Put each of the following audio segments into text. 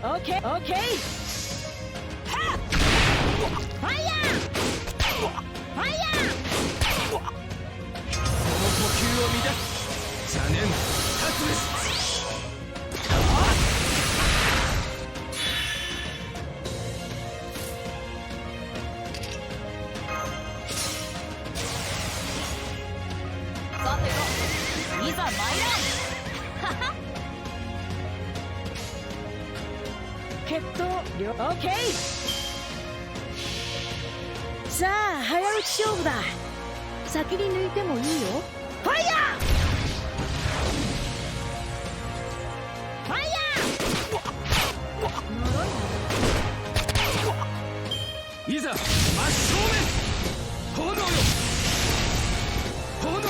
オッケーオッケー。はっファイヤーファイヤー。その呼吸を乱す邪念立つべし。さてといざ参らん。決闘了。オッケー。さあ早打ち勝負だ。先に抜いてもいいよ。ファイヤーファイヤー。いざ真正面。炎よ炎よ。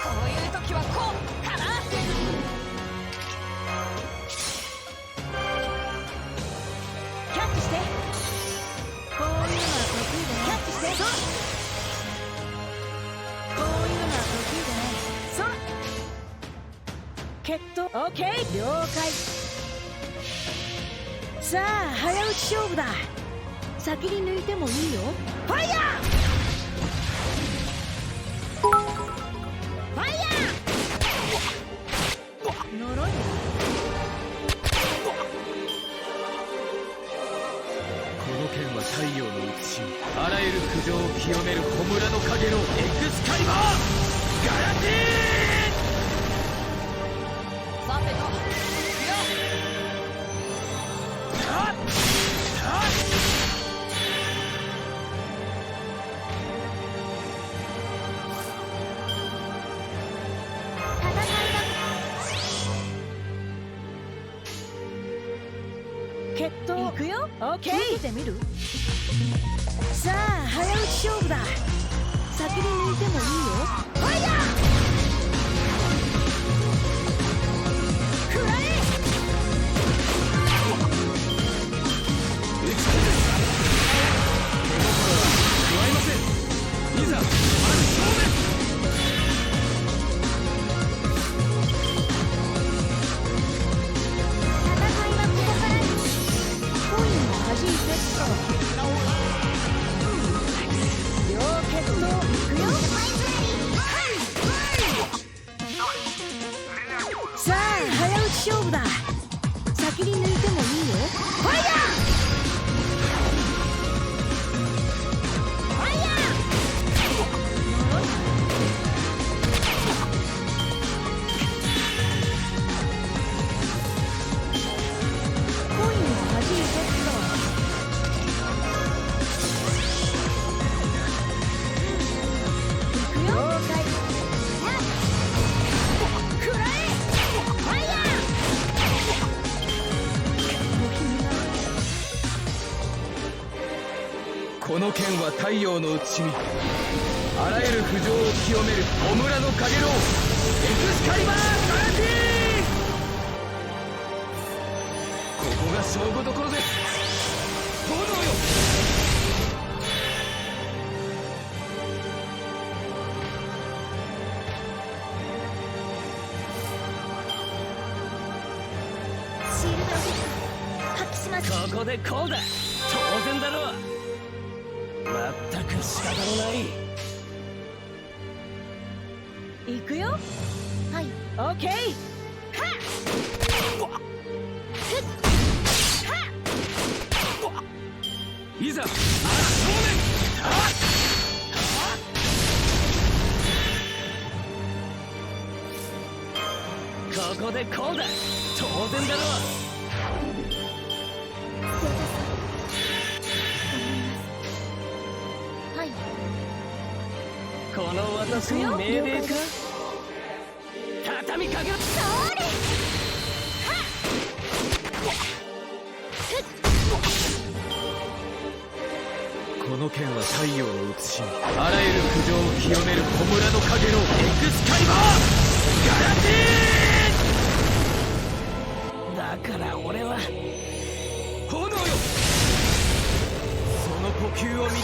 こういう時はこうかな。キャッチして。こういうのは得意でね。キャッチして。そう。こういうのは得意でね。そう。決闘オッケー了解。さあ早打ち勝負だ。先に抜いてもいいよ。ファイヤーファイヤー。呪いだ。この剣は太陽の写しあらゆる苦情を清める小村の影のエクスカリバーガラティーン。さてと行くよ。はっはっ。決闘いくよ。オッケー。見てみる。さあ早打ち勝負だ。先に抜いてもいいよ。ファイヤー食らえ。打ち込む。手心は加えません。いざ真正面。両決闘いくよ。さあ早打ち勝負だ。先に抜いてもいいよ。ファイヤーファイヤー。コインを弾いてっと。この剣は太陽の写しみあらゆる不浄を清める小村の影のエクスカリバーガラティーン。ここが勝負どころです。炎よ。シールド発揮します。ここでこうだ。当然だろう。まったく仕方のない。行くよ。はい。オッケー。はっいざ真正面。ここでこうだ。当然だろう。この私に命令か。畳みかけろ。それ。この剣は太陽の写しあらゆる苦情を清める小村の影のエクスカリバーガラティーン。だから俺は炎よ。その呼吸を乱す。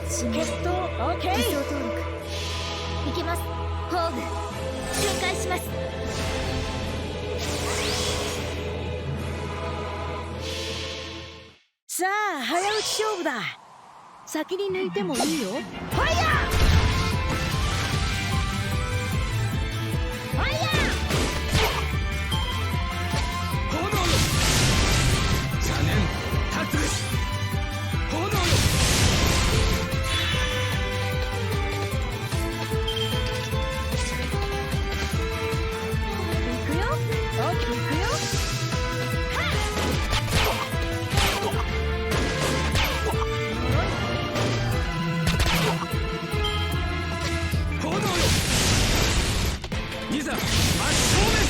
邪決闘 OK 偽装登録いきます。ホーム展開します。さあ早打ち勝負だ。先に抜いてもいいよ。ファイヤーファイヤー炎よ邪念立つ炎よ行くよ。オッケー行くよ。炎よいざ真正面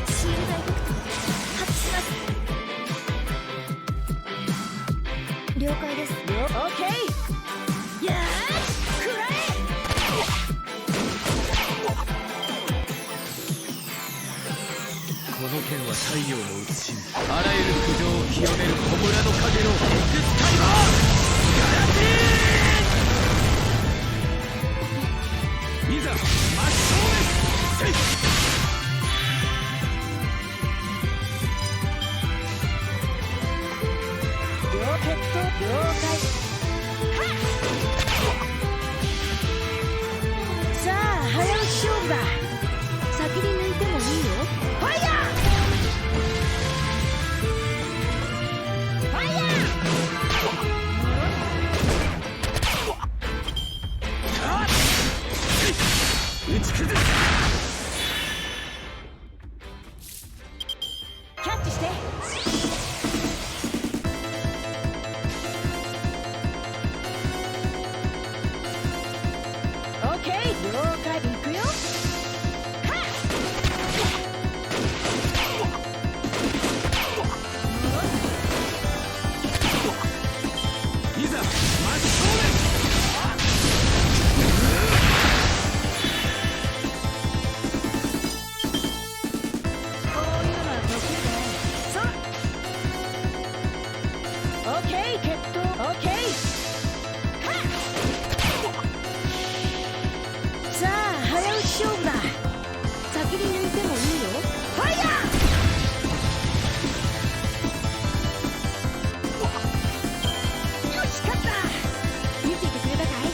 シールドエフェクト発揮します。了解です。オッケーよーしくらえ。この剣は太陽の写しあらゆる苦情を清める小村の影のエクスカリバーガラティーいざ真正面せい両決闘了解。さあ早打ち勝負だ。先に抜いてもいいよ。ファイヤーファイヤ打ち崩すキャッチして。オッケー了解行くよ。いざ真正面こういうのは得意だね。さあオッケー決闘オッケー。さあ早打ち勝負だ。先に抜いてもいいよ。ファイヤーよし勝った。見ていてくれたかい。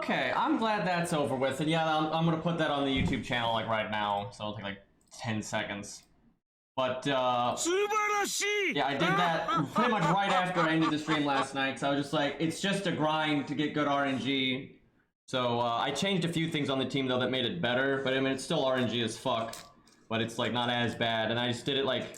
Okay, I'm glad that's over with. And yeah, I'm gonna put that on the YouTube channel like right now, so it'll take like 10 seconds. But yeah, I did that pretty much right after I ended the stream last night, so I was just like, it's just a grind to get good RNG. So I changed a few things on the team though that made it better, but I mean it's still RNG as fuck, but it's like not as bad. And I just did it like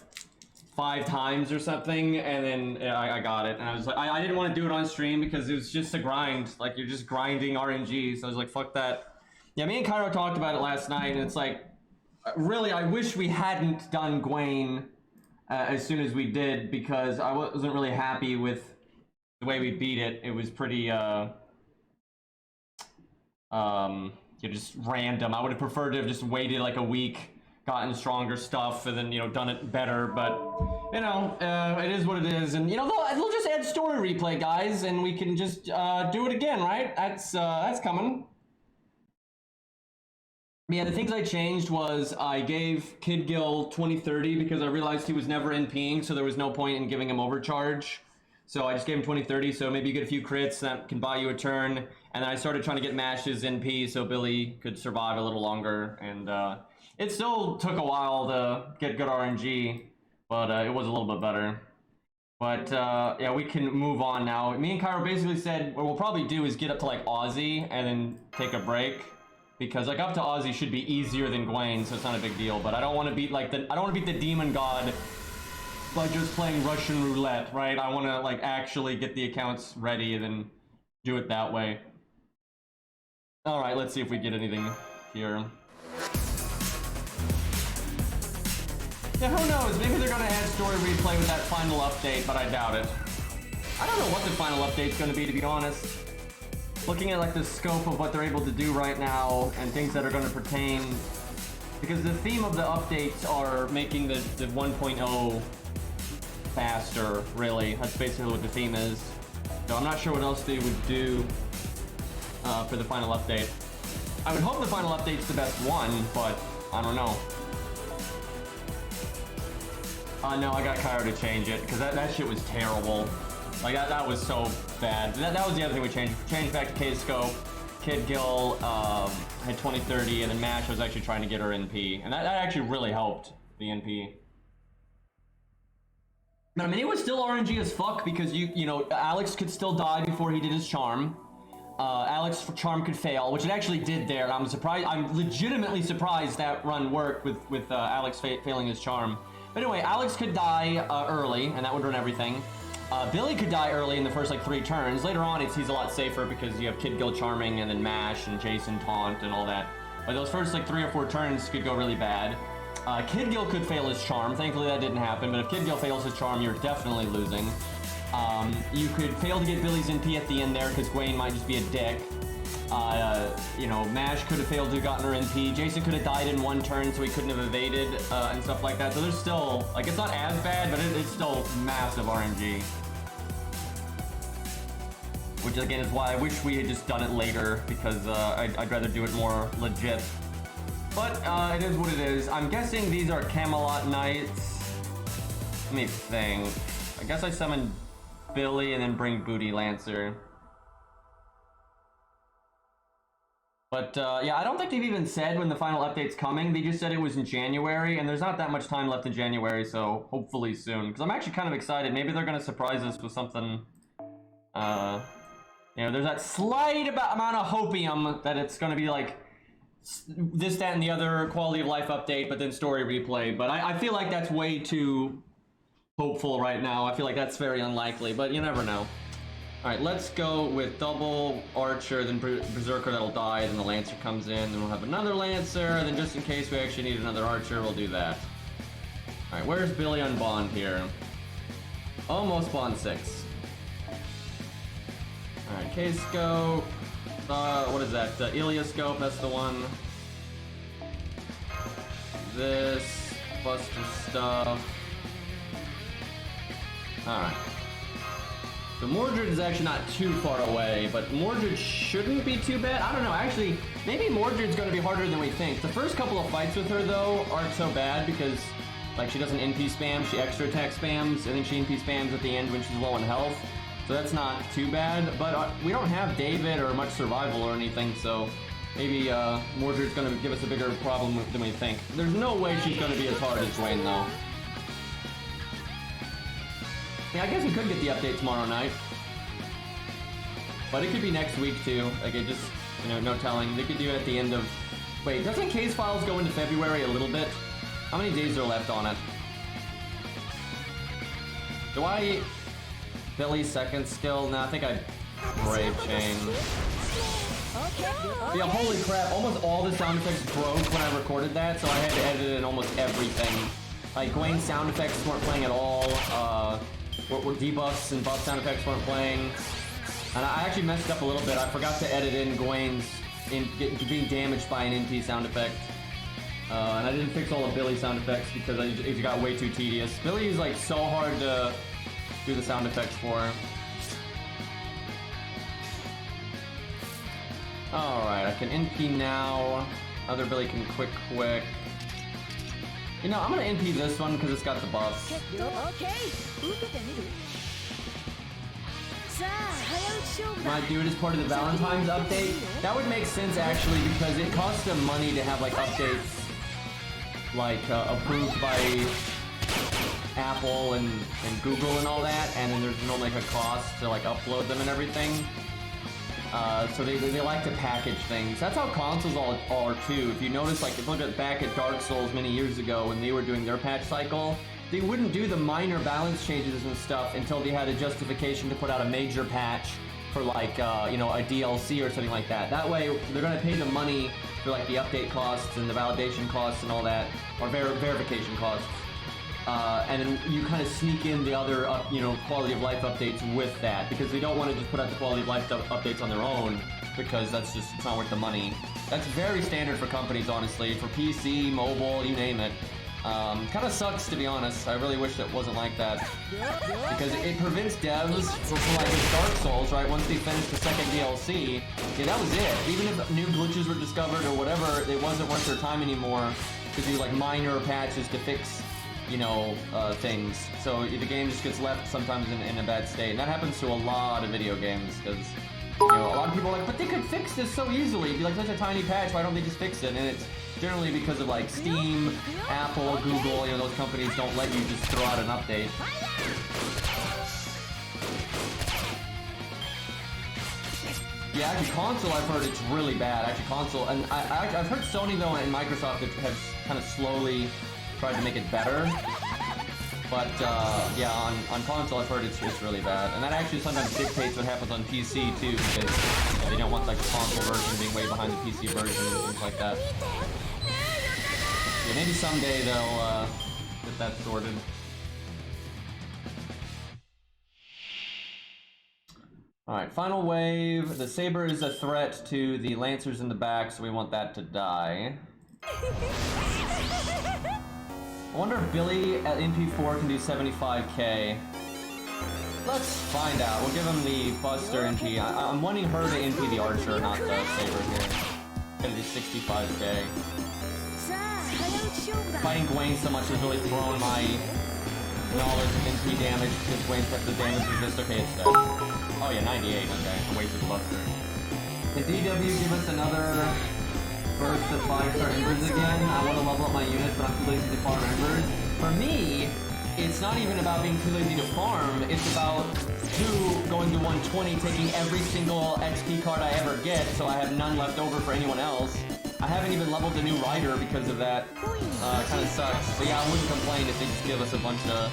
5 times or something, and then I got it. And I was like, I didn't want to do it on stream because it was just a grind. Like you're just grinding RNG, so I was like, fuck that. Yeah, me and Cairo talked about it last night, and it's like, really, I wish we hadn't done Gwen as soon as we did, because I wasn't really happy with the way we beat it. It was pretty, just random. I would have preferred to have just waited like a week, gotten stronger stuff, and then, you know, done it better, but, you know, it is what it is, and, you know, they'll just add story replay, guys, and we can just, do it again, right? That's coming. Yeah, the things I changed was I gave Kid Gil 2030 because I realized he was never NPing, so there was no point in giving him overcharge. So I just gave him 2030, so maybe you get a few crits that can buy you a turn. And then I started trying to get mashes NP so Billy could survive a little longer. And it still took a while to get good RNG, but it was a little bit better. But yeah, we can move on now. Me and Cairo basically said what we'll probably do is get up to like Aussie and then take a break. Because like up to Aussie should be easier than Gwen, so it's not a big deal. But I don't want to beat like I don't want to beat the demon god by just playing Russian roulette, right? I want to like actually get the accounts ready and then do it that way. All right, let's see if we get anything here. Yeah, who knows? Maybe they're gonna add story replay with that final update, but I doubt it. I don't know what the final update's gonna be, to be honest. Looking at like the scope of what they're able to do right now and things that are gonna pertain, because the theme of the updates are making the 1.0 faster, really. That's basically what the theme is. So I'm not sure what else they would do for the final update. I would hope the final update's the best one, but I don't know. No, I got Cairo to change it, because that shit was terrible. Like, that was so bad. That was the other thing we changed. Changed back to K-Scope. Kid Gil had 2030, and then Mash was actually trying to get her NP. And that actually really helped the NP. I mean, it was still RNG as fuck, because you know, Alex could still die before he did his charm. Alex's charm could fail, which it actually did there. I'm surprised. I'm legitimately surprised that run worked with Alex failing his charm. But anyway, Alex could die early, and that would ruin everything. Billy could die early in the first like 3 turns. Later on, he's a lot safer because you have Kid Gil charming and then Mash and Jason taunt and all that. But those first like 3 or 4 turns could go really bad. Kid Gil could fail his charm. Thankfully, that didn't happen. But if Kid Gil fails his charm, you're definitely losing. You could fail to get Billy's NP at the end there because Gwen might just be a dick. You know, Mash could have failed to have gotten her NP. Jason could have died in 1 turn, so he couldn't have evaded and stuff like that. So there's still, like, it's not as bad, but it's still massive RNG. Which, again, is why I wish we had just done it later, because I'd rather do it more legit. But it is what it is. I'm guessing these are Camelot Knights. Let me think. I guess I summon Billy and then bring Booty Lancer. But yeah, I don't think they've even said when the final update's coming. They just said it was in January, and there's not that much time left in January, so hopefully soon. Because I'm actually kind of excited. Maybe they're going to surprise us with something. You know, there's that slight amount of hopium that it's going to be like this, that, and the other quality of life update, but then story replay. But I feel like that's way too hopeful right now. I feel like that's very unlikely, but you never know. Alright, let's go with double Archer, then Berserker that'll die, then the Lancer comes in, then we'll have another Lancer, and then just in case we actually need another Archer, we'll do that. Alright, where's Billy on Bond here? Almost Bond 6. Alright, K-Scope. What is that? Ilioscope, that's the one. This. Buster stuff. Alright. So Mordred is actually not too far away, but Mordred shouldn't be too bad. I don't know, actually, maybe Mordred's going to be harder than we think. The first couple of fights with her, though, aren't so bad because, like, she doesn't NP spam, she extra attack spams, and then she NP spams at the end when she's low on health. So that's not too bad, but we don't have David or much survival or anything, so maybe Mordred's going to give us a bigger problem than we think. There's no way she's going to be as hard as Gwen, though. Yeah, I guess we could get the update tomorrow night. But it could be next week, too. Like, it just, you know, no telling. They could do it at the end of... Wait, doesn't Case Files go into February a little bit? How many days are left on it? Do I... Billy's second skill? No, I think I Brave Chain. Yeah, holy crap, almost all the sound effects broke when I recorded that, so I had to edit in almost everything. Like, Gwen's sound effects weren't playing at all, debuffs and buff sound effects weren't playing. And I actually messed up a little bit. I forgot to edit in Gwen's being damaged by an NP sound effect. And I didn't fix all of Billy's sound effects because it got way too tedious. Billy is like so hard to do the sound effects for. Alright, I can NP now. Other Billy can quick. You know, I'm gonna NP this one because it's got the buffs. Might do it as part of the Valentine's update. That would make sense actually because it costs them money to have like updates like approved by Apple and Google and all that, and then there's normally like a cost to like upload them and everything. So they like to package things. That's how consoles all are too. If you notice, like if you look back at Dark Souls many years ago when they were doing their patch cycle, they wouldn't do the minor balance changes and stuff until they had a justification to put out a major patch for like, you know, a DLC or something like that. That way, they're gonna pay the money for like the update costs and the validation costs and all that, or verification costs. and then you kind of sneak in the other, you know, quality of life updates with that, because they don't want to just put out the quality of life updates on their own, because that's just, it's not worth the money. That's very standard for companies, honestly, for PC, mobile, you name it. Kind of sucks, to be honest. I really wish it wasn't like that, because it prevents devs from like with Dark Souls, right? Once they finish the second DLC, yeah, that was it. Even if new glitches were discovered or whatever, it wasn't worth their time anymore to do like minor patches to fix, you know, things. So the game just gets left sometimes in a bad state, and that happens to a lot of video games, because, you know, a lot of people are like, but they could fix this so easily. It'd be like such a tiny patch, why don't they just fix it? And it's generally because of like Steam, Apple, Google, you know, those companies don't let you just throw out an update. Yeah, actually console, I've heard it's really bad. Actually console, and I've heard Sony though and Microsoft has kind of slowly tried to make it better. But yeah, on console I've heard it's really bad. And that actually sometimes dictates what happens on PC too, because they don't want like the console version being way behind the PC version and things like that. Yeah, maybe someday they'll get that sorted. Alright, final wave. The saber is a threat to the lancers in the back, so we want that to die. I wonder if Billy at NP4 can do 75k. Let's find out. We'll give him the Buster NP. I'm wanting her to NP the Archer, not the Saber here. Gonna do 65k. Fighting Gwen so much has really thrown my knowledge of NP damage, because Gwen's got the damage resist. Okay, it's dead. Oh yeah, 98, okay. I wasted the Buster. Can DW give us another burst of 5-star embers again? I want to level up my units, but I'm too lazy to farm embers. For me, it's not even about being too lazy to farm, it's about going to 120, taking every single XP card I ever get, so I have none left over for anyone else. I haven't even leveled the new rider because of that. Kind of sucks. So yeah, I wouldn't complain if they just give us a bunch of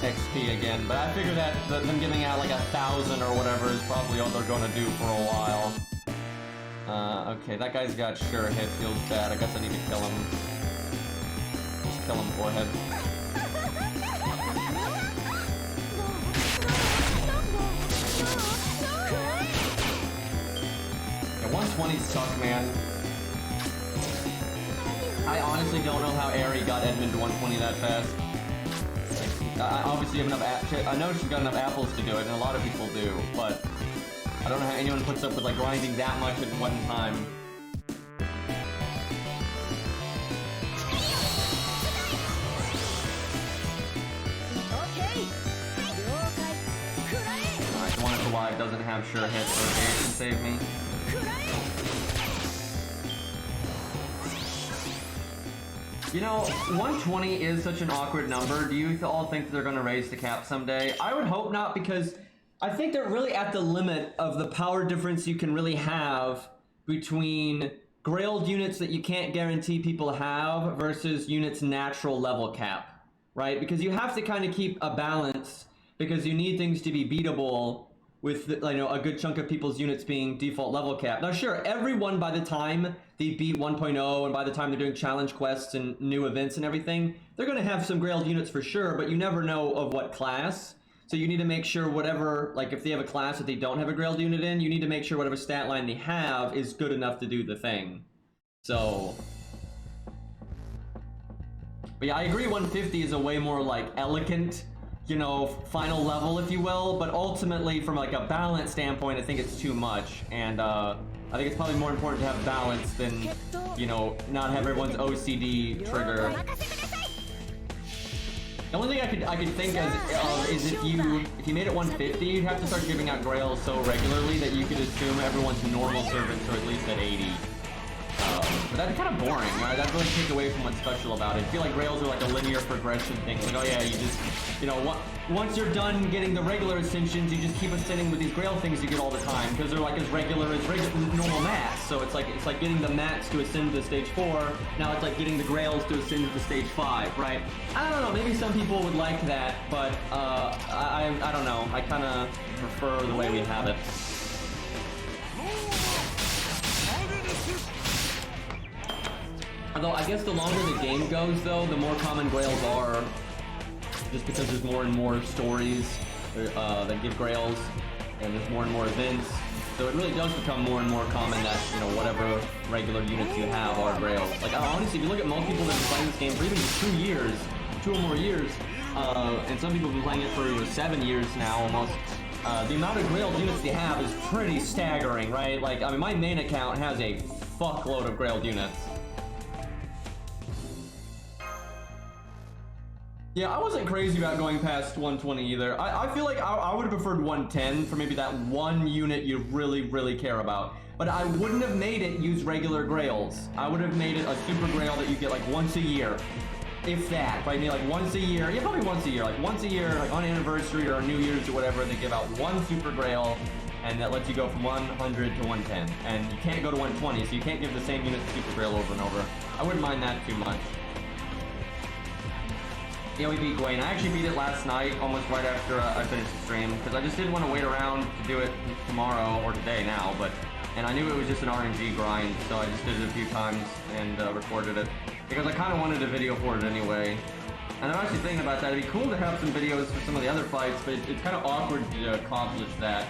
XP again, but I figure that them giving out like 1,000 or whatever is probably all they're going to do for a while. Okay, that guy's got sure hit, feels bad. I guess I need to kill him. Just kill him, forehead. Yeah, 120 suck, man. I honestly don't know how Aerie got Edmund to 120 that fast. I obviously have enough I know she's got enough apples to do it, and a lot of people do, but I don't know how anyone puts up with like grinding that much at one time. Alright, the one at the Y doesn't have sure hit, so it can save me. You know, 120 is such an awkward number. Do you all think that they're going to raise the cap someday? I would hope not, because I think they're really at the limit of the power difference you can really have between grailed units that you can't guarantee people have versus units' natural level cap, right? Because you have to kind of keep a balance, because you need things to be beatable with, you know, a good chunk of people's units being default level cap. Now sure, everyone by the time they beat 1.0 and by the time they're doing challenge quests and new events and everything, they're going to have some grailed units for sure, but you never know of what class. So you need to make sure whatever, like if they have a class that they don't have a grailed unit in, you need to make sure whatever stat line they have is good enough to do the thing. So, but yeah, I agree 150 is a way more like elegant, you know, final level, if you will, but ultimately from like a balance standpoint, I think it's too much, and I think it's probably more important to have balance than, you know, not have everyone's OCD trigger. The only thing I could think of is if you made it 150, you'd have to start giving out grails so regularly that you could assume everyone's normal servants are at least at 80. But that's kind of boring, right? That really takes away from what's special about it. I feel like grails are like a linear progression thing. It's like, oh yeah, you just, you know, once you're done getting the regular ascensions, you just keep ascending with these grail things you get all the time, because they're like as regular as normal mats. So it's like getting the mats to ascend to stage 4. Now it's like getting the grails to ascend to stage 5, right? I don't know. Maybe some people would like that, but I don't know. I kind of prefer the way we have it. Although I guess the longer the game goes, though, the more common grails are just because there's more and more stories that give grails, and there's more and more events. So it really does become more and more common that, you know, whatever regular units you have are grails. Like, honestly, if you look at most people that have been playing this game for even 2 years, 2 or more years, and some people have been playing it for 7 years now almost, the amount of grail units they have is pretty staggering, right? Like, I mean, my main account has a fuckload of grail units. Yeah, I wasn't crazy about going past 120 either. I feel like I would have preferred 110 for maybe that one unit you really, really care about. But I wouldn't have made it use regular grails. I would have made it a super grail that you get like once a year. If that, right? Maybe like once a year. Yeah, probably once a year. Like once a year, like on anniversary or New Year's or whatever, they give out one super grail, and that lets you go from 100 to 110. And you can't go to 120, so you can't give the same unit the super grail over and over. I wouldn't mind that too much. Yeah, we beat Gwen. I actually beat it last night, almost right after I finished the stream, because I just didn't want to wait around to do it tomorrow, or today now, and I knew it was just an RNG grind, so I just did it a few times and recorded it, because I kind of wanted a video for it anyway. And I'm actually thinking about that. It'd be cool to have some videos for some of the other fights, but it's kind of awkward to accomplish that.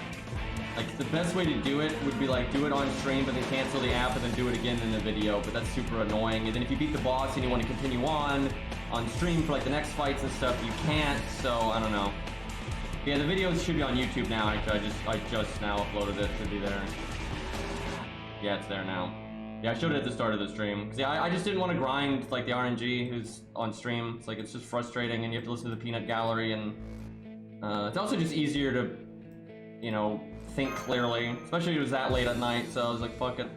Like, the best way to do it would be like, do it on stream, but then cancel the app and then do it again in the video, but that's super annoying. And then if you beat the boss and you want to continue on stream for like the next fights and stuff, you can't, so I don't know. Yeah, the videos should be on YouTube now, actually. I just now uploaded it to be there. Yeah, it's there now. Yeah, I showed it at the start of the stream. Cause yeah, I just didn't want to grind like the RNG who's on stream. It's like, it's just frustrating and you have to listen to the peanut gallery, and it's also just easier to, you know, think clearly, especially if it was that late at night, so I was like, fuck it.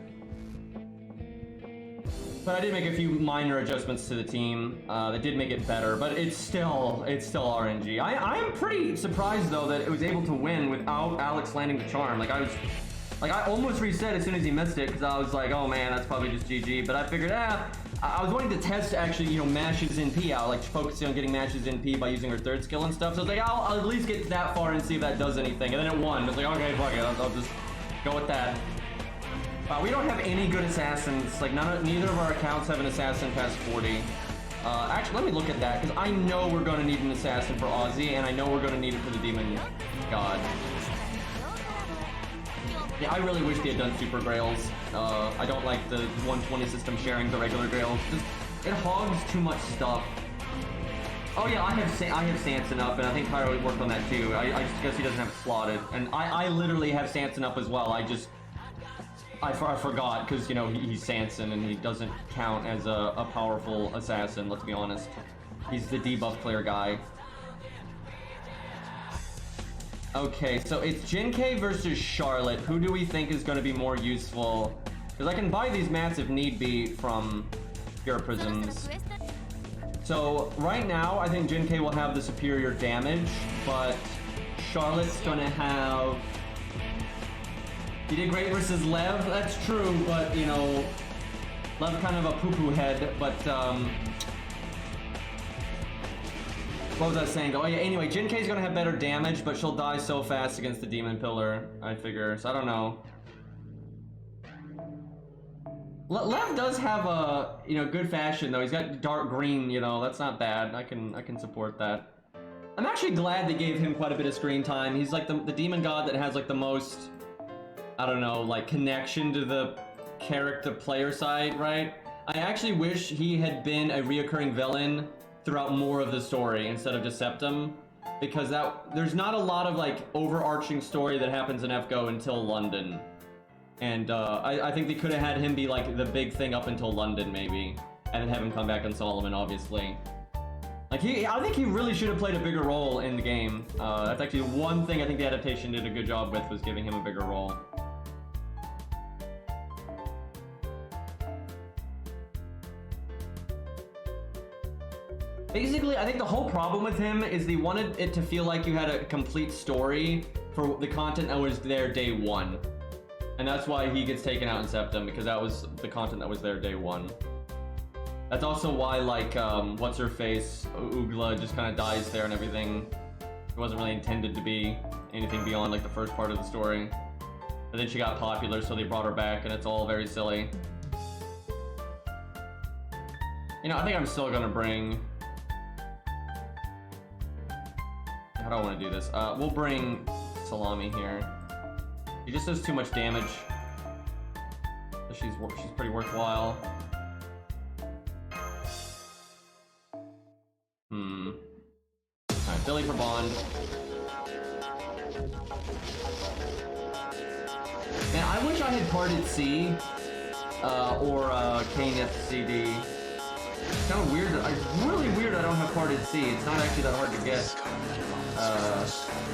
But I did make a few minor adjustments to the team that did make it better, but it's still RNG. I am pretty surprised though that it was able to win without Alex landing the charm. I almost reset as soon as he missed it, because I was like, oh man, that's probably just GG. But I figured, I was wanting to test actually, you know, Mash's NP out, like focusing on getting Mash's NP by using her third skill and stuff. So I was like, I'll at least get that far and see if that does anything. And then it won. I was like, okay, fuck it, I'll just go with that. We don't have any good assassins. Like, neither of our accounts have an assassin past 40. Actually, let me look at that, because I know we're going to need an assassin for Aussie, and I know we're going to need it for the Demon God. Yeah, I really wish they had done super grails. I don't like the 120 system sharing the regular grails. It hogs too much stuff. Oh yeah, I have Sanson up, and I think Pyro worked on that too. I just guess he doesn't have it slotted. And I literally have Sanson up as well. I forgot, because, you know, he's Sanson, and he doesn't count as a powerful assassin, let's be honest. He's the debuff clear guy. Okay, so it's Jinke versus Charlotte. Who do we think is going to be more useful? Because I can buy these mats if need be from Pure Prisms. So, right now, I think Jinke will have the superior damage, but Charlotte's going to have... He did great versus Lev, that's true, but, you know, Lev kind of a poo-poo head, but, what was I saying? Oh yeah, anyway, Jinke's gonna have better damage, but she'll die so fast against the Demon Pillar, I figure, so I don't know. Lev does have a, you know, good fashion, though. He's got dark green, you know, that's not bad. I can support that. I'm actually glad they gave him quite a bit of screen time. He's like the Demon God that has like the most... I don't know, like, connection to the character player side, right? I actually wish he had been a reoccurring villain throughout more of the story instead of just Septum, because there's not a lot of, like, overarching story that happens in FGO until London. And I think they could have had him be, like, the big thing up until London, maybe, and then have him come back on Solomon, obviously. Like, I think he really should have played a bigger role in the game. That's actually one thing I think the adaptation did a good job with, was giving him a bigger role. Basically, I think the whole problem with him is they wanted it to feel like you had a complete story for the content that was there day one. And that's why he gets taken out in Septum, because that was the content that was there day one. That's also why, like, what's-her-face, Oogla, just kind of dies there and everything. It wasn't really intended to be anything beyond, like, the first part of the story. But then she got popular, so they brought her back, and it's all very silly. You know, I think I'm still gonna bring... do I want to do this? We'll bring Salami here. He just does too much damage. She's pretty worthwhile. Alright, Billy for Bond. Man, I wish I had parted C or Kane FCD. It's kind of weird. Really weird I don't have parted C. It's not actually that hard to get.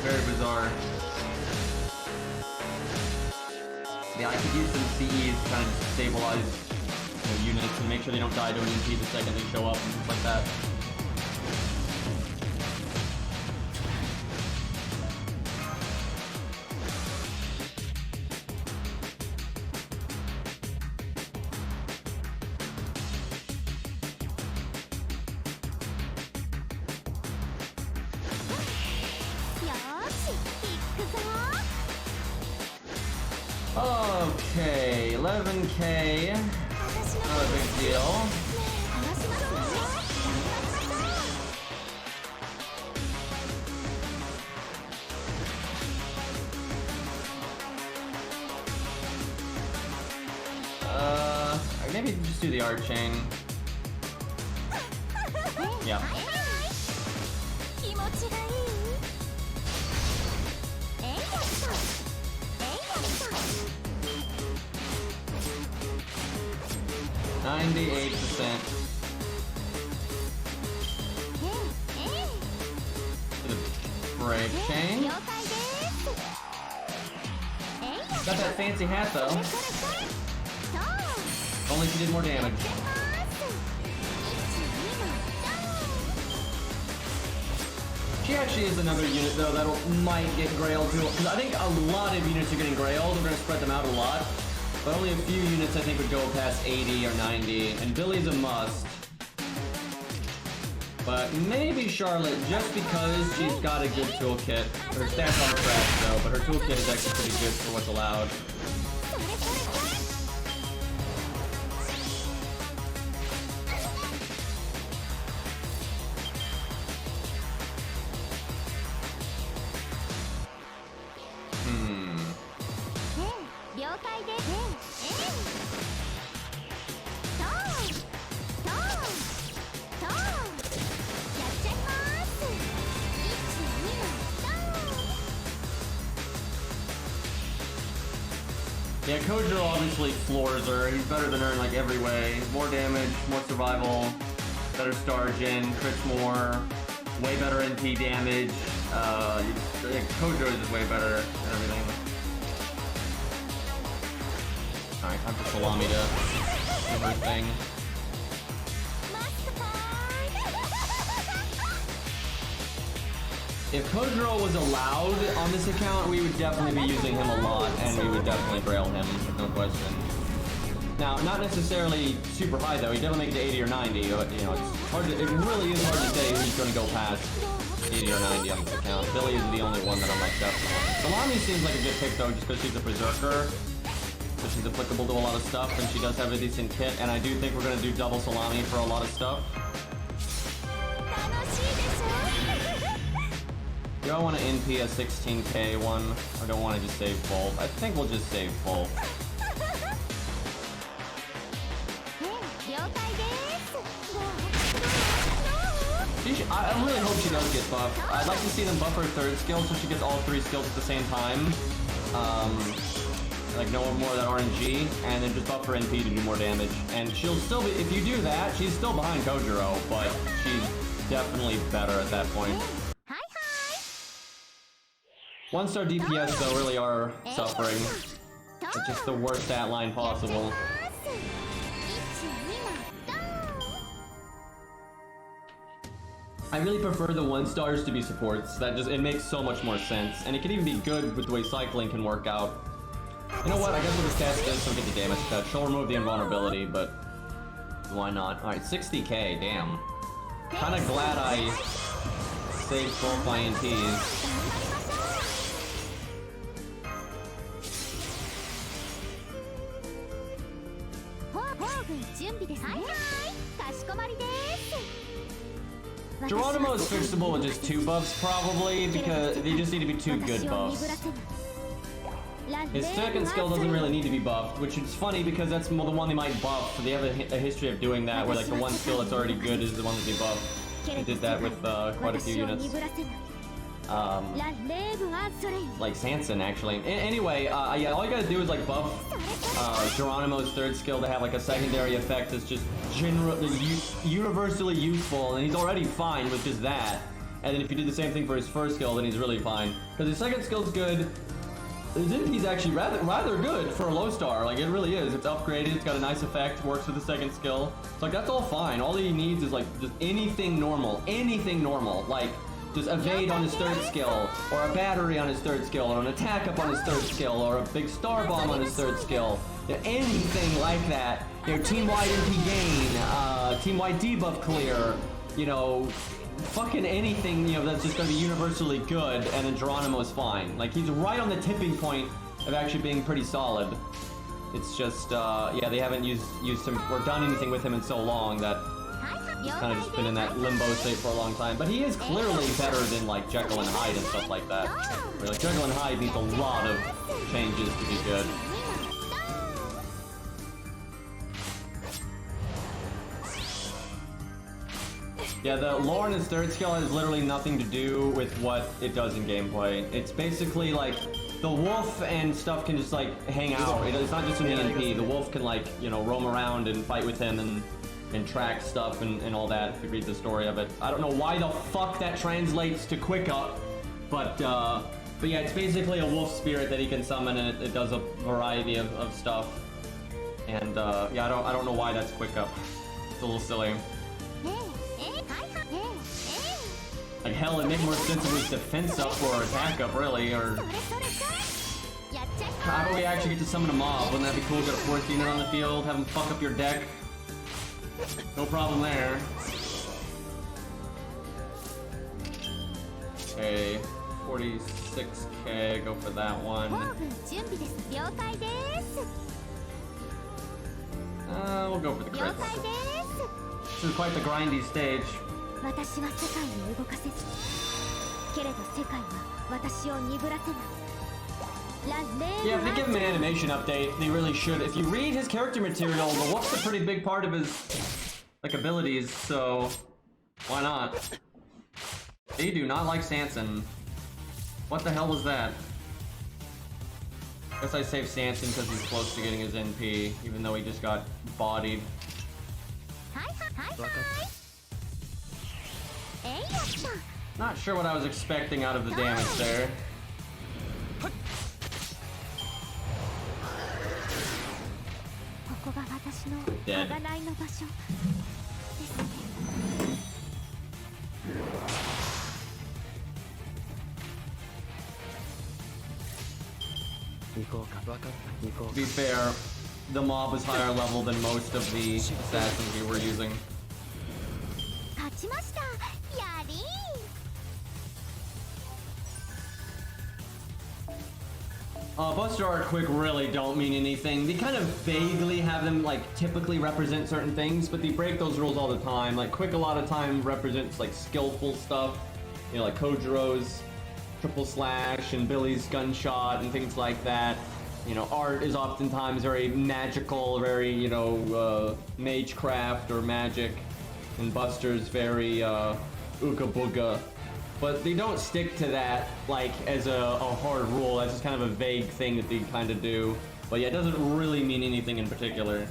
Very bizarre. Yeah, I could use some CEs to kind of stabilize units and make sure they don't die to an EMP the second they show up and things like that. Okay, 11K. Not a big deal. Maybe just do the arching. Yeah. 98%. Break chain. Got that fancy hat though. Only if you did more damage. She actually is another unit though that might get grailed too. Because I think a lot of units are getting grailed. We're going to spread them out a lot. But only a few units I think would go past 80 or 90. And Billy's a must. But maybe Charlotte, just because she's got a good toolkit. Her stats aren't trash though, but her toolkit is actually pretty good for what's allowed. Yeah, Kojiro obviously floors her. He's better than her in like every way. More damage, more survival, better star gen, crits more, way better NP damage. Kojiro is just way better and everything. Alright, time for Salami to do her thing. If Kojiro was allowed on this account, we would definitely be using him a lot, and we would definitely grail him, no question. Now, not necessarily super high though. He definitely make it to 80 or 90. But, you know, it's hard to, it really is hard to say who's going to go past 80 or 90 on this account. Billy is the only one that I'm like definitely on. Salami seems like a good pick though, just because she's a berserker, so she's applicable to a lot of stuff, and she does have a decent kit. And I do think we're going to do double Salami for a lot of stuff. Do I want to NP a 16k one, or do I want to just save full? I think we'll just save full. I really hope she does get buffed. I'd like to see them buff her third skill so she gets all three skills at the same time. Like no more of that RNG, and then just buff her NP to do more damage. And she'll still be, if you do that, she's still behind Kojiro, but she's definitely better at that point. 1-star DPS though really are suffering. It's just the worst stat line possible. I really prefer the 1-stars to be supports. That just, it makes so much more sense. And it can even be good with the way cycling can work out. You know what, I guess we'll just cast this and get the damage cut. She'll remove the invulnerability, but why not? Alright, 60k, damn. Kinda glad I saved both my NPs. Geronimo is fixable with just 2 buffs probably, because they just need to be 2 good buffs. His second skill doesn't really need to be buffed, which is funny because that's the one they might buff. So they have a history of doing that, where like the one skill that's already good is the one that they buff. They did that with quite a few units. Like Sanson, actually. Anyway, yeah, all you gotta do is like buff Geronimo's 3rd skill to have like a secondary effect that's just universally useful, and he's already fine with just that. And then if you do the same thing for his 1st skill, then he's really fine. Because his 2nd skill's good. His NP's actually rather good for a low star. Like, it really is. It's upgraded, it's got a nice effect, works with the 2nd skill. So like, that's all fine. All he needs is like just anything normal. Anything normal. Like, just evade on his 3rd skill, or a battery on his 3rd skill, or an attack up on his 3rd skill, or a big star bomb on his 3rd skill. You know, anything like that. You know, team-wide MP gain, team-wide debuff clear, you know, fucking anything, you know, that's just gonna be universally good, and then Geronimo's fine. Like, he's right on the tipping point of actually being pretty solid. It's just, yeah, they haven't used him or done anything with him in so long that he's kind of just been in that limbo state for a long time. But he is clearly better than, like, Jekyll and Hyde and stuff like that. Where, like, Jekyll and Hyde needs a lot of changes to be good. Yeah, the lore in his 3rd skill has literally nothing to do with what it does in gameplay. It's basically like the wolf and stuff can just like hang out. It's not just an EMP. The wolf can like, you know, roam around and fight with him and track stuff and all that if you read the story of it. I don't know why the fuck that translates to Quick Up, but yeah, it's basically a wolf spirit that he can summon, and it does a variety of stuff. And yeah, I don't know why that's Quick Up. It's a little silly. Like, hell, it'd make more sense if it was defense up or attack up, really, or... How about we actually get to summon a mob? Wouldn't that be cool? Get a 4th unit on the field, have them fuck up your deck. No problem there. Okay, 46k, go for that one. We'll go for the crits. This is quite the grindy stage. Yeah, if they give him an animation update, they really should. If you read his character material, the wolf's a pretty big part of his, like, abilities, so why not? They do not like Sanson. What the hell was that? Guess I saved Sanson because he's close to getting his NP, even though he just got bodied. Not sure what I was expecting out of the damage there. Dead. To be fair, the mob is higher level than most of the assassins we were using. Buster Art Quick really don't mean anything. They kind of vaguely have them, like, typically represent certain things, but they break those rules all the time. Like, Quick a lot of time represents, like, skillful stuff. You know, like Kojiro's triple slash and Billy's gunshot and things like that. You know, Art is oftentimes very magical, very, you know, magecraft or magic. And Buster's very, ooga booga. But they don't stick to that, like, as a hard rule. That's just kind of a vague thing that they kind of do. But yeah, it doesn't really mean anything in particular.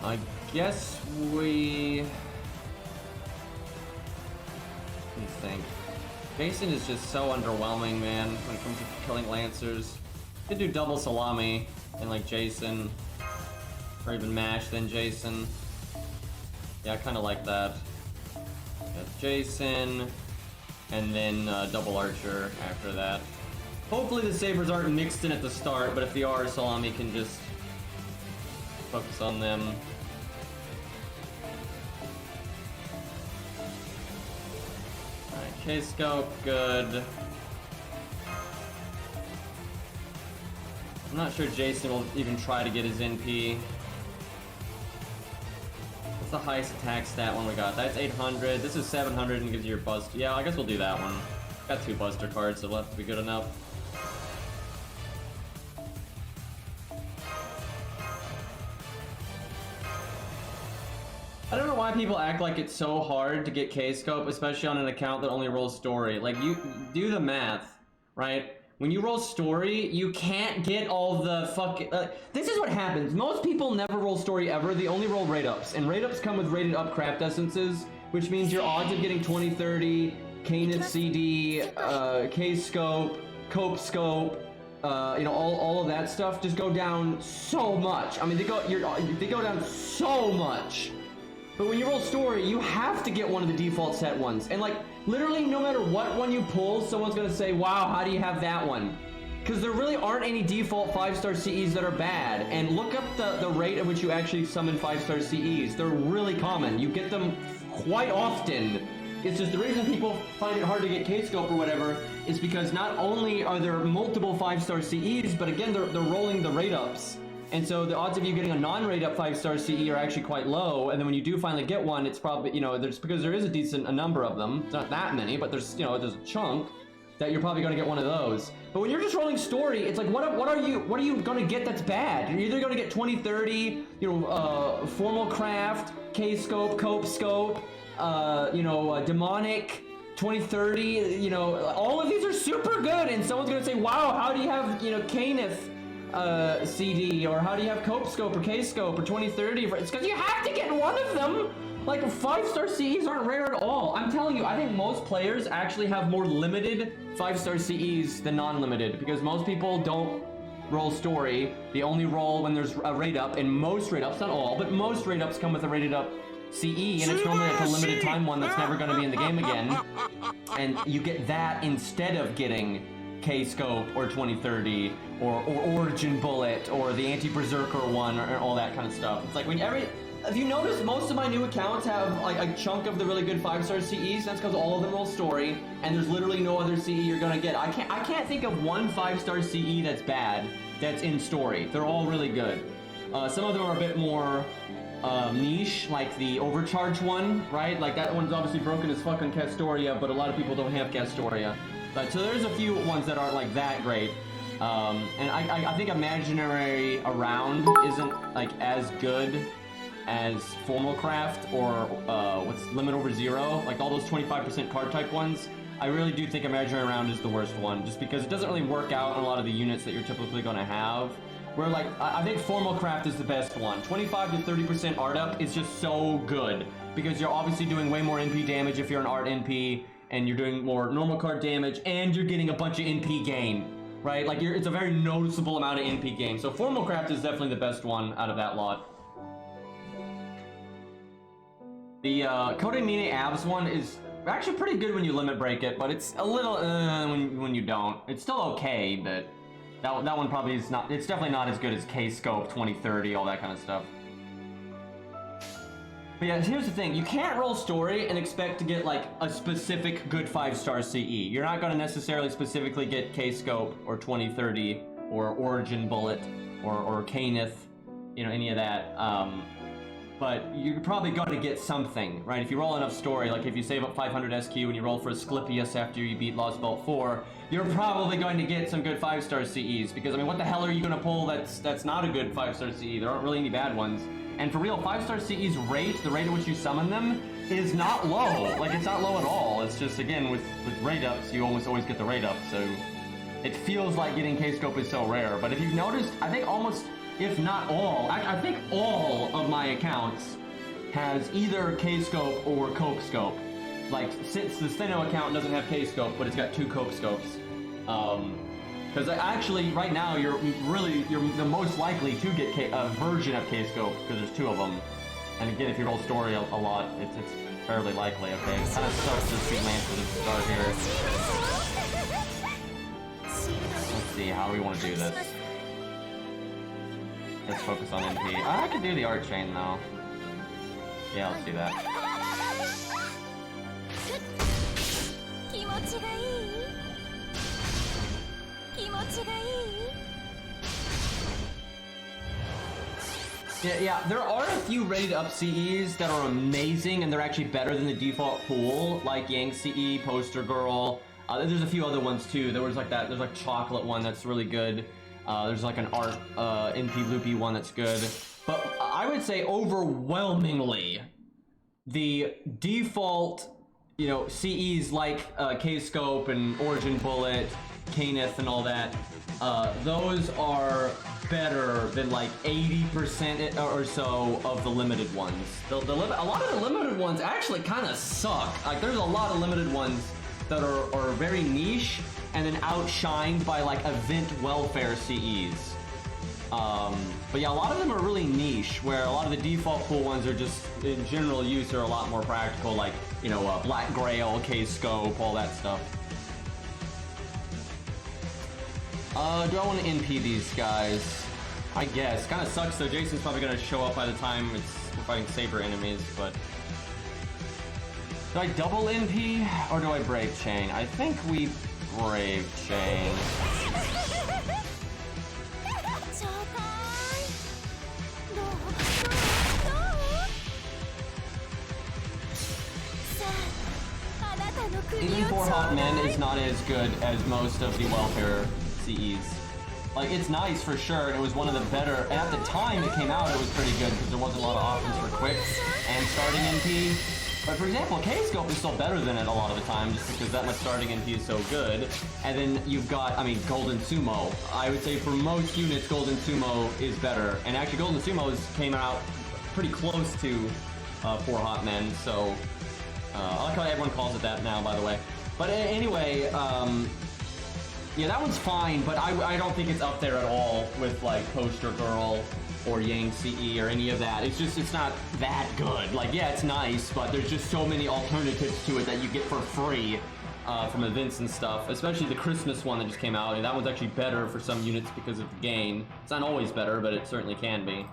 I guess we... Let me think. Jason is just so underwhelming, man, when it comes to killing Lancers. Could do double salami and like Jason, or even mash then Jason. Yeah, I kind of like that. Yeah, Jason, and then double archer after that. Hopefully the sabers aren't mixed in at the start, but if they are, salami can just focus on them. K-scope, good. I'm not sure Jason will even try to get his NP. What's the highest attack stat one we got? That's 800. This is 700 and gives you your bust. Yeah, I guess we'll do that one. Got 2 buster cards, so it'll have to be good enough. I don't know why people act like it's so hard to get K-scope, especially on an account that only rolls story. Like, you do the math, right? When you roll story, you can't get all the fucking... this is what happens. Most people never roll story ever. They only roll rate-ups. And rate-ups come with rated-up craft essences, which means your odds of getting 20, 30, Camelot CD, K-scope, Cope scope, you know, all of that stuff just go down so much. I mean, they go down so much. But when you roll story, you have to get one of the default set ones. And like, literally no matter what one you pull, someone's gonna say, wow, how do you have that one? Because there really aren't any default 5-star CEs that are bad. And look up the rate at which you actually summon 5-star CEs. They're really common. You get them quite often. It's just the reason people find it hard to get K-scope or whatever is because not only are there multiple 5-star CEs, but again, they're rolling the rate ups. And so the odds of you getting a non-rate up 5-star CE are actually quite low, and then when you do finally get one, it's probably, you know, there's because there is a number of them. It's not that many, but there's, you know, there's a chunk that you're probably going to get one of those. But when you're just rolling story, it's like, what are you going to get that's bad? You're either going to get 20, 30, you know, formal craft, K-scope, Cope scope, you know, demonic, 20, 30, you know, all of these are super good, and someone's going to say, wow, how do you have, you know, Caneth CD, or how do you have Cope scope or K scope or 2030? It's because you have to get one of them. Like, 5-star CEs aren't rare at all. I'm telling you, I think most players actually have more limited 5-star CEs than non-limited, because most people don't roll story. They only roll when there's a rate up, and most rate ups, not all, but most rate ups come with a rated up CE, and it's normally like a limited time one that's never going to be in the game again, and you get that instead of getting K-scope or 2030 or Origin Bullet or the Anti-Berserker one or all that kind of stuff. It's like when if you notice, most of my new accounts have like a chunk of the really good 5-star CEs. That's because all of them roll story, and there's literally no other CE you're gonna get. I can't think of one 5-star CE that's bad that's in story. They're all really good. Some of them are a bit more niche, like the Overcharge one, right? Like that one's obviously broken as fucking Castoria, but a lot of people don't have Castoria. So there's a few ones that aren't like that great. And I think Imaginary Around isn't like as good as Formal Craft or what's Limit Over Zero, like all those 25% card type ones. I really do think Imaginary Around is the worst one, just because it doesn't really work out on a lot of the units that you're typically going to have. Where like, I think Formal Craft is the best one. 25 to 30% art up is just so good, because you're obviously doing way more NP damage if you're an art NP, and you're doing more normal card damage, and you're getting a bunch of NP gain, right? Like, it's a very noticeable amount of NP gain. So Formal Craft is definitely the best one out of that lot. The Code Mine Abs one is actually pretty good when you limit break it, but it's a little when you don't. It's still okay, but that one probably is not. It's definitely not as good as K-scope, 2030, all that kind of stuff. But yeah, here's the thing. You can't roll story and expect to get like a specific good 5-star CE. You're not going to necessarily specifically get K-scope or 2030 or Origin Bullet or Caneth, you know, any of that. But you're probably going to get something, right? If you roll enough story, like if you save up 500 SQ and you roll for Asclepius after you beat Lost Belt 4, you're probably going to get some good 5-star CEs. Because, I mean, what the hell are you going to pull that's not a good 5-star CE? There aren't really any bad ones. And for real, 5-star CE's rate, the rate at which you summon them, is not low. Like, it's not low at all. It's just, again, with rate ups, you almost always get the rate up. So it feels like getting K-scope is so rare. But if you've noticed, I think almost, if not all, I think all of my accounts has either K-scope or Cope scope. Like, since the Steno account doesn't have K-scope, but it's got 2 Cope scopes. Because actually, right now, you're the most likely to get a version of K-scope, because there's 2 of them. And again, if you roll story a lot, it's fairly likely, okay? It kind of sucks to see Lance at the start here. Let's see, how do we want to do this? Let's focus on MP. I could do the art chain, though. Yeah, let's do that. Yeah, there are a few rated up CEs that are amazing and they're actually better than the default pool, like Yang CE, Poster Girl. There's a few other ones too. There's like Chocolate one that's really good. There's like an art NP Loopy one that's good. But I would say overwhelmingly, the default, you know, CEs like K-Scope and Origin Bullet, Caneth and all that, those are better than like 80% or so of the limited ones. A lot of the limited ones actually kind of suck. Like there's a lot of limited ones that are very niche and then outshined by like event welfare CEs. But yeah, a lot of them are really niche, where a lot of the default pool ones are just in general use are a lot more practical, like, you know, Black Grail, K-Scope, all that stuff. Do I want to NP these guys? I guess. Kind of sucks though. Jason's probably going to show up by the time we're fighting Saber enemies, but... Do I double NP or do I Brave Chain? I think we Brave Chain. Even 4 Hot Men is not as good as most of the welfare CEs. Like, it's nice for sure, it was one of the better, and at the time it came out, it was pretty good because there wasn't a lot of options for quick and starting NP. But for example, K-Scope is still better than it a lot of the time, just because that much starting NP is so good. And then you've got, I mean, Golden Sumo. I would say for most units, Golden Sumo is better. And actually, Golden Sumo's came out pretty close to 4 Hot Men, so... I like how everyone calls it that now, by the way. But anyway, yeah, that one's fine, but I don't think it's up there at all with, like, Poster Girl or Yang CE or any of that. It's not that good. Like, yeah, it's nice, but there's just so many alternatives to it that you get for free from events and stuff, especially the Christmas one that just came out, and that one's actually better for some units because of the gain. It's not always better, but it certainly can be.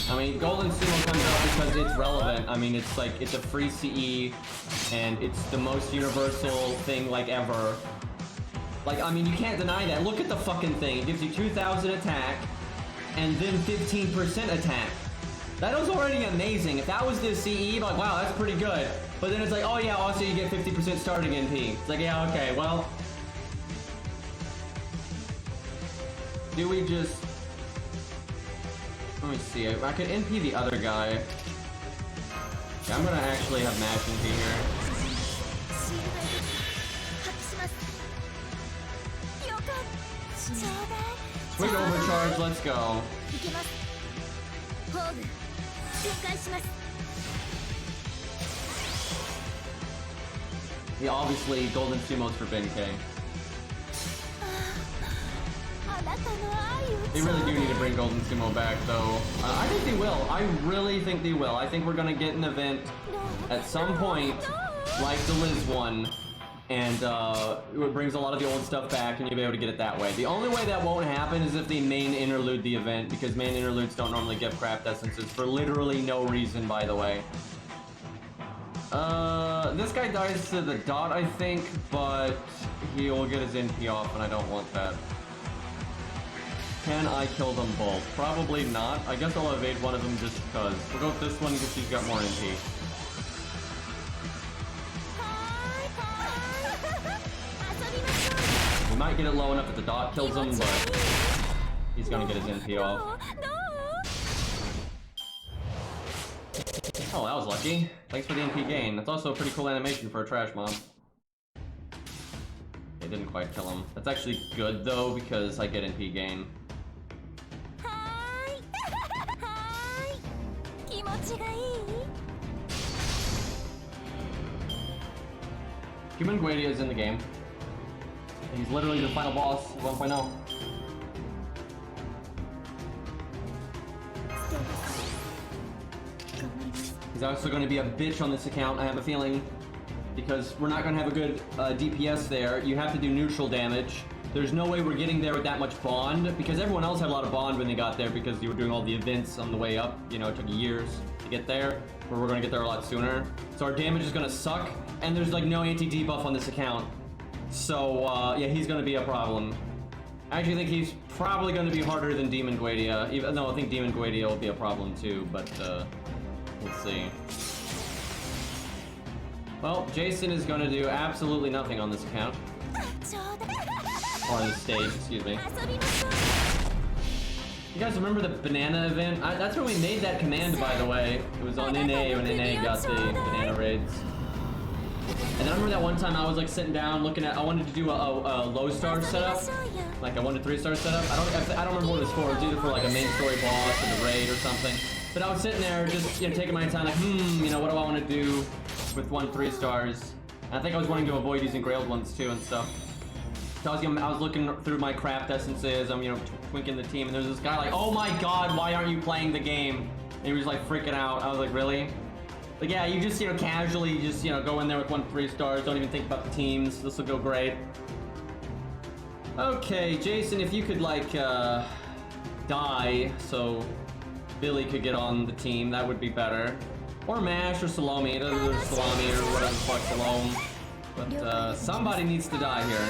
I mean, Golden Sumo comes out because it's relevant. I mean, it's like, it's a free CE, and it's the most universal thing, like, ever. Like, I mean, you can't deny that. Look at the fucking thing. It gives you 2,000 attack, and then 15% attack. That was already amazing. If that was the CE, like, wow, that's pretty good. But then it's like, oh yeah, also you get 50% starting NP. It's like, yeah, okay, well... Do we just... Let me see, I could NP the other guy. Yeah, I'm gonna actually have Mash NP here. Quick overcharge, let's go. Yeah, obviously, Golden Sumo's for Ben K. They really do need to bring Golden Sumo back, though. I think they will. I really think they will. I think we're gonna get an event at some point, like the Liz one, and it brings a lot of the old stuff back, and you'll be able to get it that way. The only way that won't happen is if they main interlude the event, because main interludes don't normally give craft essences for literally no reason, by the way. This guy dies to the dot, I think, but he'll get his NP off, and I don't want that. Can I kill them both? Probably not. I guess I'll evade one of them just because. We'll go with this one because he's got more NP. We might get it low enough that the dot kills him, but he's gonna get his NP off. Oh, that was lucky. Thanks for the NP gain. That's also a pretty cool animation for a trash mob. It didn't quite kill him. That's actually good though, because I get NP gain. Human Guadia is in the game. He's literally the final boss of 1.0. He's also going to be a bitch on this account, I have a feeling. Because we're not going to have a good DPS there. You have to do neutral damage. There's no way we're getting there with that much bond, because everyone else had a lot of bond when they got there because you were doing all the events on the way up. You know, it took years to get there, but we're going to get there a lot sooner. So our damage is going to suck, and there's like no anti-debuff on this account. So, yeah, he's gonna be a problem. I actually think he's probably gonna be harder than Demon Guadia, even though I think Demon Guadia will be a problem too, but, let's see. Well, Jason is gonna do absolutely nothing on this account. Or on the stage, excuse me. You guys remember the banana event? That's when we made that command, by the way. It was on NA when NA got the banana raids. And I remember that one time I was like sitting down looking at, I wanted to do a low star setup, like a 1 to 3 star setup. I don't remember what it was for. It was either for like a main story boss or the raid or something. But I was sitting there just, you know, taking my time like, you know, what do I want to do with 1 to 3 stars? And I think I was wanting to avoid using grailed ones too and stuff. So I was looking through my craft essences, I'm, you know, twinking the team, and there's this guy like, oh my god, why aren't you playing the game? And he was like freaking out. I was like, really? Like, yeah, you just, you know, casually just, you know, go in there with 1 to 3 stars, don't even think about the teams. This will go great. Okay, Jason, if you could, like, die so Billy could get on the team, that would be better. Or Mash or Salome, either Salome or whatever the fuck, Salome. But, somebody needs to die here.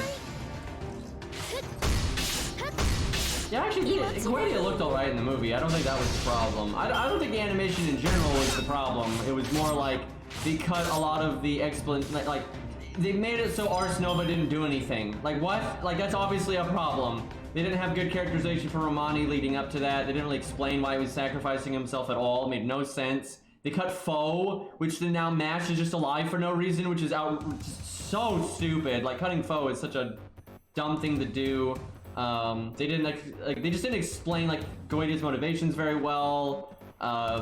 Yeah, actually, Gwen looked alright in the movie. I don't think that was the problem. I don't think the animation in general was the problem. It was more like they cut a lot of the like they made it so Ars Nova didn't do anything. Like what? Like that's obviously a problem. They didn't have good characterization for Romani leading up to that. They didn't really explain why he was sacrificing himself at all. It made no sense. They cut Foe, which then now Mash is just alive for no reason, which is so stupid. Like cutting Foe is such a dumb thing to do. They didn't like they just didn't explain like Goidia's motivations very well.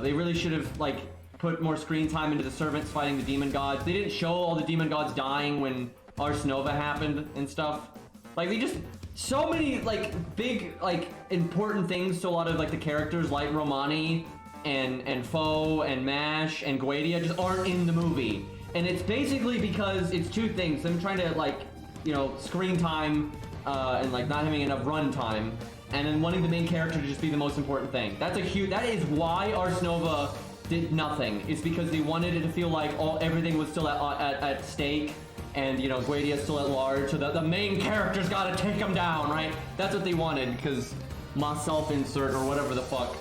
They really should have like put more screen time into the servants fighting the demon gods. They didn't show all the demon gods dying when Ars Nova happened and stuff. Like they just so many like big like important things to a lot of like the characters like Romani and Foe and Mash and Guadia just aren't in the movie. And it's basically because it's 2 things. Them trying to like, you know, screen time and like not having enough run time, and then wanting the main character to just be the most important thing. That is why Ars Nova did nothing. It's because they wanted it to feel like everything was still at stake, and you know Guadia's still at large, so that the main character's got to take him down, right? That's what they wanted, because myself insert or whatever the fuck.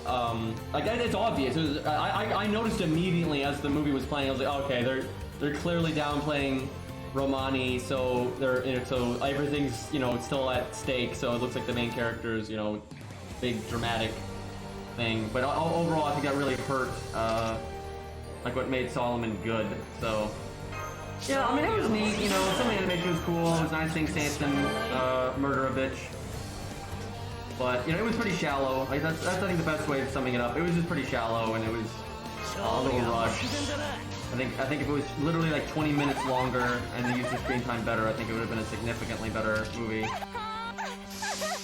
Like that, it's obvious. I noticed immediately as the movie was playing. I was like, okay, they're clearly downplaying Romani, so so everything's, you know, still at stake, so it looks like the main character's, you know, big dramatic thing. But overall, I think that really hurt, like what made Solomon good. So yeah, I mean, it was neat, you know, some of the animation was cool. It was nice seeing Sanson murder a bitch. But, you know, it was pretty shallow. Like that's I think the best way of summing it up. It was just pretty shallow, and it was a little rushed. I think if it was literally like 20 minutes longer and they used the screen time better, I think it would have been a significantly better movie.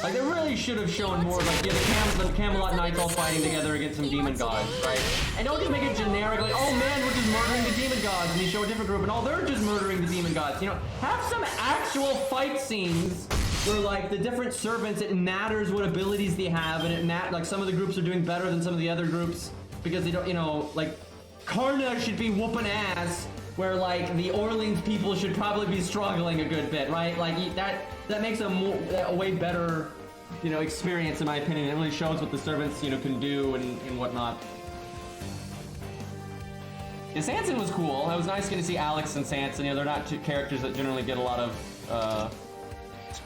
Like they really should have shown more like, yeah, the Camelot Knights all fighting together against some demon gods, right? And don't just make it generic like, oh man, we're just murdering the demon gods, and you show a different group and oh, they're just murdering the demon gods. You know, have some actual fight scenes where like the different servants, it matters what abilities they have, and like some of the groups are doing better than some of the other groups because they don't, you know, like Karna should be whooping ass, where like the Orleans people should probably be struggling a good bit, right? Like that makes a way better, you know, experience in my opinion. It really shows what the servants, you know, can do and whatnot. Yeah, Sanson was cool. It was nice getting to see Alex and Sanson. You know, they're not 2 characters that generally get a lot of,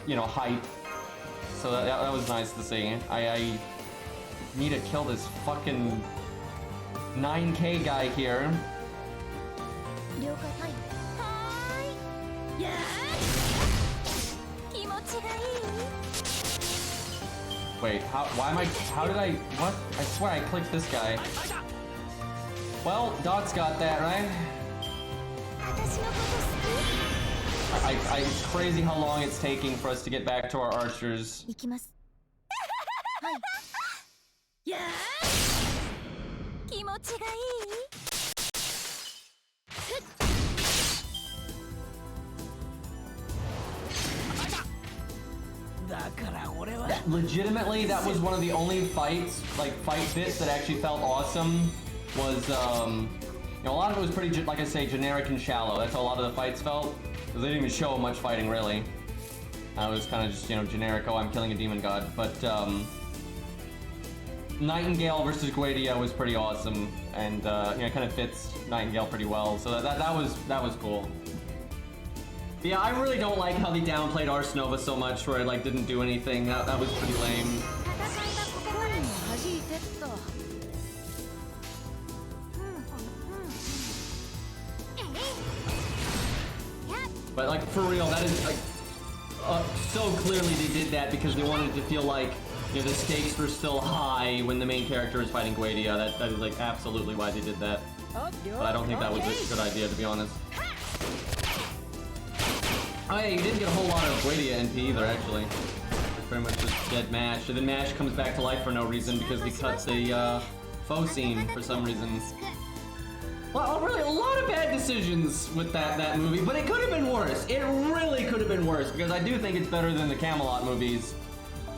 you know, hype. So that was nice to see. I need to kill this fucking 9K guy here. Wait, what? I swear I clicked this guy. Well, Dot's got that, right? It's crazy how long it's taking for us to get back to our archers. Legitimately, that was one of the only fight bits that actually felt awesome. Was You know, a lot of it was pretty, like I say, generic and shallow. That's how a lot of the fights felt. They didn't even show much fighting, really. It was kind of just, you know, generic, oh, I'm killing a demon god. But, Nightingale versus Guadia was pretty awesome. And, you know, it kind of fits Nightingale pretty well. So that was cool. But yeah, I really don't like how they downplayed Ars Nova so much, where it, like, didn't do anything. That was pretty lame. But like for real, that is like so clearly they did that because they wanted to feel like, you know, the stakes were still high when the main character is fighting Guadia. That is like absolutely why they did that. But I don't think that was a good idea, to be honest. Oh yeah, you didn't get a whole lot of Guadia NP either, actually. It's pretty much just dead Mash. And then Mash comes back to life for no reason because they cut the foe scene for some reason. Well, really, a lot of bad decisions with that movie, but it could have been worse. It really could have been worse, because I do think it's better than the Camelot movies.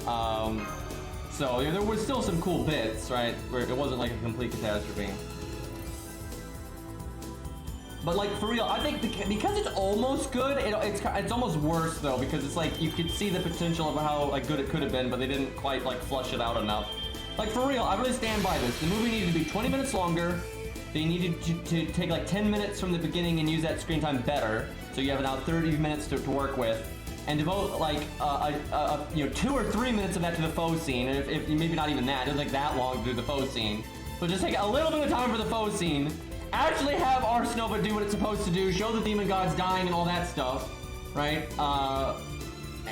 So, yeah, there were still some cool bits, right, where it wasn't like a complete catastrophe. But, like, for real, I think because it's almost good, it's almost worse, though, because it's like, you could see the potential of how, like, good it could have been, but they didn't quite, like, flush it out enough. Like, for real, I really stand by this. The movie needed to be 20 minutes longer. They needed to take like 10 minutes from the beginning and use that screen time better, so you have now 30 minutes to work with, and devote like you know, 2 or 3 minutes of that to the foe scene. And if maybe not even that, it doesn't take that long to do the foe scene. So just take a little bit of time for the foe scene. Actually have Ars Nova do what it's supposed to do, show the demon gods dying and all that stuff, right?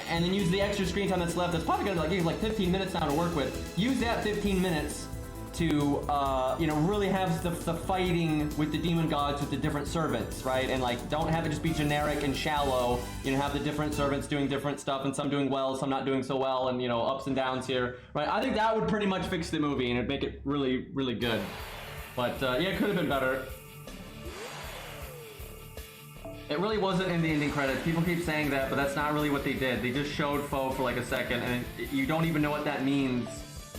And then use the extra screen time that's left. That's probably gonna like give you like 15 minutes now to work with. Use that 15 minutes to, you know, really have the fighting with the demon gods with the different servants, right? And like, don't have it just be generic and shallow. You know, have the different servants doing different stuff, and some doing well, some not doing so well, and you know, ups and downs here, right? I think that would pretty much fix the movie, and it'd make it really, really good. But yeah, it could have been better. It really wasn't in the ending credits. People keep saying that, but that's not really what they did. They just showed foe for like a second, and you don't even know what that means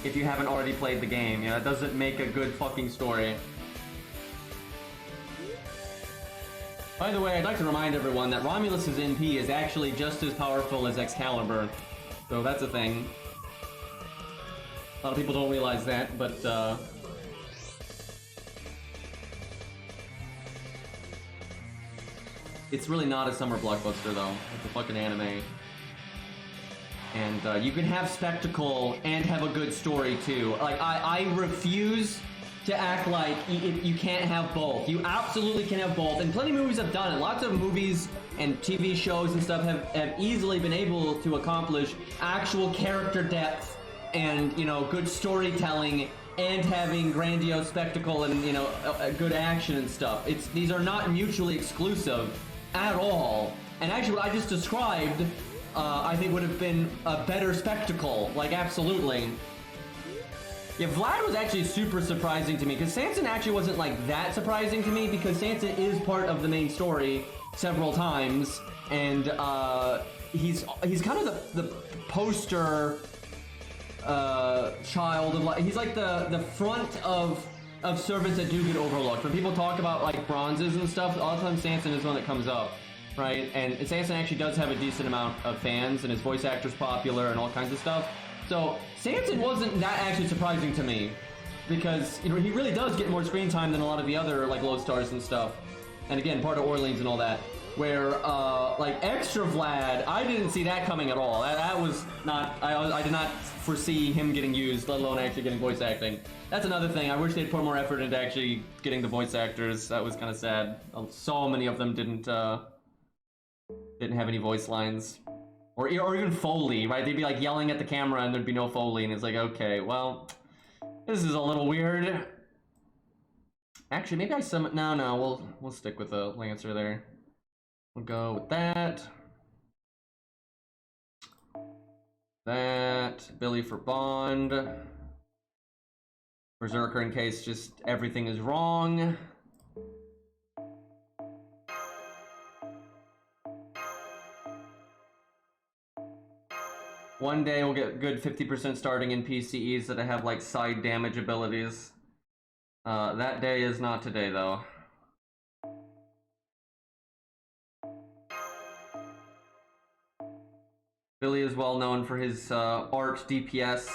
if you haven't already played the game. You know, it doesn't make a good fucking story. By the way, I'd like to remind everyone that Romulus's NP is actually just as powerful as Excalibur. So that's a thing. A lot of people don't realize that, but it's really not a summer blockbuster though. It's a fucking anime. And you can have spectacle and have a good story too. Like, I refuse to act like you can't have both. You absolutely can have both, and plenty of movies have done it. Lots of movies and TV shows and stuff have easily been able to accomplish actual character depth and, you know, good storytelling and having grandiose spectacle and, you know, good action and stuff. These are not mutually exclusive at all. And actually what I just described, I think would have been a better spectacle, like absolutely. Yeah, Vlad was actually super surprising to me, because Samson actually wasn't like that surprising to me, because Samson is part of the main story several times, and he's kind of the poster child of, he's like the front of servants that do get overlooked. When people talk about like bronzes and stuff, all the time Samson is one that comes up. Right, and Samson actually does have a decent amount of fans, and his voice actor's popular and all kinds of stuff. So Samson wasn't that actually surprising to me, because, you know, he really does get more screen time than a lot of the other like Lodestars and stuff. And again, part of Orleans and all that. Where like Extra Vlad, I didn't see that coming at all. That was not. I did not foresee him getting used, let alone actually getting voice acting. That's another thing. I wish they'd put more effort into actually getting the voice actors. That was kind of sad. So many of them didn't have any voice lines, or even Foley, right? They'd be like yelling at the camera and there'd be no Foley, and it's like, okay, well, this is a little weird. Actually, maybe no, we'll stick with the Lancer there. We'll go with that. Billy for Bond. Berserker in case just everything is wrong. One day we'll get good 50% starting in PCEs that have like side damage abilities. That day is not today though. Billy is well known for his art DPS.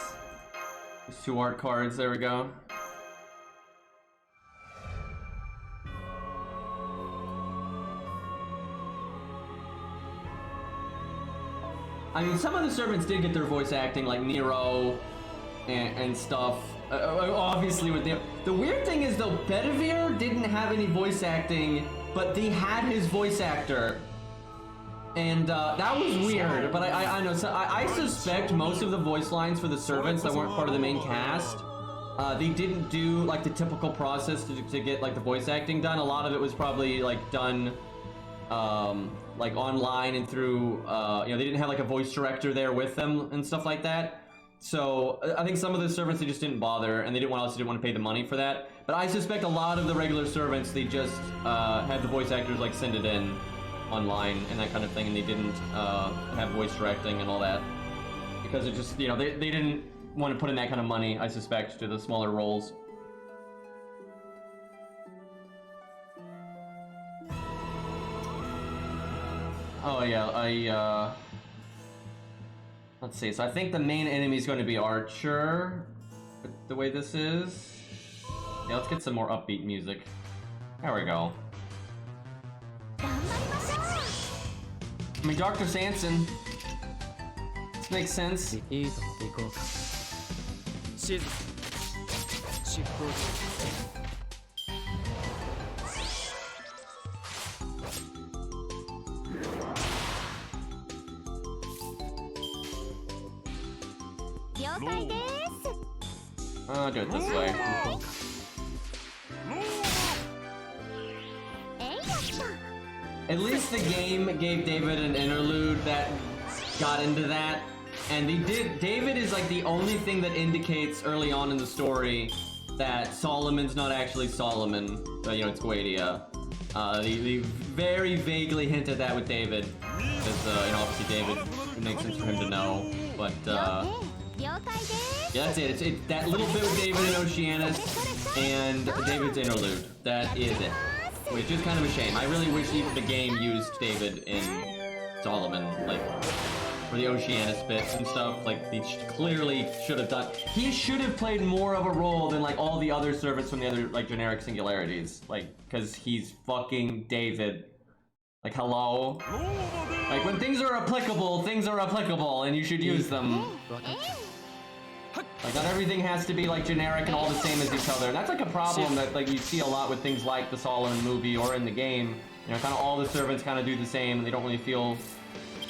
His 2 art cards, there we go. I mean, some of the servants did get their voice acting, like Nero and stuff. Obviously, with the weird thing is though, Bedivere didn't have any voice acting, but he had his voice actor, and that was weird. But I know, so I suspect most of the voice lines for the servants that weren't part of the main cast, they didn't do like the typical process to get like the voice acting done. A lot of it was probably like done like online and through you know, they didn't have like a voice director there with them and stuff like that. So I think some of the servants, they just didn't bother, and they didn't want to pay the money for that. But I suspect a lot of the regular servants, they just had the voice actors like send it in online and that kind of thing, and they didn't have voice directing and all that, because it just, you know, they didn't want to put in that kind of money, I suspect, to the smaller roles. Oh yeah, let's see, so I think the main enemy is going to be Archer, the way this is. Yeah, let's get some more upbeat music. There we go. I mean, Dr. Sanson. This makes sense. I'll do it this way. At least the game gave David an interlude that got into that, and they did. David is like the only thing that indicates early on in the story that Solomon's not actually Solomon, but you know, it's Guadia. They very vaguely hint at that with David, because you know, obviously David, it makes sense for him to know, but yeah, that's it. It's that little bit with David and Oceanus and David's interlude. That is it. Which is kind of a shame. I really wish even the game used David in Solomon, like, for the Oceanus bits and stuff. Like, he clearly should have done. He should have played more of a role than, like, all the other servants from the other, like, generic singularities. Like, because he's fucking David. Like, hello? Like, when things are applicable, and you should use them. Like, not everything has to be, like, generic and all the same as each other. And that's, like, a problem that, like, you see a lot with things like the Solomon movie or in the game. You know, kind of all the servants kind of do the same, and they don't really feel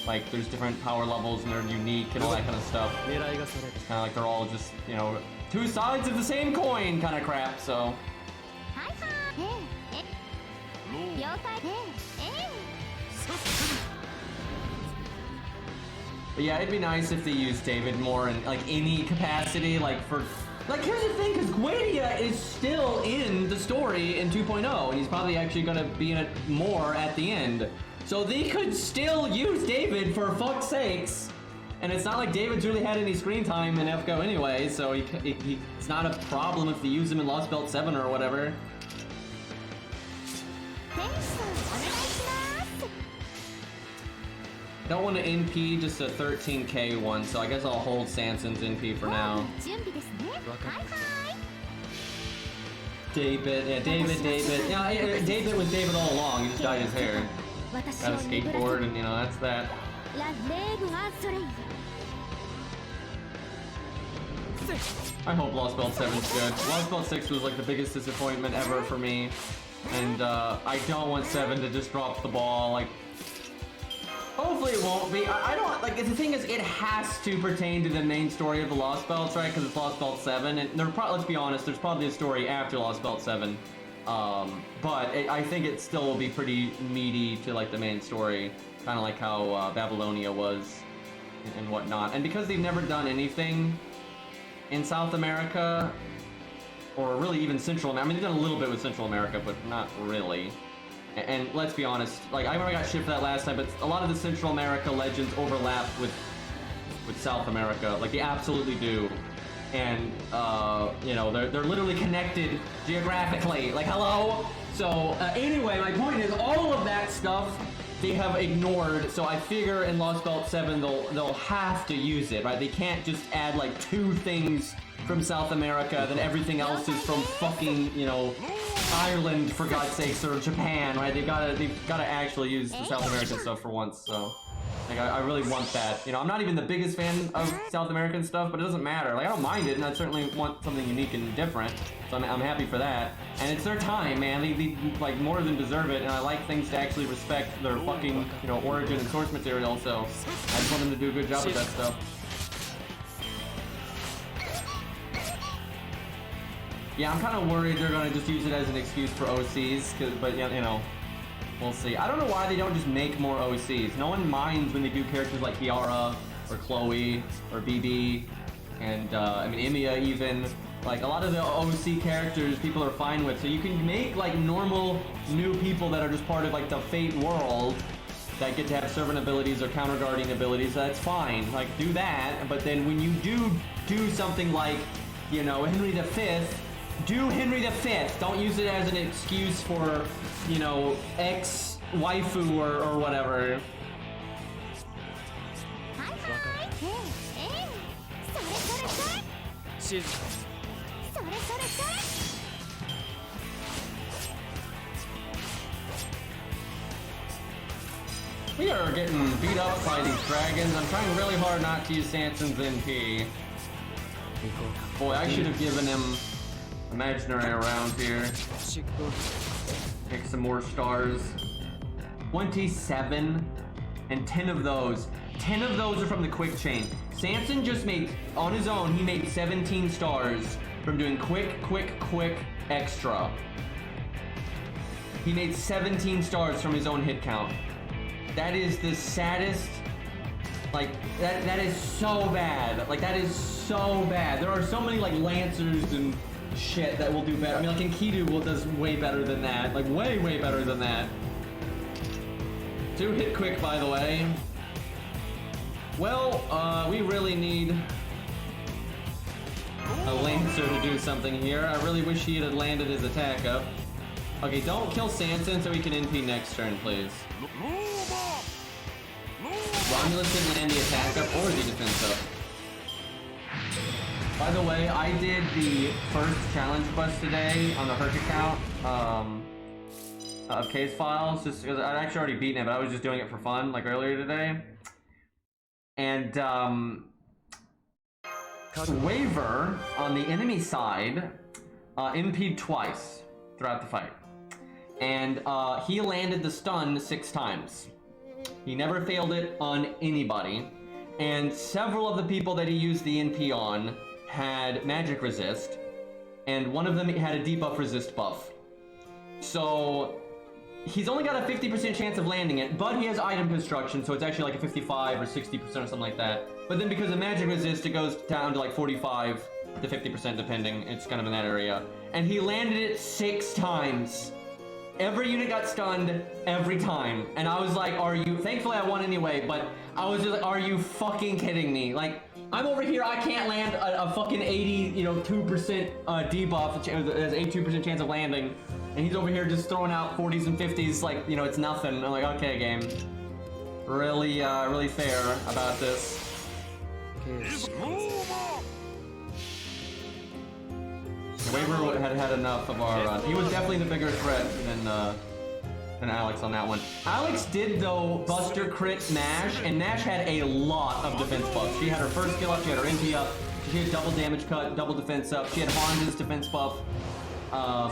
like there's different power levels and they're unique and all that kind of stuff. It's kind of like they're all just, you know, two sides of the same coin kind of crap, so. But yeah, it'd be nice if they used David more in, like, any capacity, like, for... Like, here's the thing, because Guadia is still in the story in 2.0, and he's probably actually gonna be in it more at the end. So they could still use David, for fuck's sakes! And it's not like David's really had any screen time in FGO anyway, so it's not a problem if they use him in Lost Belt 7 or whatever. I don't want to NP just a 13k one, so I guess I'll hold Sanson's NP for now. David. Yeah, David was David all along, he just dyed his hair. Got a skateboard, and you know, that's that. I hope Lost Belt 7's good. Lost Belt 6 was like the biggest disappointment ever for me. And I don't want 7 to just drop the ball, like... Hopefully it won't be. I don't, like, the thing is, it has to pertain to the main story of the Lost Belts, right? Because it's Lost Belt 7, and let's be honest, there's probably a story after Lost Belt 7. But I think it still will be pretty meaty to, like, the main story. Kind of like how Babylonia was and whatnot. And because they've never done anything in South America, or really even Central America, I mean, they've done a little bit with Central America, but not really. And let's be honest, like, I remember I got shit for that last time, but a lot of the Central America legends overlap with South America. Like, they absolutely do. And, you know, they're literally connected geographically. Like, hello? So, anyway, my point is, all of that stuff they have ignored, so I figure in Lost Belt 7 they'll have to use it, right? They can't just add like 2 things from South America, then everything else is from fucking, you know, Ireland, for God's sakes, or Japan, right? They've gotta actually use the South American stuff for once, so like I really want that. You know, I'm not even the biggest fan of South American stuff, but it doesn't matter. Like, I don't mind it, and I certainly want something unique and different, so I'm happy for that. And it's their time, man. They like more than deserve it, and I like things to actually respect their fucking, you know, origin and source material, so I just want them to do a good job with that stuff. Yeah, I'm kind of worried they're gonna just use it as an excuse for OCs, but yeah, you know, we'll see. I don't know why they don't just make more OCs. No one minds when they do characters like Kiara, or Chloe, or BB, and I mean Emiya even. Like, a lot of the OC characters people are fine with, so you can make like normal new people that are just part of like the Fate world that get to have servant abilities or counter guarding abilities. That's fine, like do that, but then when you do something like, you know, Henry V, do Henry V. Don't use it as an excuse for, you know, ex-waifu or whatever. We are getting beat up by these dragons. I'm trying really hard not to use Sanson's NP. Boy, I should have given him imaginary around here. Pick some more stars. 27 and 10 of those. 10 of those are from the quick chain. Sanson just made, on his own, he made 17 stars from doing quick extra. He made 17 stars from his own hit count. That is the saddest, like, that is so bad. Like, that is so bad. There are so many, like, Lancers and shit that will do better. I mean, like, Enkidu does way better than that. Like, way better than that. 2 hit quick, by the way. Well, we really need a Lancer to do something here. I really wish he had landed his attack up. Okay, don't kill Sanson so he can NP next turn, please. Romulus didn't land the attack up or the defense up. By the way, I did the first challenge quest today on the Herc account of Case Files, just because I'd actually already beaten it, but I was just doing it for fun, like earlier today. And Waver on the enemy side MP'd twice throughout the fight. And he landed the stun 6 times. He never failed it on anybody. And several of the people that he used the NP on had magic resist. And one of them had a debuff resist buff. So he's only got a 50% chance of landing it, but he has item construction, so it's actually like a 55 or 60% or something like that. But then because of magic resist, it goes down to like 45 to 50% depending. It's kind of in that area. And he landed it 6 times. Every unit got stunned every time. And I was like, are you... Thankfully I won anyway, but I was just like, are you fucking kidding me? Like, I'm over here, I can't land a fucking 80, you know, 2% debuff, there's 82% chance of landing. And he's over here just throwing out 40s and 50s like, you know, it's nothing. I'm like, okay, game. Really, really fair about this. Waver had enough of our... he was definitely the bigger threat than Alex on that one. Alex did, though, Buster crit Nash, and Nash had a lot of defense buffs. She had her first skill up, she had her MP up, she had double damage cut, double defense up, she had Han's defense buff. I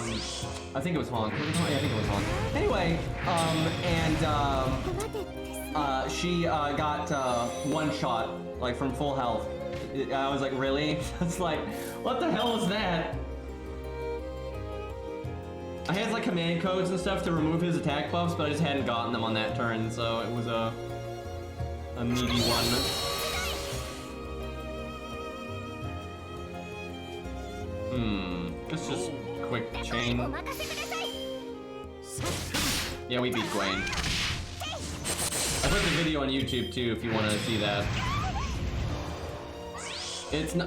think it was Han. Yeah, I think it was Han. Anyway, she got one shot, like, from full health. I was like, really? It's like, what the hell is that? I had like command codes and stuff to remove his attack buffs, but I just hadn't gotten them on that turn, so it was a meaty one. Let's just quick chain. Yeah, we beat Gwen. I put the video on YouTube too if you want to see that.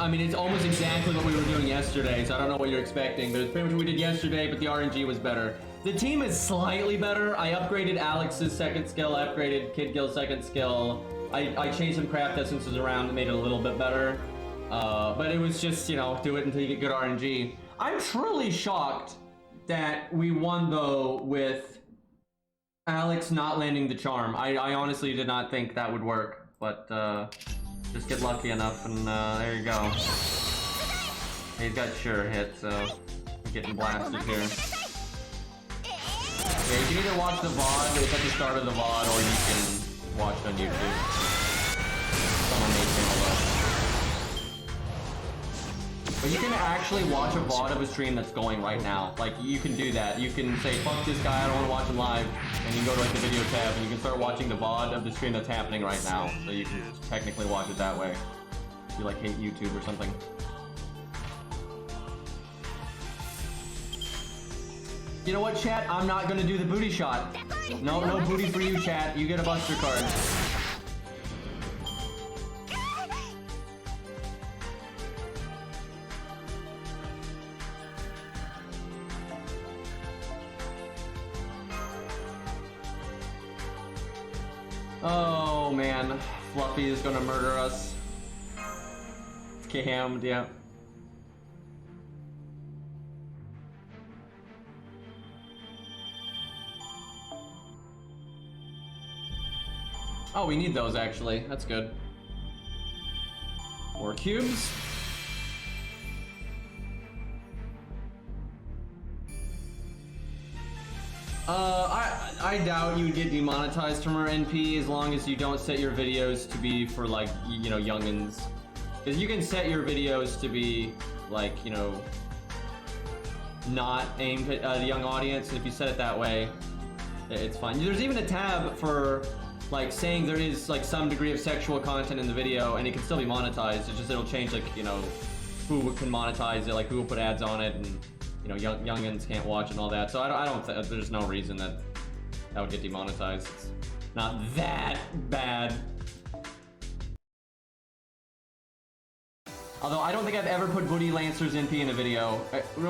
I mean, it's almost exactly what we were doing yesterday, so I don't know what you're expecting, but it's pretty much what we did yesterday, but the RNG was better. The team is slightly better. I upgraded Alex's second skill, I upgraded Kid Gil's second skill. I changed some craft essences around and made it a little bit better. But it was just, you know, do it until you get good RNG. I'm truly shocked that we won, though, with Alex not landing the charm. I honestly did not think that would work, but just get lucky enough, and there you go. He's got sure hit, so I'm getting blasted here. Yeah, you can either watch the VOD, it's at the start of the VOD, or you can watch it on YouTube. It's on my main channel, though. But you can actually watch a VOD of a stream that's going right now. Like, you can do that. You can say, fuck this guy, I don't want to watch him live. And you can go to like the video tab and you can start watching the VOD of the stream that's happening right now. So you can technically watch it that way. If you like hate YouTube or something. You know what, chat? I'm not gonna do the booty shot. No booty for you, chat. You get a buster card. Oh man, Fluffy is gonna murder us. Scammed, yeah. Oh, we need those actually. That's good. More cubes. I doubt you would get demonetized from our NP as long as you don't set your videos to be for like, you know, youngins. Because you can set your videos to be like, you know, not aimed at a young audience, and if you set it that way, it's fine. There's even a tab for like saying there is like some degree of sexual content in the video, and it can still be monetized. It's just it'll change like, you know, who can monetize it, like who will put ads on it, and you know, youngins can't watch and all that. So I don't think there's no reason that would get demonetized. It's not that bad. Although I don't think I've ever put Booty Lancer's NP in a video.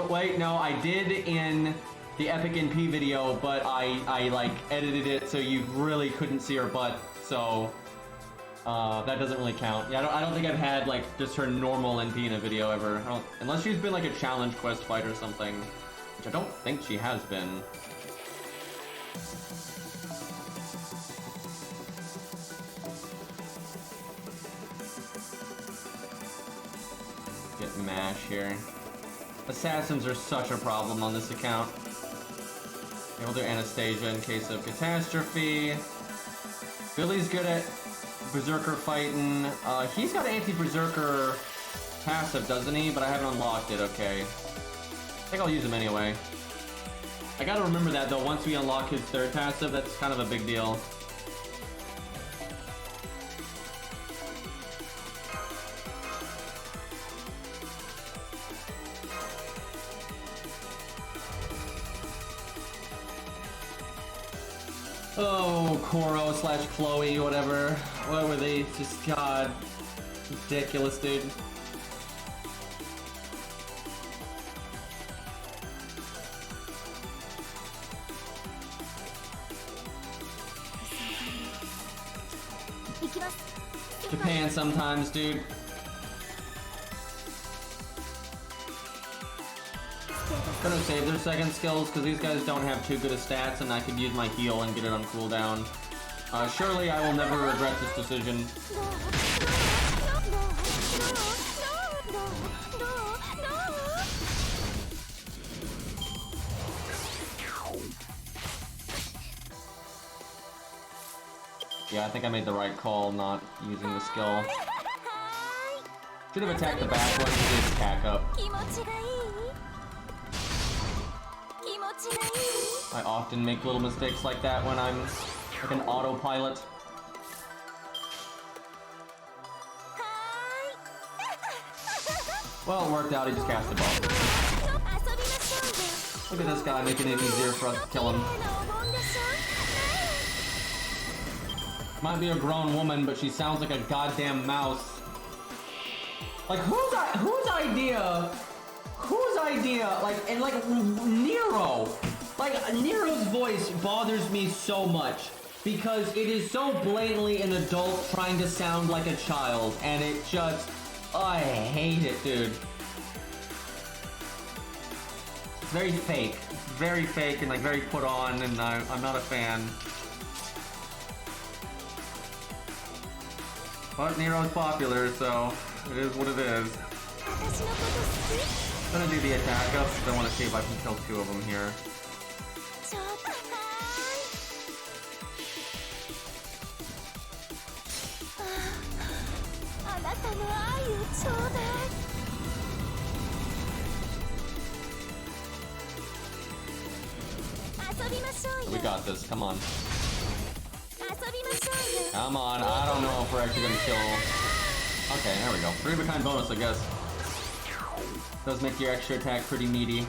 Wait, no, I did in the Epic NP video, but I like edited it so you really couldn't see her butt. So that doesn't really count. Yeah, I don't think I've had like just her normal NP in a video ever. Unless she's been like a challenge quest fight or something, which I don't think she has been. Get mash here. Assassins are such a problem on this account. We'll do Anastasia in case of catastrophe. Billy's good at Berserker fighting. He's got anti-Berserker passive, doesn't he? But I haven't unlocked it, okay. I think I'll use him anyway. I gotta remember that though, once we unlock his third passive, that's kind of a big deal. Oh, Koro slash Chloe, whatever. What were they? Just, God. Ridiculous, dude. Japan sometimes, dude. Gonna save their second skills because these guys don't have too good of stats, and I could use my heal and get it on cooldown. Surely I will never regret this decision. Yeah, I think I made the right call not using the skill. Should have attacked the back one, just attack up. I often make little mistakes like that when I'm like an autopilot. Well, it worked out, he just cast a bomb. Look at this guy making it easier for us to kill him. Might be a grown woman, but she sounds like a goddamn mouse. Like, whose idea, like, and like, Nero, Like, Nero's voice bothers me so much because it is so blatantly an adult trying to sound like a child, and it just... I hate it, dude. It's very fake. Very fake and like very put on, and I'm not a fan. But Nero's popular, so it is what it is. I'm gonna do the attack up because I want to see if I can kill 2 of them here. We got this, come on. Come on, I don't know if we're actually gonna kill... Okay, there we go. 3 of a kind bonus, I guess. Does make your extra attack pretty meaty.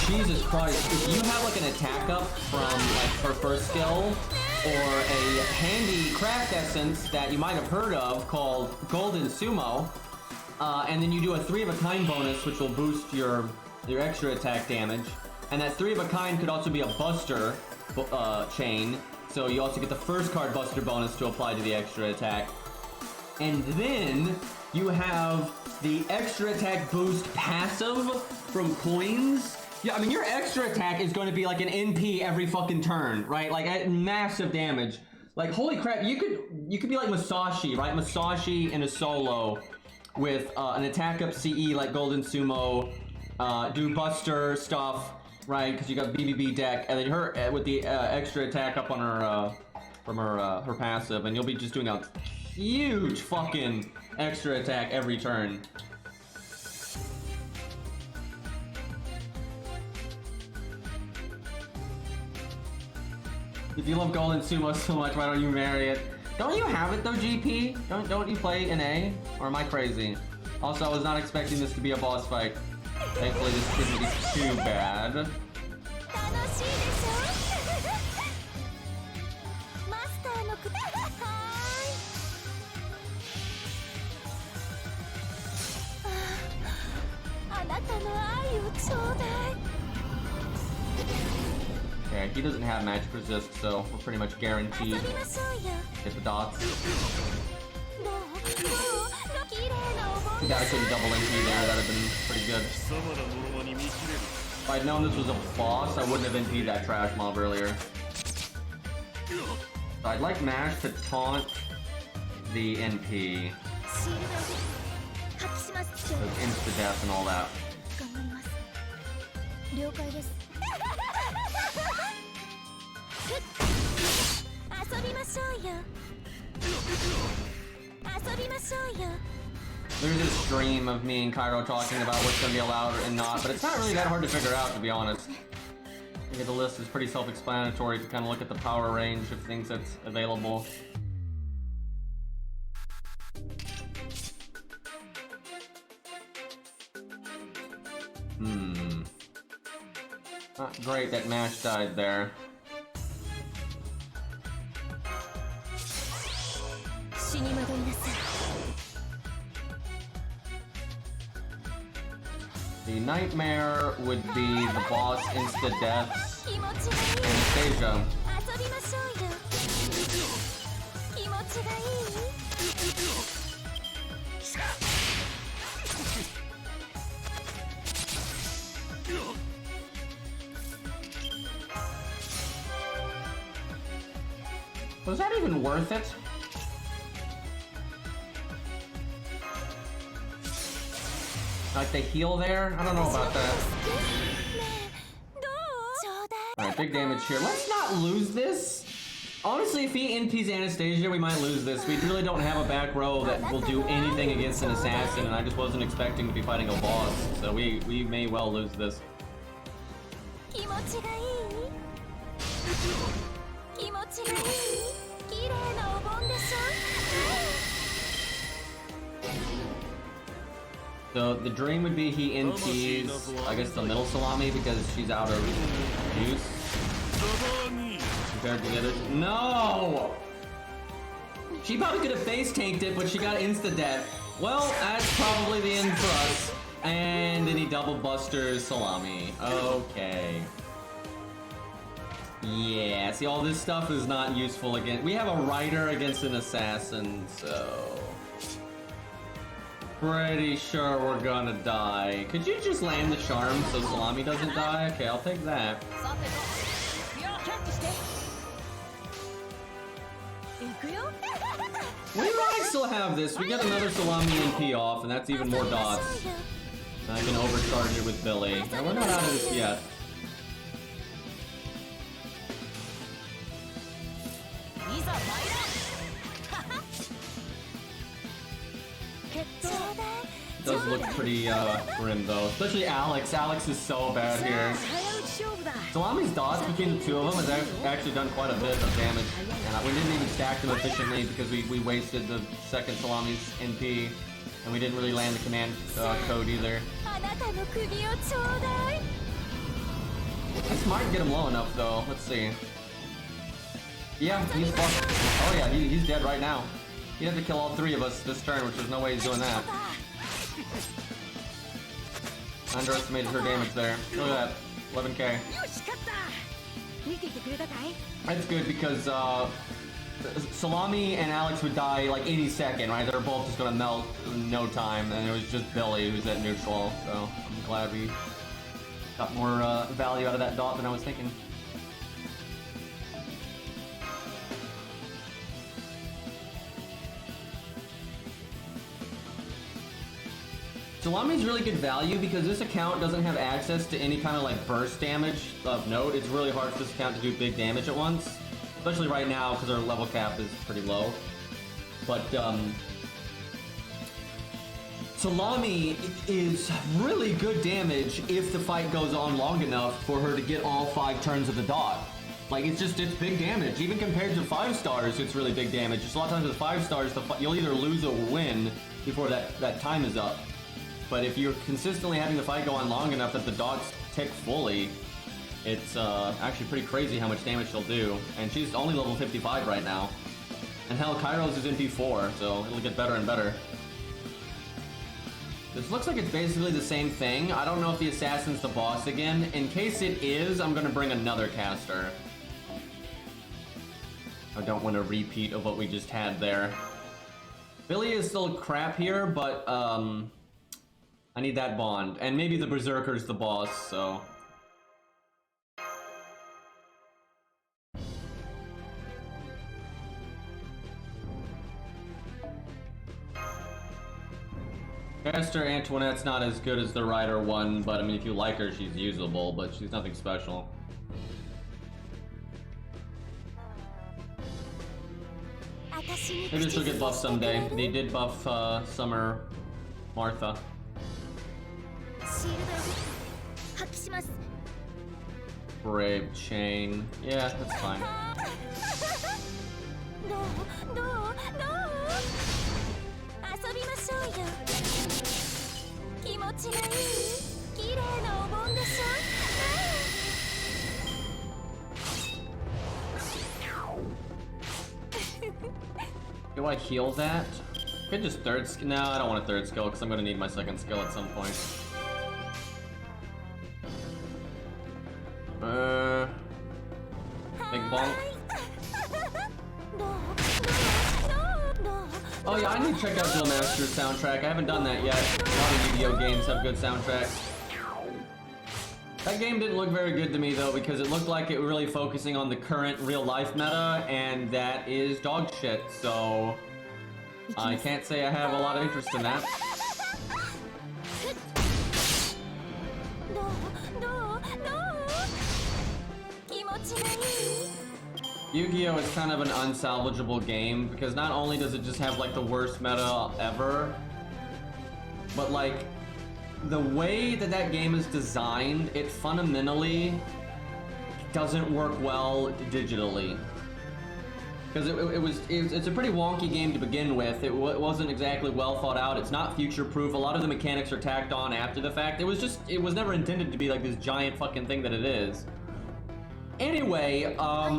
Jesus Christ, if you have like an attack up from like her first skill, or a handy craft essence that you might have heard of called Golden Sumo, and then you do a 3 of a kind bonus, which will boost your extra attack damage. And that 3 of a kind could also be a buster chain, so you also get the first card buster bonus to apply to the extra attack. And then you have the extra attack boost passive from coins. Yeah, I mean, your extra attack is going to be like an NP every fucking turn, right? Like, massive damage. Like, holy crap, you could be like Masashi, right? Masashi in a solo with an attack up CE like Golden Sumo, do buster stuff, right? Because you got BBB deck, and then her with the extra attack up on her from her passive, and you'll be just doing a huge fucking extra attack every turn. If you love Golden Sumo so much, why don't you marry it? Don't you have it though, GP? Don't you play an A? Or am I crazy? Also, I was not expecting this to be a boss fight. Thankfully, this shouldn't be too bad. Okay, he doesn't have magic resist, so we're pretty much guaranteed hit the dots. If I could double NP there, that'd have been pretty good. If I'd known this was a boss, I wouldn't have NP'd that trash mob earlier. So I'd like Mash to taunt the NP. So insta-death and all that. There's a stream of me and Cairo talking about what's going to be allowed and not, but it's not really that hard to figure out, to be honest. I think the list is pretty self-explanatory to kind of look at the power range of things that's available. Not great that Mash died there. The nightmare would be the boss insta-deaths Anastasia. Was that even worth it? Like the heal there? I don't know about that. Alright, big damage here. Let's not lose this. Honestly, if he NPs Anastasia, we might lose this. We really don't have a back row that will do anything against an assassin, and I just wasn't expecting to be fighting a boss. So we may well lose this. So the dream would be he NPs, I guess, the middle salami because she's out of juice compared to the others. No! She probably could have face tanked it, but she got insta-death. Well, that's probably the end for us. And then he double busters Salami. Okay. Yeah, see, all this stuff is not useful again. We have a rider against an assassin, so... Pretty sure we're gonna die. Could you just land the charm so Salami doesn't die? Okay, I'll take that. We might still have this. We get another Salami NP off, and that's even more dots. And I can overcharge it with Billy. Now, we're not out of this yet. It does look pretty grim though, especially Alex. Alex is so bad here. Salami's dots between the two of them has actually done quite a bit of damage, and we didn't even stack them efficiently because we wasted the second Salami's NP, and we didn't really land the command code either. This might get him low enough though. Let's see. Yeah, he's fucked. Oh yeah, he's dead right now. He had to kill all three of us this turn, which there's no way he's doing that. Underestimated her damage there. Look at that. 11k. That's good because Salami and Alex would die like any second, right? They're both just gonna melt in no time, and it was just Billy who's at neutral, so I'm glad we got more value out of that dot than I was thinking. Salami's really good value because this account doesn't have access to any kind of like burst damage of note. It's really hard for this account to do big damage at once, especially right now because our level cap is pretty low. But Salami is really good damage if the fight goes on long enough for her to get all 5 turns of the dot. Like, it's big damage. Even compared to 5 stars, it's really big damage. Just a lot of times with 5 stars, you'll either lose or win before that time is up. But if you're consistently having the fight go on long enough that the dots tick fully, it's actually pretty crazy how much damage she'll do. And she's only level 55 right now. And hell, Kairos is in P4, so it'll get better and better. This looks like it's basically the same thing. I don't know if the assassin's the boss again. In case it is, I'm gonna bring another caster. I don't want a repeat of what we just had there. Billy is still crap here, but I need that bond. And maybe the Berserker's the boss, so... Caster Antoinette's not as good as the Rider one, but I mean, if you like her, she's usable, but she's nothing special. Maybe she'll get buffed someday. They did buff Summer Martha. Brave chain. Yeah, that's fine. Do I heal that? Could just third skill. No, I don't want a third skill because I'm gonna need my second skill at some point. Big bonk. Oh yeah, I need to check out Duel Master's soundtrack. I haven't done that yet. A lot of Yu-Gi-Oh games have good soundtracks. That game didn't look very good to me though, because it looked like it was really focusing on the current real-life meta, and that is dog shit, so... I can't say I have a lot of interest in that. Yu-Gi-Oh is kind of an unsalvageable game because not only does it just have like the worst meta ever, but like the way that that game is designed, it fundamentally doesn't work well digitally. Because it's a pretty wonky game to begin with. It wasn't exactly well thought out. It's not future-proof. A lot of the mechanics are tacked on after the fact. It was never intended to be like this giant fucking thing that it is. Anyway,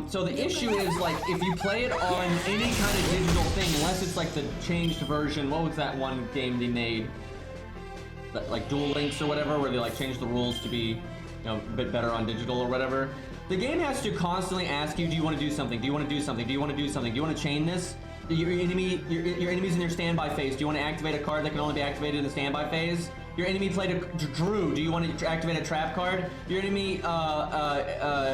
so the issue is, like, if you play it on any kind of digital thing, unless it's like the changed version, what was that one game they made? Like Duel Links or whatever, where they like changed the rules to be, you know, a bit better on digital or whatever. The game has to constantly ask you, do you want to do something? Do you want to do something? Do you want to do something? Do you want to chain this? Your enemy's in your standby phase. Do you want to activate a card that can only be activated in the standby phase? Your enemy played a Drew. Do you want to activate a trap card? Your enemy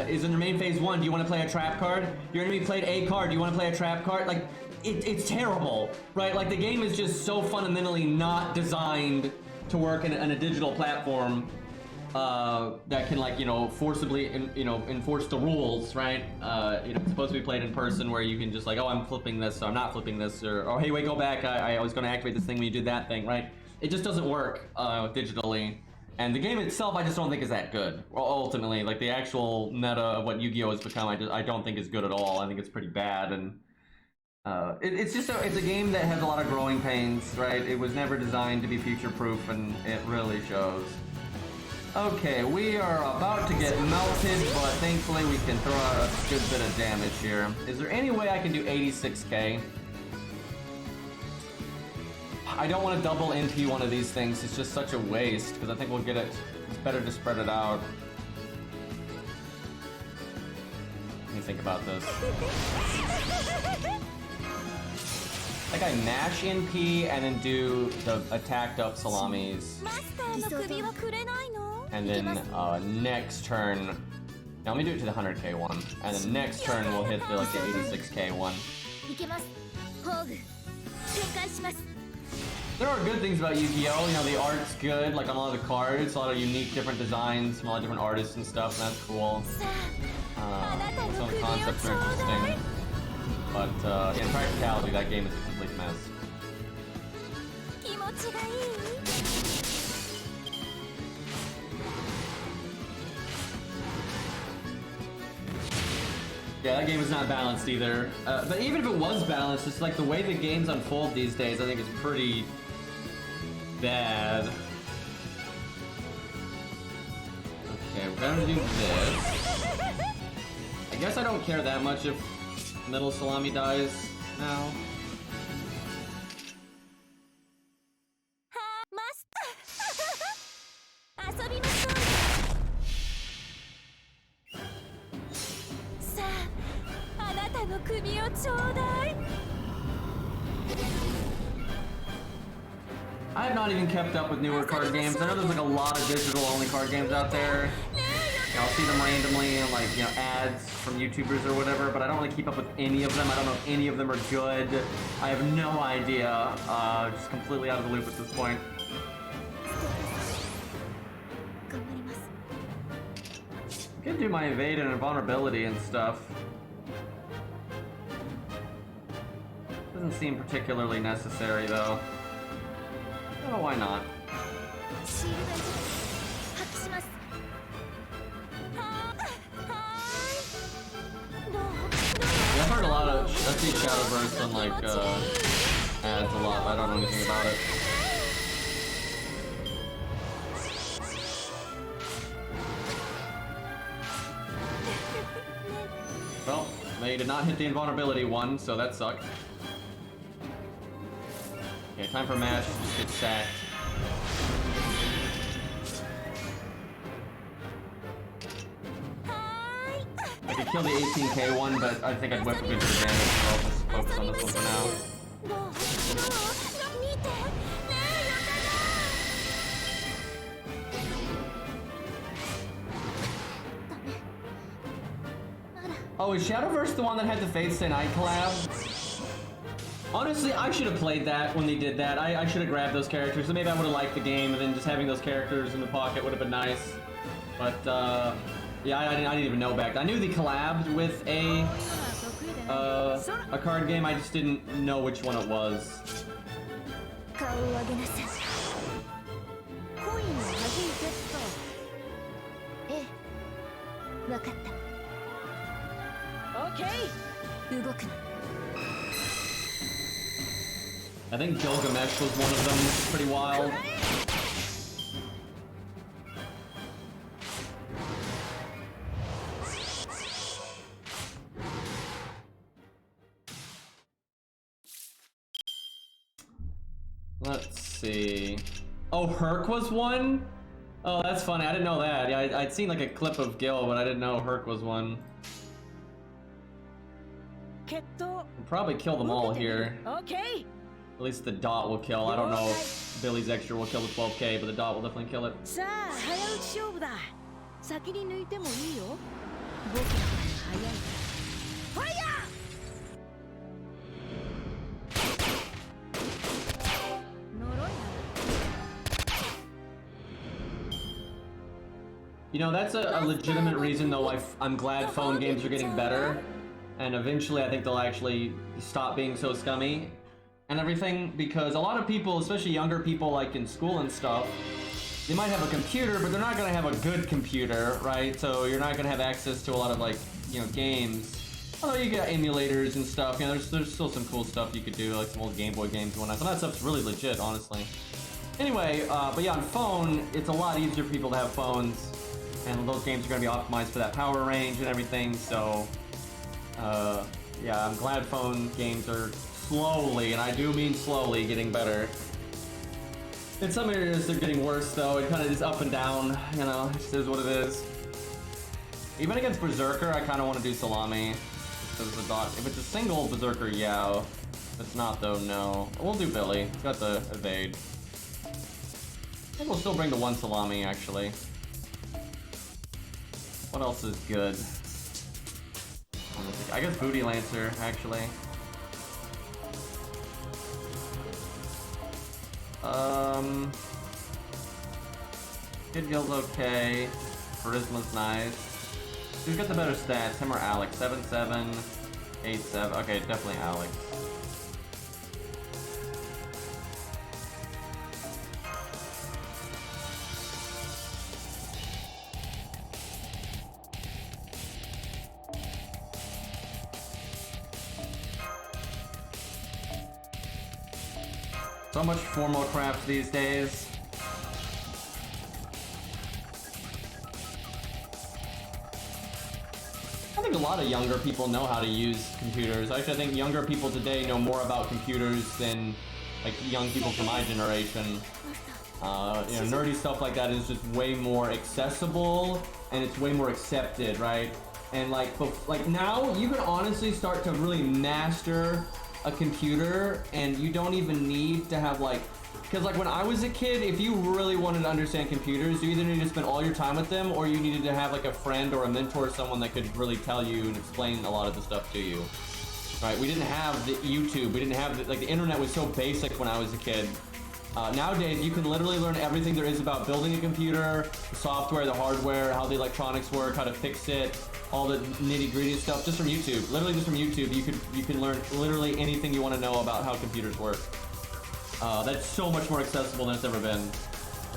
is in their main phase 1. Do you want to play a trap card? Your enemy played a card. Do you want to play a trap card? Like, it's terrible, right? Like, the game is just so fundamentally not designed to work in a digital platform that can, like, you know, forcibly, enforce the rules, right? You know, it's supposed to be played in person where you can just like, oh, I'm flipping this, so I'm not flipping this, or oh, hey, wait, go back. I was going to activate this thing when you did that thing, right? It just doesn't work digitally, and the game itself I just don't think is that good. Well, ultimately, like the actual meta of what Yu-Gi-Oh has become, I don't think is good at all. I think it's pretty bad, and it's a game that has a lot of growing pains, right? It was never designed to be future-proof, and it really shows. Okay, we are about to get melted, but thankfully we can throw out a good bit of damage here. Is there any way I can do 86k? I don't want to double NP one of these things. It's just such a waste, because I think we'll get it. It's better to spread it out. Let me think about this. I think I mash NP and then do the attacked up salamis. And then next turn... Now let me do it to the 100k one. And then next turn we'll hit the, like, the 86k one. There are good things about Yu-Gi-Oh! You know, the art's good, like on a lot of the cards, a lot of unique different designs from a lot of different artists and stuff, and that's cool. Some of the concepts are interesting. But in practicality, that game is a complete mess. Yeah, that game is not balanced either. But even if it was balanced, it's like the way the games unfold these days, I think is pretty bad. Okay, we're gonna do this. I guess I don't care that much if middle salami dies now. I have not even kept up with newer card games. I know there's like a lot of digital only card games out there. You know, I'll see them randomly in like, you know, ads from YouTubers or whatever, but I don't really keep up with any of them. I don't know if any of them are good. I have no idea. Just completely out of the loop at this point. I can do my evade and invulnerability and stuff. Doesn't seem particularly necessary though. Oh, why not? Yeah, I've heard a lot of... I see Shadowburst on like ads a lot, but I don't know anything about it. Well, they did not hit the invulnerability one, so that sucked. Okay, time for mash. Just get sacked. I could kill the 18k one, but I think I'd whip a good bit of damage, so I'll just focus on this one for now. Oh, is Shadowverse the one that had the Fate Stay Night collab? Honestly, I should have played that when they did that. I should have grabbed those characters, so maybe I would have liked the game, and then just having those characters in the pocket would have been nice. But, yeah, I didn't even know back then. I knew they collabed with a card game, I just didn't know which one it was. Okay. I think Gilgamesh was one of them, which is pretty wild. Let's see. Oh, Herc was one? Oh, that's funny. I didn't know that. Yeah, I'd seen like a clip of Gil, but I didn't know Herc was one. We'll probably kill them all here. Okay. At least the dot will kill. I don't know if Billy's extra will kill the 12k, but the dot will definitely kill it. さあ、早打ち勝負だ。先に抜いてもいいよ。僕の方が早いから。ファイヤー！呪いな。You know, that's a legitimate reason though why I'm glad phone games are getting better. And eventually I think they'll actually stop being so scummy and everything, because a lot of people, especially younger people like in school and stuff, they might have a computer, but they're not gonna have a good computer, right? So you're not gonna have access to a lot of like, you know, games. Although you got emulators and stuff, you know, there's still some cool stuff you could do, like some old Game Boy games and whatnot. Some of that stuff's really legit, honestly. Anyway, but yeah, on phone, it's a lot easier for people to have phones, and those games are gonna be optimized for that power range and everything, so yeah, I'm glad phone games are slowly, and I do mean slowly, getting better. In some areas they're getting worse though. It kind of is up and down, you know, it just is what it is. Even against Berserker, I kind of want to do Salami. Because the dot, if it's a single Berserker, yeah. If it's not though, no. We'll do Billy. He's got the evade. I think we'll still bring the one Salami, actually. What else is good? I guess Booty Lancer, actually. Kid Gill's okay. Charisma's nice. Who's got the better stats? Him or Alex? 7-7, 8-7. Okay, definitely Alex. So much formal crap these days. I think a lot of younger people know how to use computers. Actually, I think younger people today know more about computers than like young people from my generation. You know, nerdy stuff like that is just way more accessible and it's way more accepted, right? And like now you can honestly start to really master a computer and you don't even need to have like, because like when I was a kid, if you really wanted to understand computers, you either needed to spend all your time with them or you needed to have like a friend or a mentor, someone that could really tell you and explain a lot of the stuff to you. Right? We didn't have the YouTube, we didn't have like the internet was so basic when I was a kid. Nowadays, you can literally learn everything there is about building a computer, the software, the hardware, how the electronics work, how to fix it, all the nitty-gritty stuff just from YouTube. Literally just from YouTube, you can learn literally anything you want to know about how computers work. That's so much more accessible than it's ever been.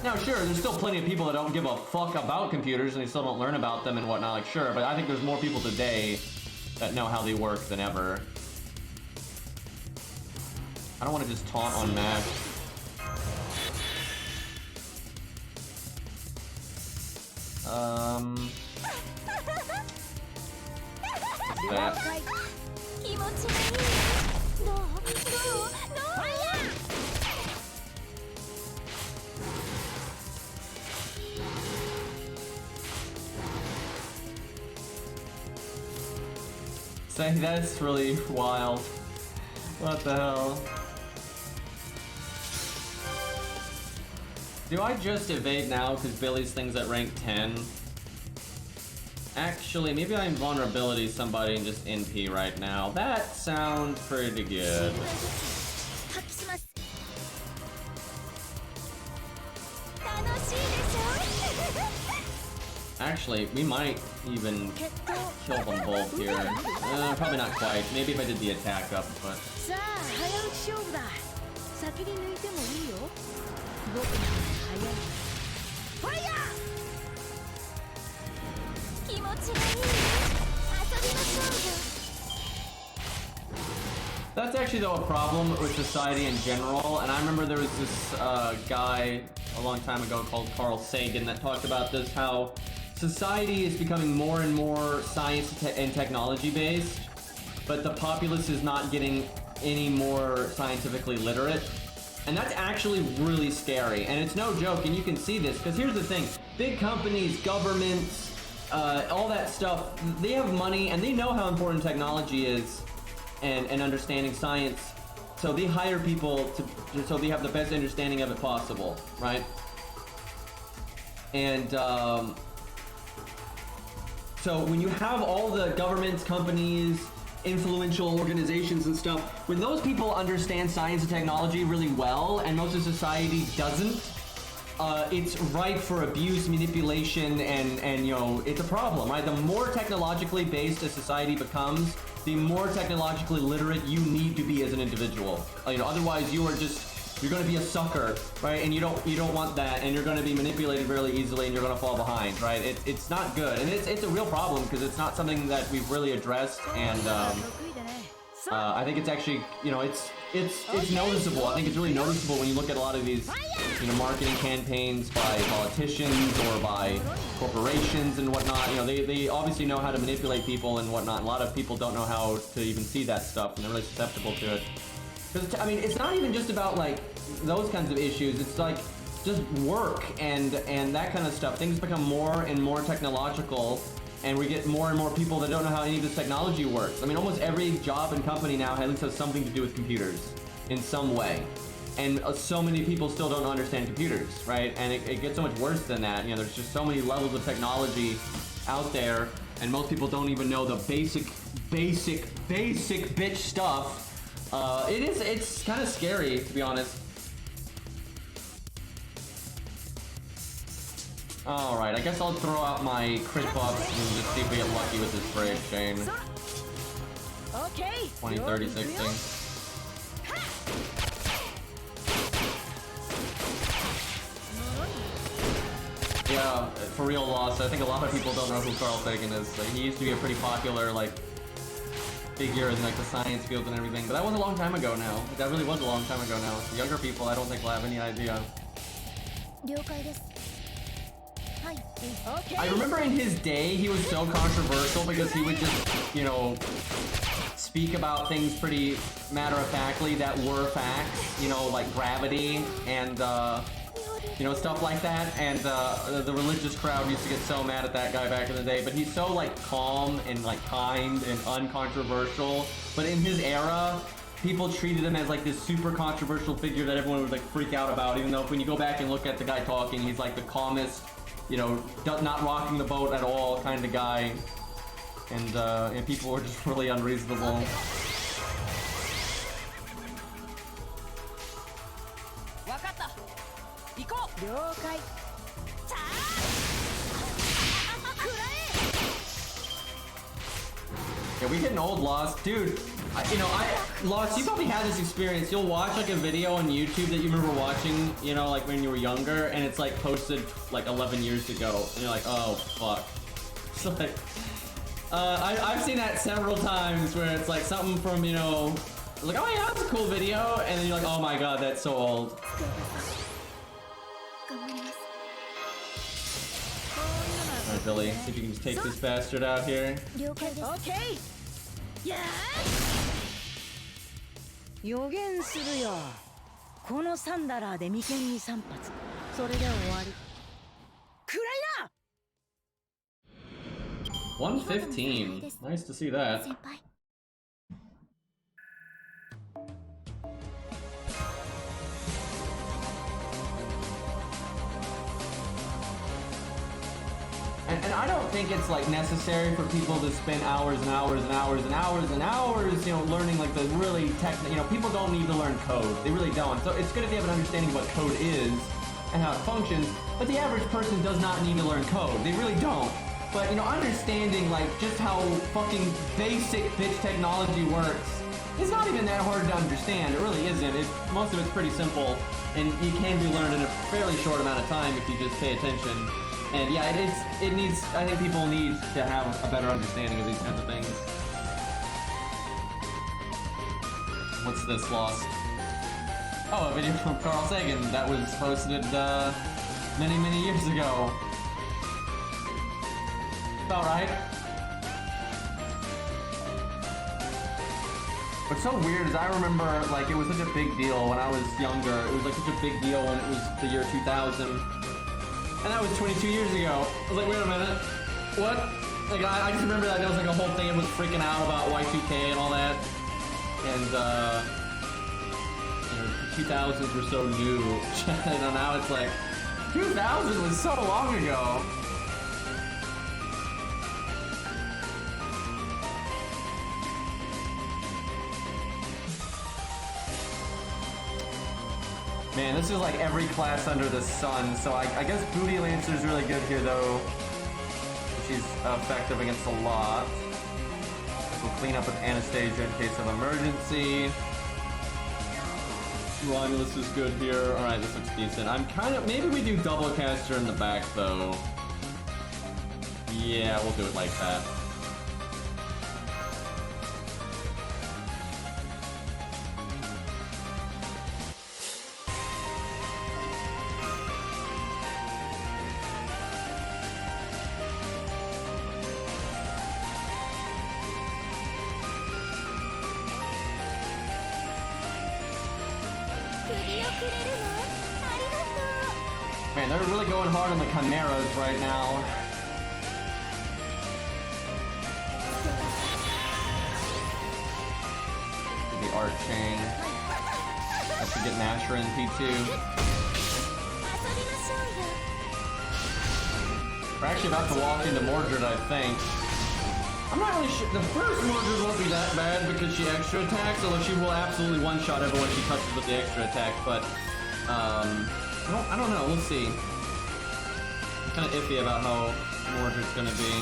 Now, sure, there's still plenty of people that don't give a fuck about computers and they still don't learn about them and whatnot, like sure, but I think there's more people today that know how they work than ever. I don't want to just taunt on Mac. That. Say that's really wild. What the hell? Do I just evade now because Billy's thing's at rank 10? Actually, maybe I invulnerability somebody and just NP right now. That sounds pretty good. Actually, we might even kill them both here. Probably not quite. Maybe if I did the attack up, but... That's actually though a problem with society in general, and I remember there was this guy a long time ago called Carl Sagan that talked about this, how society is becoming more and more science and technology based, but the populace is not getting any more scientifically literate. And that's actually really scary, and it's no joke, and you can see this, because here's the thing. Big companies, governments, all that stuff, they have money, and they know how important technology is, and understanding science, so they hire people so they have the best understanding of it possible, right? And, so when you have all the governments, companies, influential organizations and stuff, when those people understand science and technology really well and most of society doesn't, it's ripe for abuse, manipulation, and you know, it's a problem, right? The more technologically based a society becomes, the more technologically literate you need to be as an individual. You know, otherwise you're gonna be a sucker, right? And you don't want that, and you're gonna be manipulated really easily, and you're gonna fall behind, right? It's not good, and it's a real problem because it's not something that we've really addressed, and I think it's actually, you know, it's noticeable. I think it's really noticeable when you look at a lot of these, you know, marketing campaigns by politicians or by corporations and whatnot. You know, they obviously know how to manipulate people and whatnot. And a lot of people don't know how to even see that stuff, and they're really susceptible to it. Because, I mean, it's not even just about, like, those kinds of issues. It's, like, just work and that kind of stuff. Things become more and more technological, and we get more and more people that don't know how any of this technology works. I mean, almost every job and company now at least has something to do with computers in some way. And so many people still don't understand computers, right? And it gets so much worse than that. You know, there's just so many levels of technology out there, and most people don't even know the basic bitch stuff. It's kind of scary, to be honest. Alright, I guess I'll throw out my crit buffs and just see if we get lucky with this brave chain. 20, 30, 60. Yeah, for real, Lost. I think a lot of people don't know who Carl Sagan is. Like, he used to be a pretty popular, like, figure in, like, the science field and everything, but that was a long time ago now. That really was a long time ago now. The younger people, I don't think will have any idea. I remember in his day, he was so controversial because he would just, you know, speak about things pretty matter-of-factly that were facts, you know, like gravity and, you know, stuff like that, and the religious crowd used to get so mad at that guy back in the day, but he's so, like, calm and, like, kind and uncontroversial, but in his era, people treated him as, like, this super controversial figure that everyone would, like, freak out about, even though when you go back and look at the guy talking, he's, like, the calmest, you know, not rocking the boat at all kind of guy, and people were just really unreasonable. Yeah, we hit an old Lost. Dude, Lost, you probably had this experience. You'll watch, like, a video on YouTube that you remember watching, you know, like, when you were younger, and it's, like, posted, like, 11 years ago. And you're like, oh, fuck. It's like, I've seen that several times where it's, like, something from, you know, like, oh, yeah, that's a cool video. And then you're like, oh, my God, that's so old. Alright, Billy, see if you can just take this bastard out here. Okay. Yeah. 予言するよ。このサンダラーで眉間に3発。それで終わり。くらいな。115. Nice to see that. And I don't think it's, like, necessary for people to spend hours and hours and hours and hours and hours, you know, learning, like, the really you know, people don't need to learn code. They really don't. So it's good if you have an understanding of what code is and how it functions, but the average person does not need to learn code. They really don't. But, you know, understanding, like, just how fucking basic bitch technology works is not even that hard to understand. It really isn't. Most of it's pretty simple, and it can be learned in a fairly short amount of time if you just pay attention. And yeah, it needs, I think people need to have a better understanding of these kinds of things. What's this, Lost? Oh, a video from Carl Sagan that was posted many, many years ago. About right. What's so weird is I remember, like, it was such a big deal when I was younger. It was, like, such a big deal when it was the year 2000. And that was 22 years ago. I was like, wait a minute. What? Like, I just remember that there was, like, a whole thing. It was freaking out about Y2K and all that. And, you know, the 2000s were so new. And now it's like, 2000 was so long ago. Man, this is like every class under the sun, so I guess Booty Lancer is really good here, though. She's effective against a lot. We'll clean up with Anastasia in case of emergency. Romulus is good here. Alright, this looks decent. I'm kind of... Maybe we do double caster in the back, though. Yeah, we'll do it like that. Man, they're really going hard on the chimeras right now. The art chain. I should get Nasher in P2. We're actually about to walk into Mordred, I think. I'm not really sure. The first Mordred won't be that bad because she extra attacks, although she will absolutely one-shot everyone she touches with the extra attack, but, I don't know, we'll see. I'm kind of iffy about how Mordred's gonna be.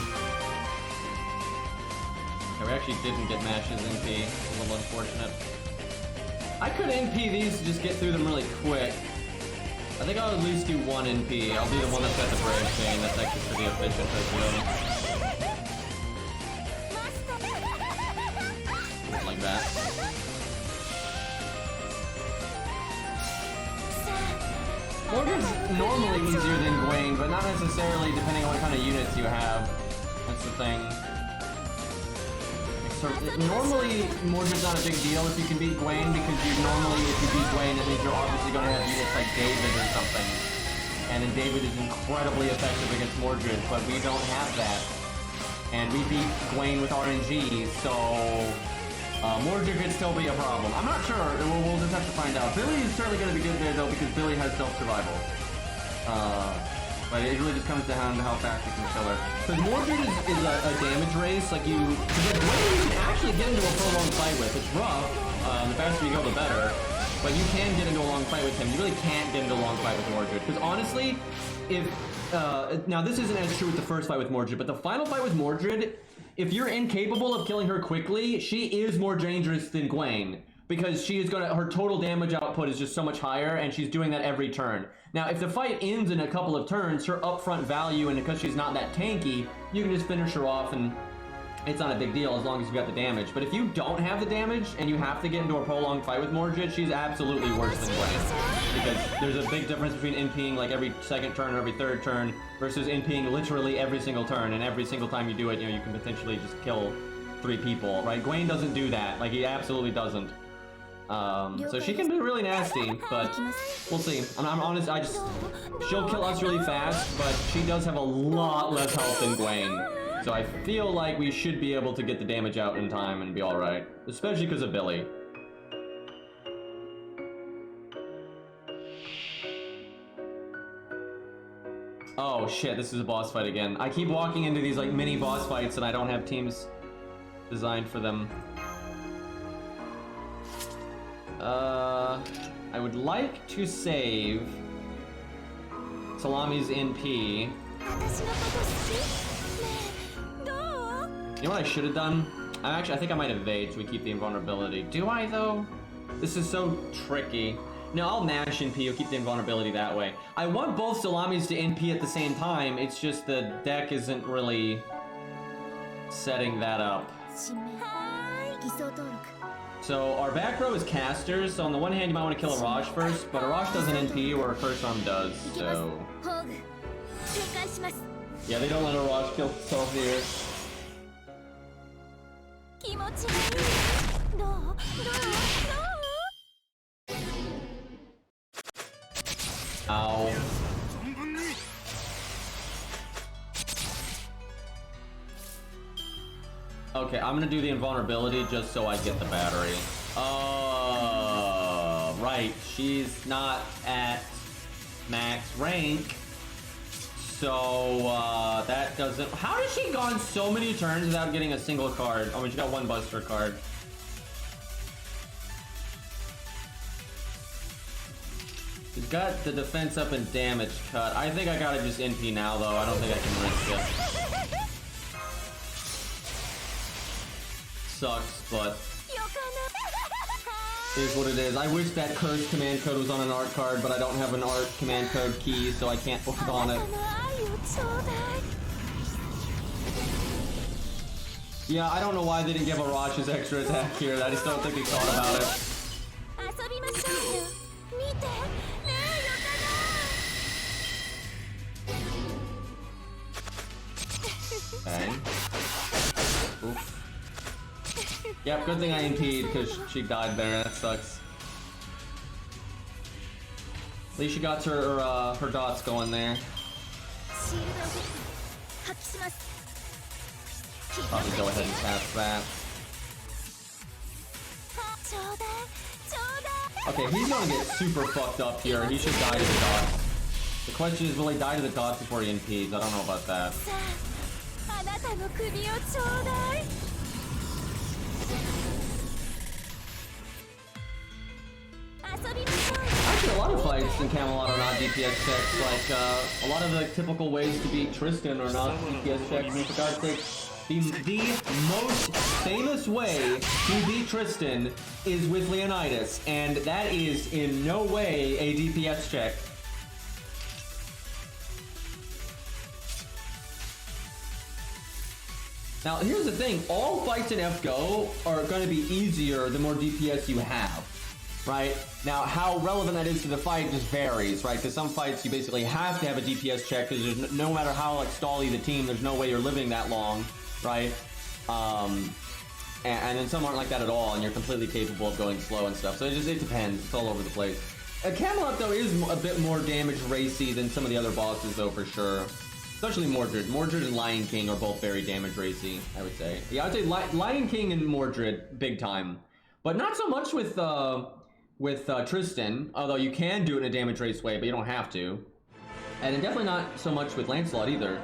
Okay, we actually didn't get Mash's NP, a little unfortunate. I could NP these to just get through them really quick. I think I'll at least do one NP. I'll do the one that's got the Brave Chain, that's actually pretty efficient as well. Like that. Mordred's normally easier than Gwen, but not necessarily depending on what kind of units you have. That's the thing. So, normally, Mordred's not a big deal if you can beat Gwen, because you normally, if you beat Gwen, it means you're obviously going to have units like David or something. And then David is incredibly effective against Mordred, but we don't have that. And we beat Gwen with RNG, so... Mordred could still be a problem. I'm not sure. We'll just have to find out. Billy is certainly going to be good there, though, because Billy has self-survival. But it really just comes down to how fast you can kill her. Because Mordred is a damage race. Like, Gwen you can actually get into a prolonged fight with. It's rough. The faster you go, the better. But you can get into a long fight with him. You really can't get into a long fight with Mordred. Because honestly, if... now, this isn't as true with the first fight with Mordred, but the final fight with Mordred... If you're incapable of killing her quickly, she is more dangerous than Gwen. Because she is her total damage output is just so much higher, and she's doing that every turn. Now, if the fight ends in a couple of turns, her upfront value, and because she's not that tanky, you can just finish her off, and it's not a big deal as long as you got the damage. But if you don't have the damage, and you have to get into a prolonged fight with Mordred, she's absolutely worse than Gwen. Because there's a big difference between NPing like every second turn or every third turn, versus NPing literally every single turn, and every single time you do it, you know, you can potentially just kill 3 people, right? Gwen doesn't do that. Like, he absolutely doesn't. So she can be really nasty, but we'll see. I'm honest, she'll kill us really fast, but she does have a lot less health than Gwen. So I feel like we should be able to get the damage out in time and be alright. Especially because of Billy. Oh shit, this is a boss fight again. I keep walking into these like mini boss fights and I don't have teams designed for them. I would like to save Salami's NP. You know what I should have done? I think I might evade so we keep the invulnerability. Do I, though? This is so tricky. No, I'll mash NP, you'll keep the invulnerability that way. I want both Salamis to NP at the same time, it's just the deck isn't really setting that up. So our back row is casters, so on the one hand you might want to kill Arash first, but Arash doesn't NP where First Arm does, so... Yeah, they don't let Arash kill himself here. Ow. Okay, I'm gonna do the invulnerability just so I get the battery. Right. She's not at max rank. So, that doesn't... How has she gone so many turns without getting a single card? Oh, she got one Buster card. She's got the defense up and damage cut. I think I gotta just NP now, though. I don't think I can risk it. Sucks, but... is what it is. I wish that cursed command code was on an art card, but I don't have an art command code key, so I can't put it on it. Yeah, I don't know why they didn't give Arash's extra attack here. I just don't think they thought about it. Okay. Oof. Yep, good thing I NP'd because she died there. That sucks. At least she got her dots going there. Probably go ahead and cast that. Okay, he's gonna get super fucked up here. He should die to the dots. The question is, will he die to the dots before he NPs? I don't know about that. Actually, a lot of fights in Camelot are not DPS checks. Like, a lot of the typical ways to beat Tristan are not DPS checks. For God's sake, the most famous way to beat Tristan is with Leonidas, and that is in no way a DPS check. Now, here's the thing. All fights in FGO are going to be easier the more DPS you have, right? Now, how relevant that is to the fight just varies, right? Because some fights you basically have to have a DPS check because there's no matter how like stally the team, there's no way you're living that long, right? And then some aren't like that at all, and you're completely capable of going slow and stuff. So it depends. It's all over the place. Camelot, though, is a bit more damage racy than some of the other bosses, though, for sure. Especially Mordred. Mordred and Lion King are both very damage racy, I would say. Yeah, I'd say Lion King and Mordred, big time. But not so much with Tristan, although you can do it in a damage race way, but you don't have to. And definitely not so much with Lancelot either.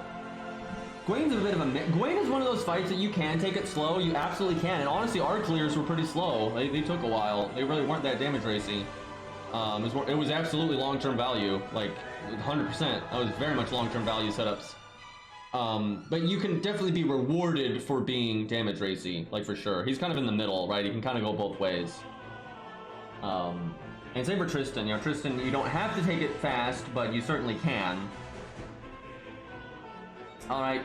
Gwen's a bit of a... Gwen is one of those fights that you can take it slow. You absolutely can. And honestly, our clears were pretty slow. They took a while. They really weren't that damage racy. It was absolutely long-term value, like 100%. That was very much long-term value setups. But you can definitely be rewarded for being damage racy, like for sure. He's kind of in the middle, right? He can kind of go both ways. And same for Tristan. You know, Tristan, you don't have to take it fast, but you certainly can. All right.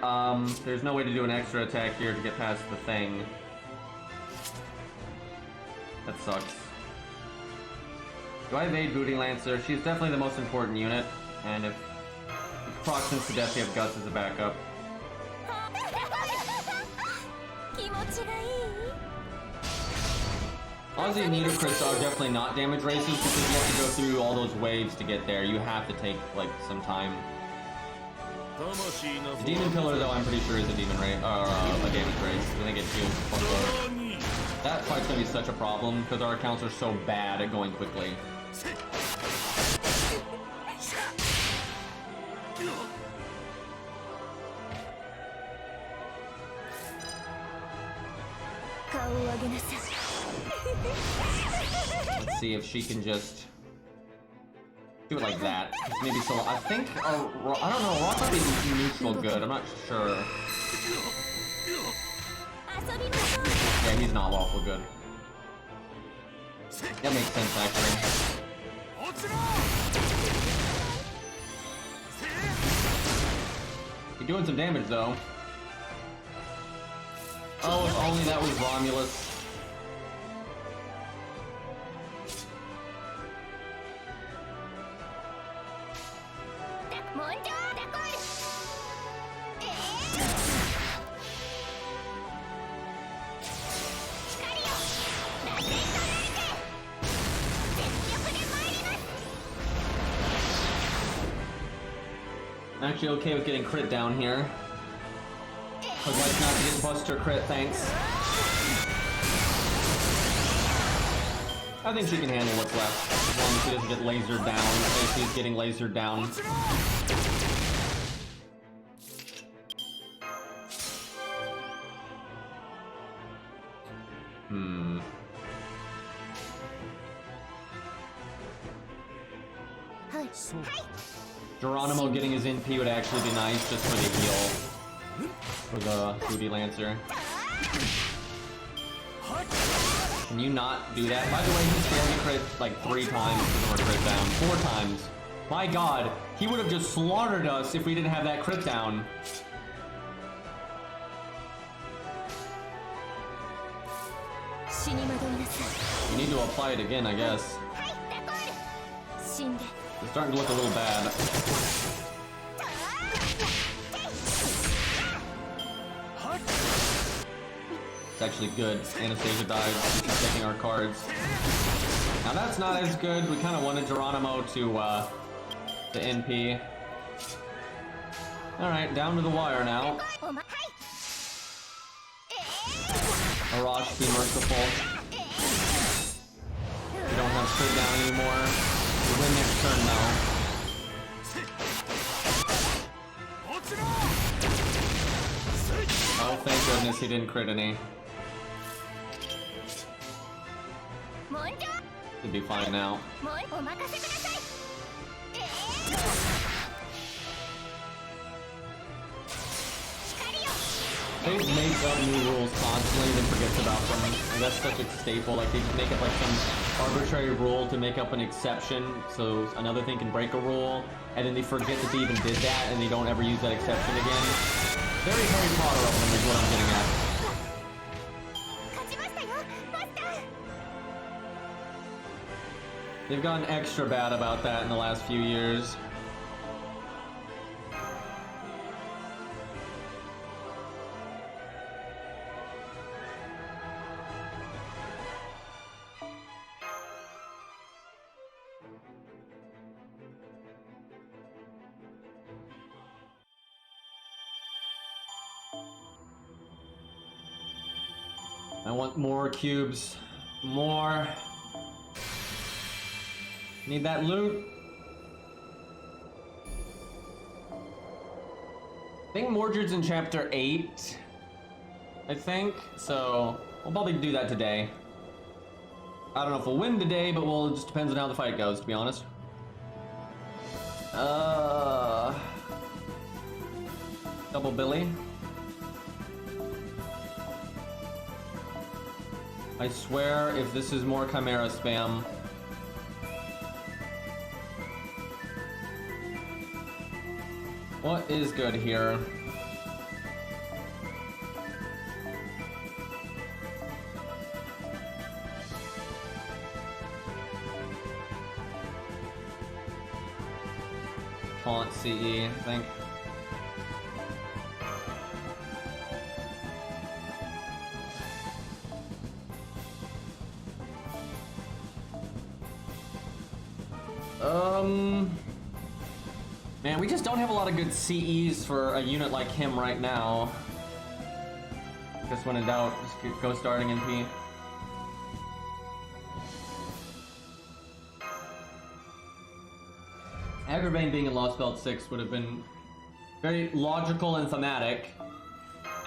There's no way to do an extra attack here to get past the thing. That sucks. Do I evade Booty Lancer? She's definitely the most important unit, and if procs to death, you have Guts as a backup. Ozzy and Nidocris are definitely not damage races because you have to go through all those waves to get there. You have to take, like, some time. The Demon Pillar, though, I'm pretty sure is a demon race, or a damage race. I think it's heals one load. That fight's gonna be such a problem because our accounts are so bad at going quickly. Let's see if she can just do it like that. Maybe so. I think. I don't know. Rock might be neutral good. I'm not sure. Yeah, he's not lawful good. That makes sense, actually. You're doing some damage, though. Oh, if only that was Romulus. I'm actually okay with getting crit down here. Would like not to get Buster crit, thanks. I think she can handle what's left, as long as she doesn't get lasered down, if she's getting lasered down. Geronimo getting his NP would actually be nice, just for the heal. For the Booty Lancer. Can you not do that? By the way, he's failed to crit like 3 times with our crit down. 4 times. My god, he would have just slaughtered us if we didn't have that crit down. You need to apply it again, I guess. It's starting to look a little bad. It's actually good. Anastasia died. She's taking our cards. Now that's not as good. We kind of wanted Geronimo to NP. Alright, down to the wire now. Arash, be merciful. We don't have straight down anymore. We win next turn now. Oh, thank goodness he didn't crit any. Should be fine now. They make up new rules constantly, then forgets about them. And that's such a staple. Like, they make up like some arbitrary rule to make up an exception, so another thing can break a rule, and then they forget that they even did that, and they don't ever use that exception again. Very Harry Potter of them is what I'm getting at. They've gotten extra bad about that in the last few years. I want more cubes. More. Need that loot. I think Mordred's in chapter 8. I think. So we'll probably do that today. I don't know if we'll win today, but it just depends on how the fight goes, to be honest. Double Billy. I swear, if this is more Chimera spam. What is good here? Taunt CE, I think. Man, we just don't have a lot of good CEs for a unit like him right now. Guess when in doubt, just go starting NP. Agravain being in Lost Belt 6 would have been very logical and thematic,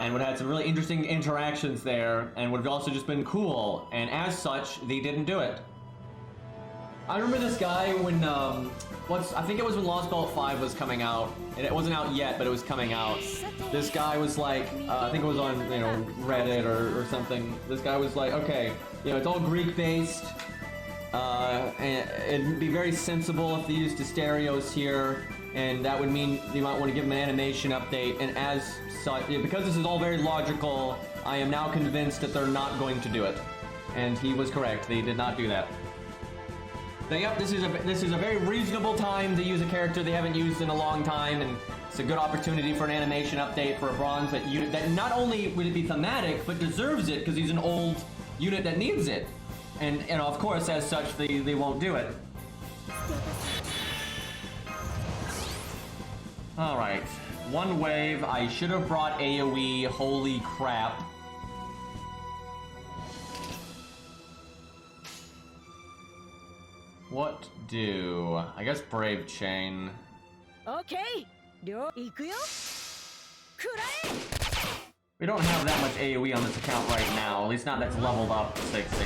and would have had some really interesting interactions there, and would have also just been cool, and as such, they didn't do it. I remember this guy when, I think it was when Lost Belt 5 was coming out, and it wasn't out yet, but it was coming out. This guy was like, I think it was on, Reddit or something. This guy was like, okay, it's all Greek-based, and it'd be very sensible if they used the stereos here, and that would mean you might want to give them an animation update, and as such, because this is all very logical, I am now convinced that they're not going to do it. And he was correct, they did not do that. So yep, this is a very reasonable time to use a character they haven't used in a long time, and it's a good opportunity for an animation update for a bronze unit that not only would it be thematic, but deserves it because he's an old unit that needs it. And of course, as such, they won't do it. Alright. One wave. I should have brought AoE. Holy crap. What do? I guess Brave Chain. Okay. We don't have that much AoE on this account right now. At least not that's leveled up to 60.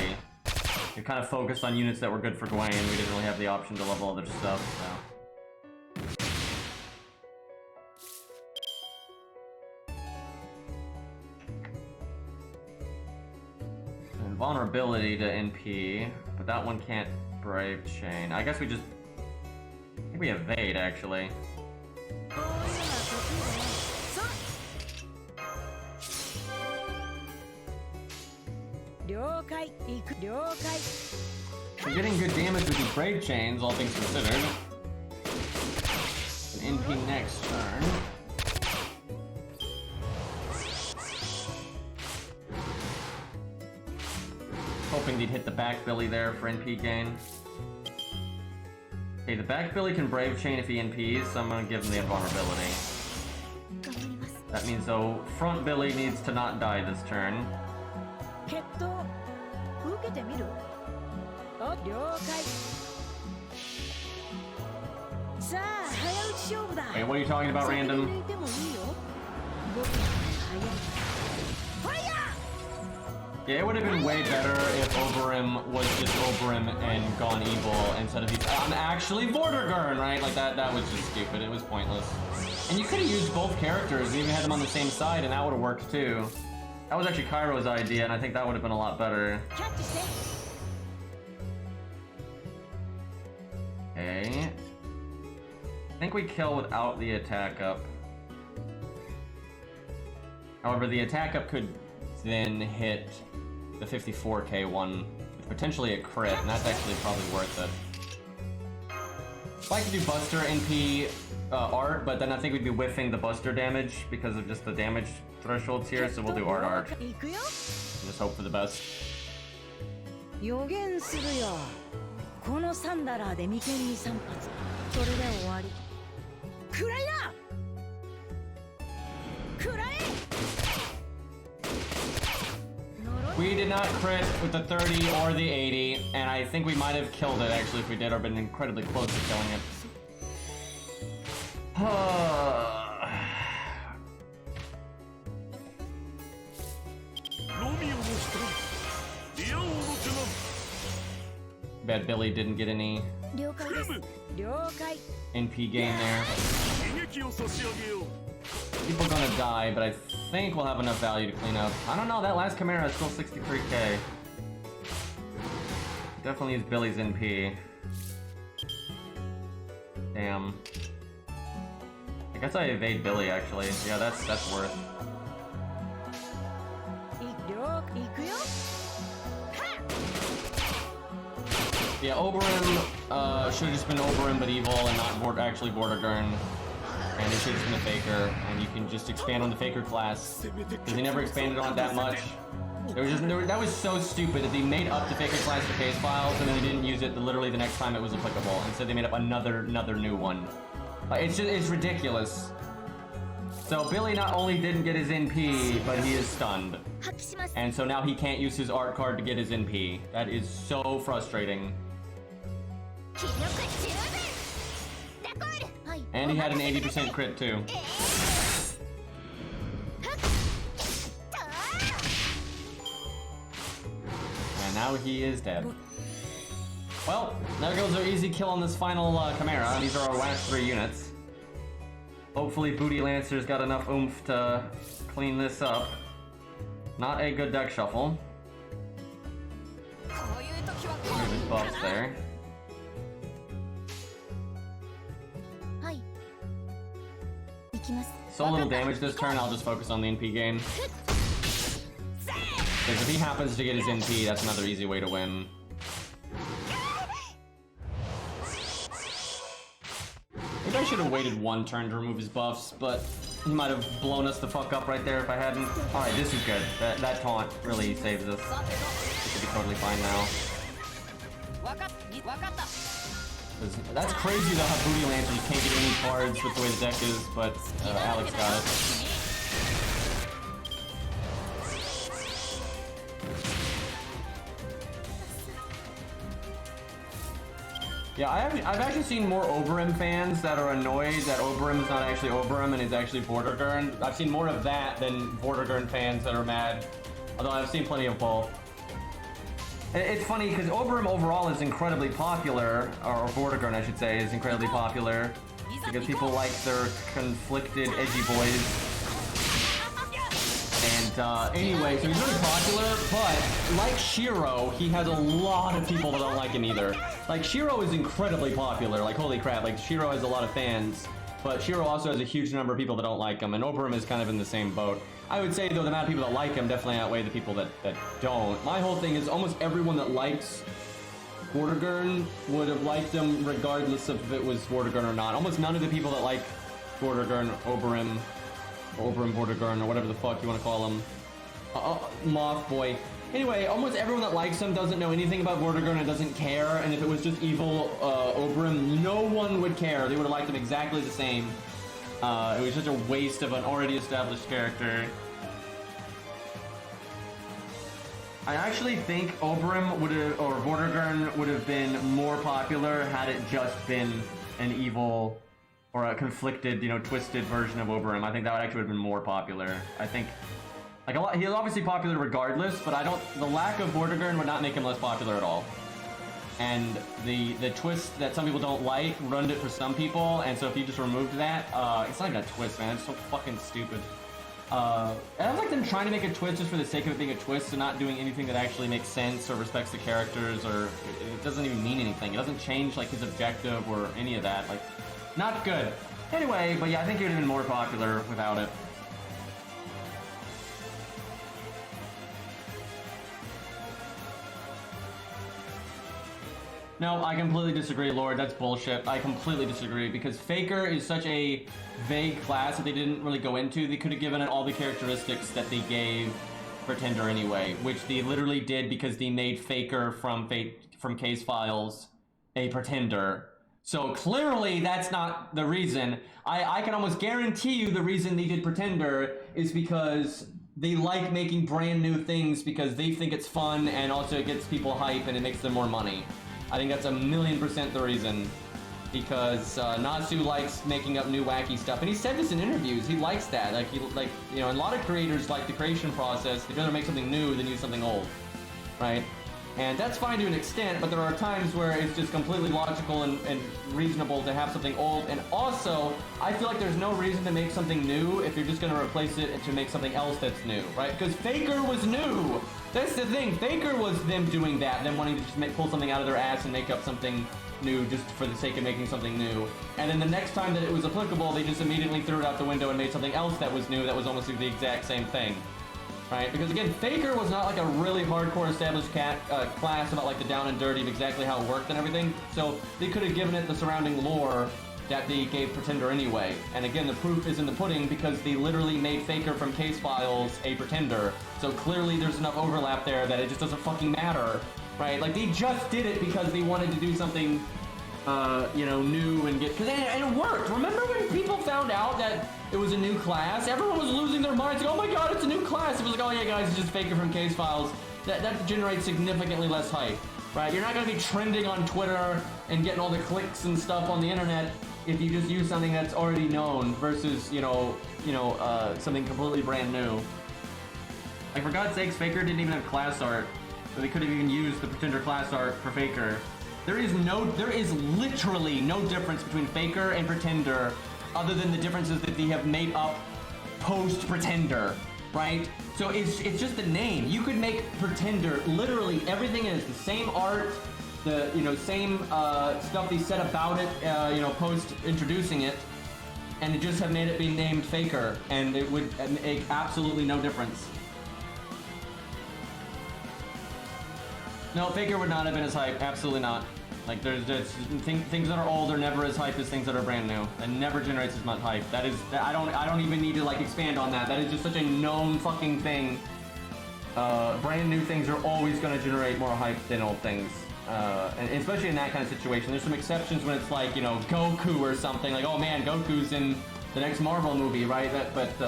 We kind of focused on units that were good for Gwen. We didn't really have the option to level other stuff, so. Vulnerability to NP, but that one can't Brave Chain. I guess we just... I think we evade, actually. We're getting good damage with these Brave Chains, all things considered. An NP next turn. Hoping they'd hit the back Billy there for NP gain. Okay, the back Billy can Brave Chain if he NPs, so I'm gonna give him the invulnerability. That means though, front Billy needs to not die this turn. Wait, what are you talking about, random? Yeah, it would have been way better if Oberim was just Oberim and gone evil instead of these. I'm actually Vortigern, right? Like that was just stupid. It was pointless. And you could have used both characters, even had them on the same side, and that would have worked too. That was actually Cairo's idea, and I think that would have been a lot better. Okay. I think we kill without the attack up. However, the attack up could then hit the 54k one with potentially a crit, and that's actually probably worth it. I'd like to do Buster NP art, but then I think we'd be whiffing the Buster damage because of just the damage thresholds here, so we'll do art. Just hope for the best. We did not crit with the 30 or the 80, and I think we might have killed it actually if we did, or been incredibly close to killing it. Bet Billy didn't get any NP gain there. People are gonna die, but I think we'll have enough value to clean up. I don't know, that last Chimera is still 63k. Definitely use Billy's NP. Damn. I guess I evade Billy, actually. Yeah, that's worth. Yeah, Oberim should have just been Oberim but evil and not actually Vortigern. And it should have been a Faker, and you can just expand on the Faker class. Because they never expanded on it that much. That was so stupid that they made up the Faker class for case files, and then they didn't use it literally the next time it was applicable. Instead they made up another new one. It's ridiculous. So Billy not only didn't get his NP, but he is stunned. And so now he can't use his art card to get his NP. That is so frustrating. And he had an 80% crit too. And now he is dead. Well, there goes our easy kill on this final Chimera. These are our last 3 units. Hopefully Booty Lancer's got enough oomph to clean this up. Not a good deck shuffle. There's his buffs there. So little damage this turn, I'll just focus on the NP gain. Because if he happens to get his NP, that's another easy way to win. Maybe I should have waited 1 turn to remove his buffs, but he might have blown us the fuck up right there if I hadn't. Alright, this is good. That taunt really saves us. We should be totally fine now. That's crazy though how Booty Lancer you can't get any cards with the way the deck is, but Alex got it. Yeah, I've actually seen more Oberon fans that are annoyed that Oberon is not actually Oberon and is actually Vortigern. I've seen more of that than Vortigern fans that are mad, although I've seen plenty of both. It's funny because Oberon overall is incredibly popular, or Vortigern I should say is incredibly popular, because people like their conflicted edgy boys. And anyway, so he's really popular, but like Shiro, he has a lot of people that don't like him either. Like Shiro is incredibly popular, like holy crap, like Shiro has a lot of fans, but Shiro also has a huge number of people that don't like him, and Oberon is kind of in the same boat. I would say though the amount of people that like him definitely outweigh the people that don't. My whole thing is almost everyone that likes Vortigern would have liked him regardless of if it was Vortigern or not. Almost none of the people that like Vortigern, Oberon, Vortigern, or whatever the fuck you want to call him. Moth Boy. Anyway, almost everyone that likes him doesn't know anything about Vortigern and doesn't care, and if it was just evil Oberon, no one would care. They would have liked him exactly the same. It was such a waste of an already established character. I actually think Oberon would have, or Vortigern would have been more popular had it just been an evil or a conflicted, you know, twisted version of Oberon. I think that would actually have been more popular. I think, like a lot, he's obviously popular regardless, but the lack of Vortigern would not make him less popular at all. And the twist that some people don't like ruined it for some people, and so if you just removed that, it's not even a twist, man. It's so fucking stupid. I don't like them trying to make a twist just for the sake of it being a twist and not doing anything that actually makes sense or respects the characters, or it doesn't even mean anything. It doesn't change like his objective or any of that. Like, not good. Anyway, but yeah, I think he would have been more popular without it. No, I completely disagree, Lord. That's bullshit. I completely disagree, because Faker is such a vague class that they didn't really go into. They could have given it all the characteristics that they gave Pretender anyway, which they literally did because they made Faker from Case Files a Pretender. So clearly that's not the reason. I can almost guarantee you the reason they did Pretender is because they like making brand new things because they think it's fun, and also it gets people hype and it makes them more money. I think that's 1,000,000% the reason, because Natsu likes making up new wacky stuff, and he said this in interviews. He likes that. Like you know, a lot of creators like the creation process. They'd rather make something new than use something old, right? And that's fine to an extent, but there are times where it's just completely logical and reasonable to have something old. And also, I feel like there's no reason to make something new if you're just going to replace it and to make something else that's new, right? Because Faker was new. That's the thing. Faker was them doing that, them wanting to just pull something out of their ass and make up something new just for the sake of making something new. And then the next time that it was applicable, they just immediately threw it out the window and made something else that was new that was almost the exact same thing. Right? Because again, Faker was not like a really hardcore established class about like the down and dirty of exactly how it worked and everything. So they could have given it the surrounding lore that they gave Pretender anyway. And again, the proof is in the pudding because they literally made Faker from Case Files a Pretender. So clearly there's enough overlap there that it just doesn't fucking matter. Right? Like they just did it because they wanted to do something you know, new and and it worked. Remember when people found out that it was a new class? Everyone was losing their minds. Like, oh my god, it's a new class. It was like, oh yeah, guys, it's just Faker from Case Files. That generates significantly less hype, right? You're not going to be trending on Twitter and getting all the clicks and stuff on the internet if you just use something that's already known versus, you know, something completely brand new. Like, for God's sakes, Faker didn't even have class art, so they could have even used the Pretender class art for Faker. There is literally no difference between Faker and Pretender other than the differences that they have made up post-Pretender, right? So it's just the name. You could make Pretender literally everything is the same art, the same stuff they said about it, post introducing it, and they just have made it be named Faker, and it would make absolutely no difference. No, Faker would not have been as hype. Absolutely not. Like, there's things that are old are never as hype as things that are brand new. It never generates as much hype. I don't even need to like expand on that. That is just such a known fucking thing. Brand new things are always going to generate more hype than old things. and especially in that kind of situation. There's some exceptions when it's like, you know, Goku or something, like, oh man, Goku's in the next Marvel movie, right? But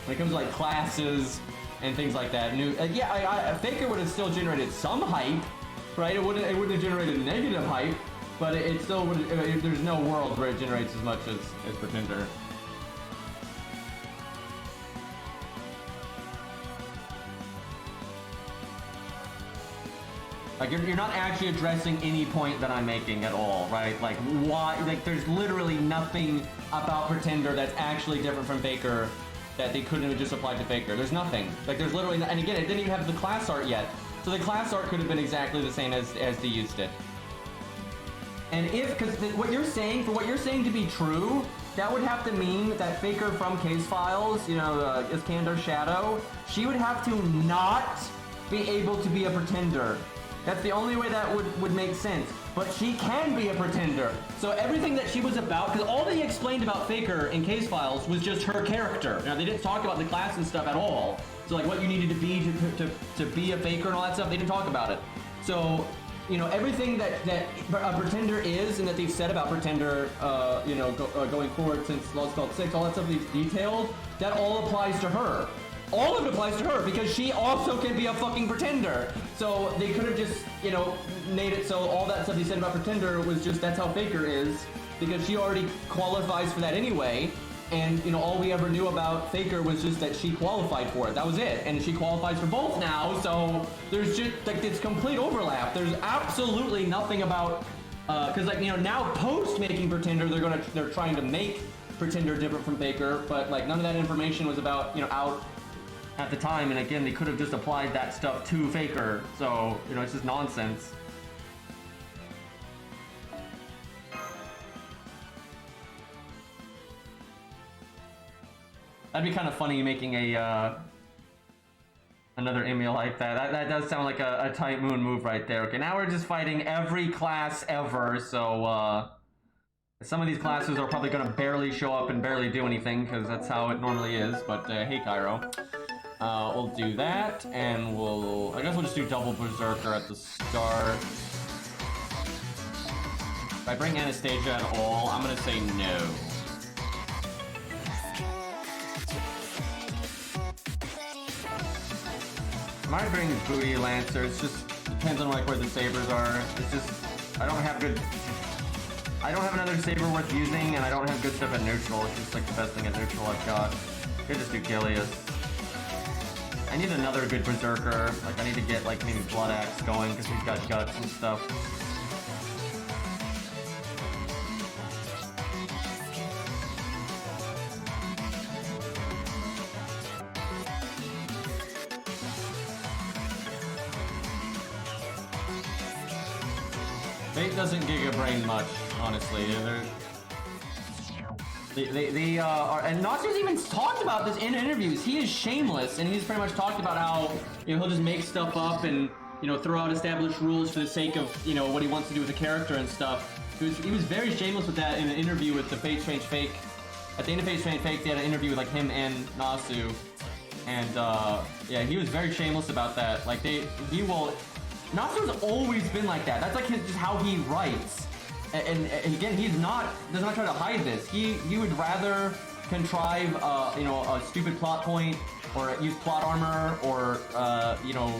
when it comes to like classes and things like that, Faker would have still generated some hype, right? It wouldn't have generated negative hype, but it still would. There's no world where it generates as much as Pretender. Like, you're not actually addressing any point that I'm making at all, right? Like, why? Like, there's literally nothing about Pretender that's actually different from Faker that they couldn't have just applied to Faker. There's nothing. Like, there's literally, and again, it didn't even have the class art yet. So the class art could have been exactly the same as they used it. And because what you're saying, for what you're saying to be true, that would have to mean that Faker from Case Files, you know, Iskandar's Shadow, she would have to not be able to be a Pretender. That's the only way that would make sense. But she can be a Pretender. So everything that she was about, because all they explained about Faker in Case Files was just her character. Now, they didn't talk about the class and stuff at all. So like what you needed to be to be a Faker and all that stuff, they didn't talk about it. So, you know, everything that a Pretender is and that they've said about Pretender, you know, going forward since Lost Spell 6, all that stuff they've detailed, that all applies to her. All of it applies to her because she also can be a fucking Pretender. So they could have just, you know, made it so all that stuff they said about Pretender was just that's how Faker is because she already qualifies for that anyway. And, you know, all we ever knew about Faker was just that she qualified for it. That was it. And she qualifies for both now. So there's just like this complete overlap. There's absolutely nothing about, because like, you know, now post making Pretender, they're trying to make Pretender different from Faker, but like none of that information was about, you know, out at the time, and again, they could have just applied that stuff to Faker, so, you know, it's just nonsense. That'd be kind of funny making a, another Emil like that. That does sound like a Tight Moon move right there. Okay, now we're just fighting every class ever, so, some of these classes are probably gonna barely show up and barely do anything, because that's how it normally is, but, hey, Cairo. We'll do that, and I guess we'll just do double Berserker at the start. If I bring Anastasia at all, I'm gonna say no. I might bring Booty Lancer, it just depends on like where the sabers are. It's just, I don't have another saber worth using, and I don't have good stuff at neutral. It's just like the best thing at neutral I've got. Could just do Gilius. I need another good Berserker. Like, I need to get, like, maybe Blood Axe going, because he's got guts and stuff. Fate doesn't Giga Brain much, honestly. They are, and Natsu's even talked about this in interviews. He is shameless, and he's pretty much talked about how, you know, he'll just make stuff up and, you know, throw out established rules for the sake of, you know, what he wants to do with the character and stuff. He was very shameless with that in an interview with the Fate Strange Fake. At the end of Fate Strange Fake, they had an interview with like him and Natsu, and yeah, he was very shameless about that. Like Natsu's always been like that. That's like just how he writes. And again, does not try to hide this. He would rather contrive, you know, a stupid plot point, or use plot armor, or you know,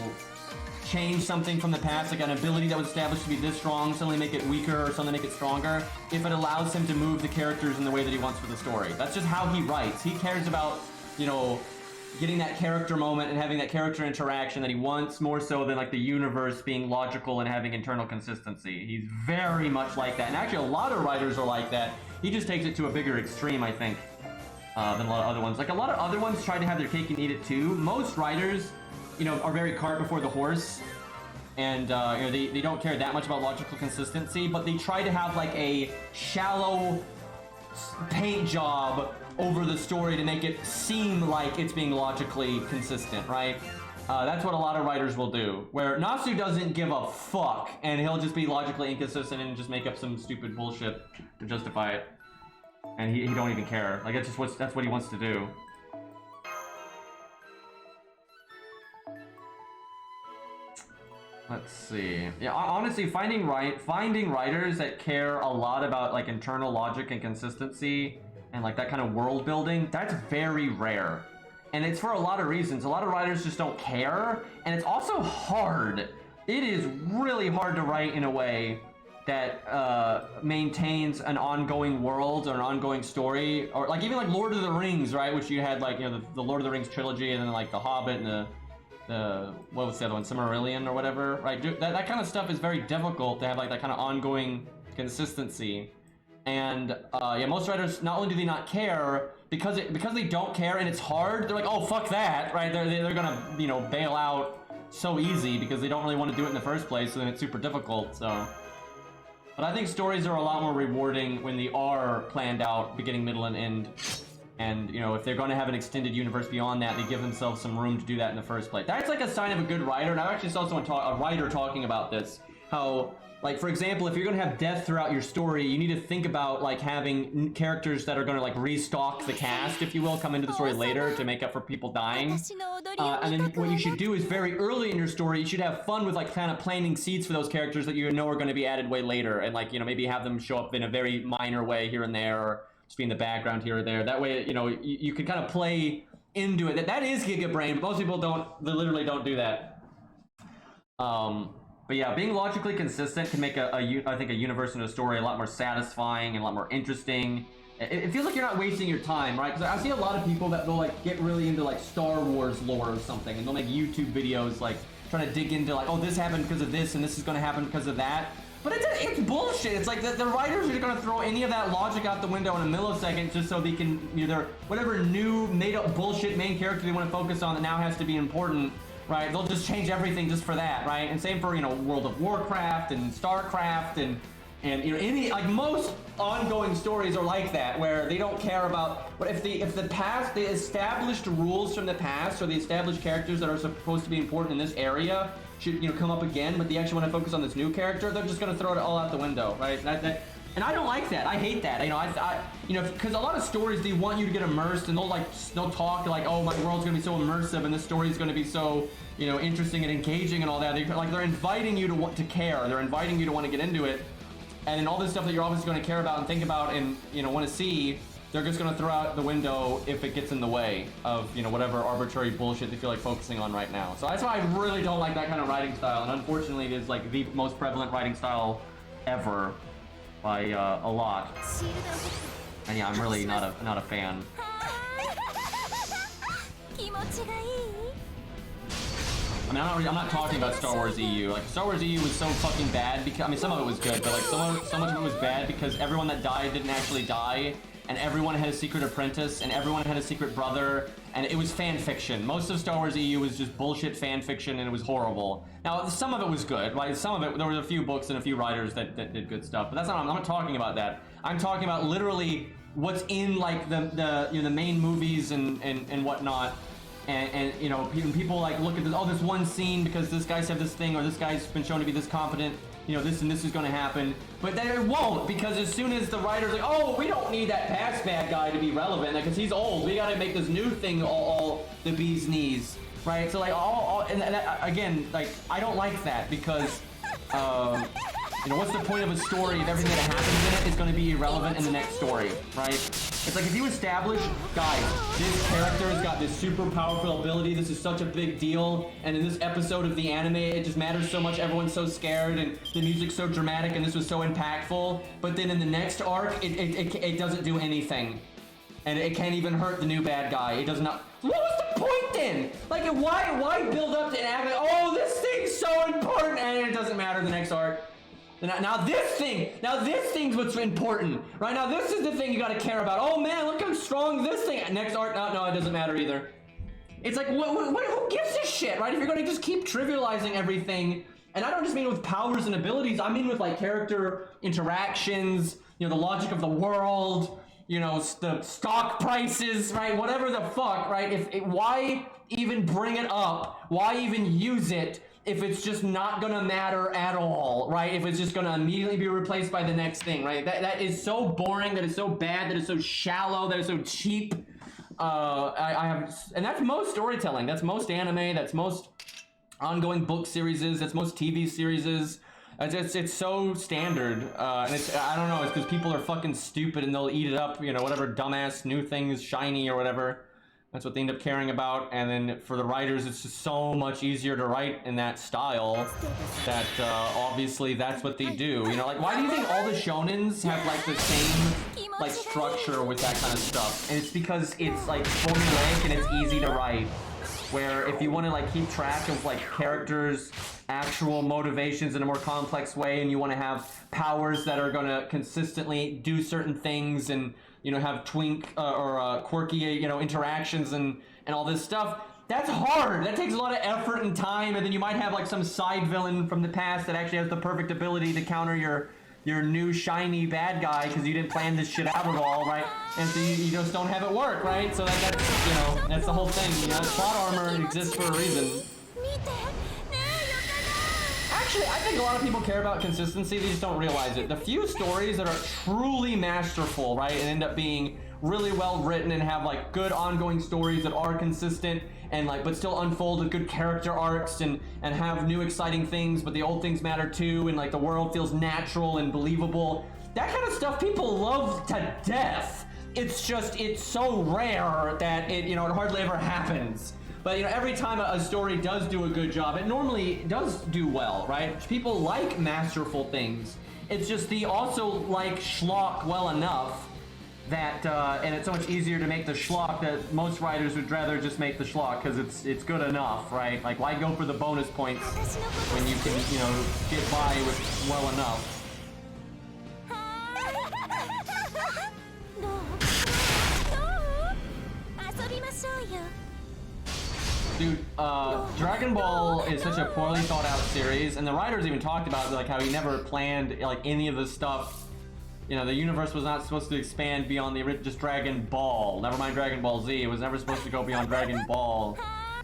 change something from the past, like an ability that was established to be this strong, suddenly make it weaker, or suddenly make it stronger, if it allows him to move the characters in the way that he wants for the story. That's just how he writes. He cares about, you know, getting that character moment and having that character interaction that he wants, more so than like the universe being logical and having internal consistency. He's very much like that, and actually a lot of writers are like that. He just takes it to a bigger extreme, I think, than a lot of other ones. Like, a lot of other ones try to have their cake and eat it too. Most writers, you know, are very cart before the horse, and you know, they don't care that much about logical consistency, but they try to have like a shallow paint job over the story to make it seem like it's being logically consistent, right? That's what a lot of writers will do. Where Natsu doesn't give a fuck, and he'll just be logically inconsistent and just make up some stupid bullshit to justify it. And he don't even care. Like, that's what he wants to do. Let's see. Yeah, honestly, finding writers that care a lot about like internal logic and consistency and like that kind of world building, that's very rare. And it's for a lot of reasons. A lot of writers just don't care, and it's also hard. It is really hard to write in a way that maintains an ongoing world or an ongoing story, or like even like Lord of the Rings, right? Which you had like, you know, the Lord of the Rings trilogy, and then like the Hobbit and the what was the other one, Silmarillion or whatever, right? That kind of stuff is very difficult to have like that kind of ongoing consistency. And yeah, most writers, not only do they not care, because they don't care and it's hard, they're like, oh fuck that, right? They're gonna, you know, bail out so easy because they don't really want to do it in the first place, so then it's super difficult. So, but I think stories are a lot more rewarding when they are planned out, beginning, middle, and end. And, you know, if they're going to have an extended universe beyond that, they give themselves some room to do that in the first place. That's like a sign of a good writer, and I actually saw a writer talking about this. How, like, for example, if you're going to have death throughout your story, you need to think about, like, having characters that are going to, like, restock the cast, if you will, come into the story later to make up for people dying. And then what you should do is very early in your story, you should have fun with, like, kind of planting seeds for those characters that you know are going to be added way later. And, like, you know, maybe have them show up in a very minor way here and there, or just be in the background here or there. That way, you know, you can kind of play into it. That is Giga Brain, but most people they literally don't do that. But yeah, being logically consistent can make I think a universe and a story a lot more satisfying and a lot more interesting. It feels like you're not wasting your time, right? Because I see a lot of people that will like get really into like Star Wars lore or something, and they'll make YouTube videos like trying to dig into like, oh, this happened because of this, and this is going to happen because of that. But it's bullshit. It's like the writers are going to throw any of that logic out the window in a millisecond just so they can either whatever new made-up bullshit main character they want to focus on that now has to be important, right? They'll just change everything just for that, right? And same for, you know, World of Warcraft and StarCraft and you know, any, like most ongoing stories are like that, where they don't care about, but if the past, the established rules from the past or the established characters that are supposed to be important in this area should, you know, come up again, but they actually want to focus on this new character, they're just going to throw it all out the window, right? And I don't like that. I hate that. You know, you know, because a lot of stories, they want you to get immersed, and they'll talk like, oh, my world's going to be so immersive, and this story is going to be so, you know, interesting and engaging and all that. They're inviting you to want to care. They're inviting you to want to get into it, and then all this stuff that you're obviously going to care about and think about and, you know, want to see, they're just going to throw out the window if it gets in the way of, you know, whatever arbitrary bullshit they feel like focusing on right now. So that's why I really don't like that kind of writing style, and unfortunately it is like the most prevalent writing style ever by a lot. And yeah, I'm really not a fan. I mean, I'm not talking about Star Wars EU. Like, Star Wars EU was so fucking bad because, I mean, some of it was good, but like so much of it was bad because everyone that died didn't actually die, and everyone had a secret apprentice, and everyone had a secret brother, and it was fan fiction. Most of Star Wars EU was just bullshit fan fiction, and it was horrible. Now, some of it was good. Like, some of it, there was a few books and a few writers that did good stuff, but that's not, I'm not talking about that. I'm talking about literally what's in, like, the you know, the main movies and whatnot. And you know, people like look at this, oh, this one scene because this guy said this thing, or this guy's been shown to be this competent, you know, this and this is going to happen. But then it won't, because as soon as the writer's like, oh, we don't need that past bad guy to be relevant because he's old, we got to make this new thing all the bee's knees, right? So like and that, again, like, I don't like that because you know, what's the point of a story if everything that happens in it is going to be irrelevant in the next story, right? It's like if you establish, guys, this character has got this super powerful ability, this is such a big deal, and in this episode of the anime, it just matters so much, everyone's so scared, and the music's so dramatic, and this was so impactful, but then in the next arc, it doesn't do anything. And it can't even hurt the new bad guy. It does not. What was the point then? Like, why build up to an act like, oh, this thing's so important, and it doesn't matter the next arc. Now this thing's what's important, right? Now this is the thing you gotta care about. Oh man, look how strong this thing. Next arc, no, it doesn't matter either. It's like, who gives a shit, right? If you're gonna just keep trivializing everything, and I don't just mean with powers and abilities, I mean with like character interactions, you know, the logic of the world, you know, the stock prices, right? Whatever the fuck, right? Why even bring it up? Why even use it if it's just not gonna matter at all, right? If it's just gonna immediately be replaced by the next thing, right? That is so boring, that is so bad, that is so shallow, that is so cheap. And that's most storytelling, that's most anime, that's most ongoing book series is. It's most TV series is. It's so standard, and it's, I don't know, it's because people are fucking stupid and they'll eat it up, you know, whatever dumbass new thing is shiny or whatever. That's what they end up caring about. And then for the writers, it's just so much easier to write in that style that obviously that's what they do. You know, like, why do you think all the shonens have like the same like structure with that kind of stuff? And it's because it's like formulaic and it's easy to write. Where if you want to like keep track of like characters' actual motivations in a more complex way, and you want to have powers that are going to consistently do certain things, and you know, have quirky, you know, interactions and all this stuff, that's hard. That takes a lot of effort and time. And then you might have like some side villain from the past that actually has the perfect ability to counter your new shiny bad guy because you didn't plan this shit out at all, right? And so you just don't have it work, right? So that's, you know, that's the whole thing. You know, plot armor exists for a reason. Actually, I think a lot of people care about consistency, they just don't realize it. The few stories that are truly masterful, right, and end up being really well written and have like good ongoing stories that are consistent and like but still unfold with good character arcs and have new exciting things, but the old things matter too, and like the world feels natural and believable. That kind of stuff people love to death. It's just, it's so rare that it, you know, it hardly ever happens. But you know, every time a story does do a good job, it normally does do well, right? People like masterful things. It's just they also like schlock well enough that, and it's so much easier to make the schlock that most writers would rather just make the schlock because it's good enough, right? Like, why go for the bonus points when you can, you know, get by with well enough? Dude, Dragon Ball is such a poorly thought out series, and the writers even talked about like how he never planned like any of this stuff. You know, the universe was not supposed to expand beyond the just Dragon Ball. Never mind Dragon Ball Z. It was never supposed to go beyond Dragon Ball.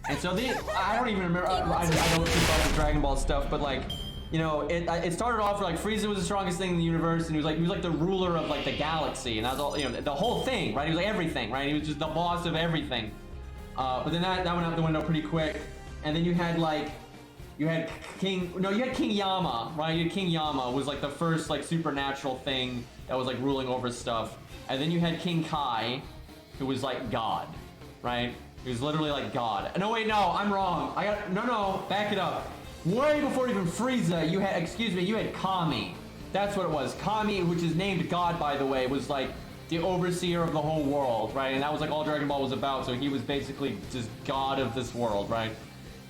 And so I don't even remember. I don't keep up with Dragon Ball stuff, but like, you know, it started off like Frieza was the strongest thing in the universe, and he was like the ruler of like the galaxy, and that was all, you know, the whole thing, right? He was like everything, right? He was just the boss of everything. But then that went out the window pretty quick, and then you had King Yama, right? You had King Yama was like the first like supernatural thing that was like ruling over stuff, and then you had King Kai, who was like God, right? He was literally like God. No wait, no, I'm wrong. No, back it up. Way before even Frieza, you had Kami. That's what it was. Kami, which is named God, by the way, was like the overseer of the whole world, right? And that was like all Dragon Ball was about, so he was basically just God of this world, right?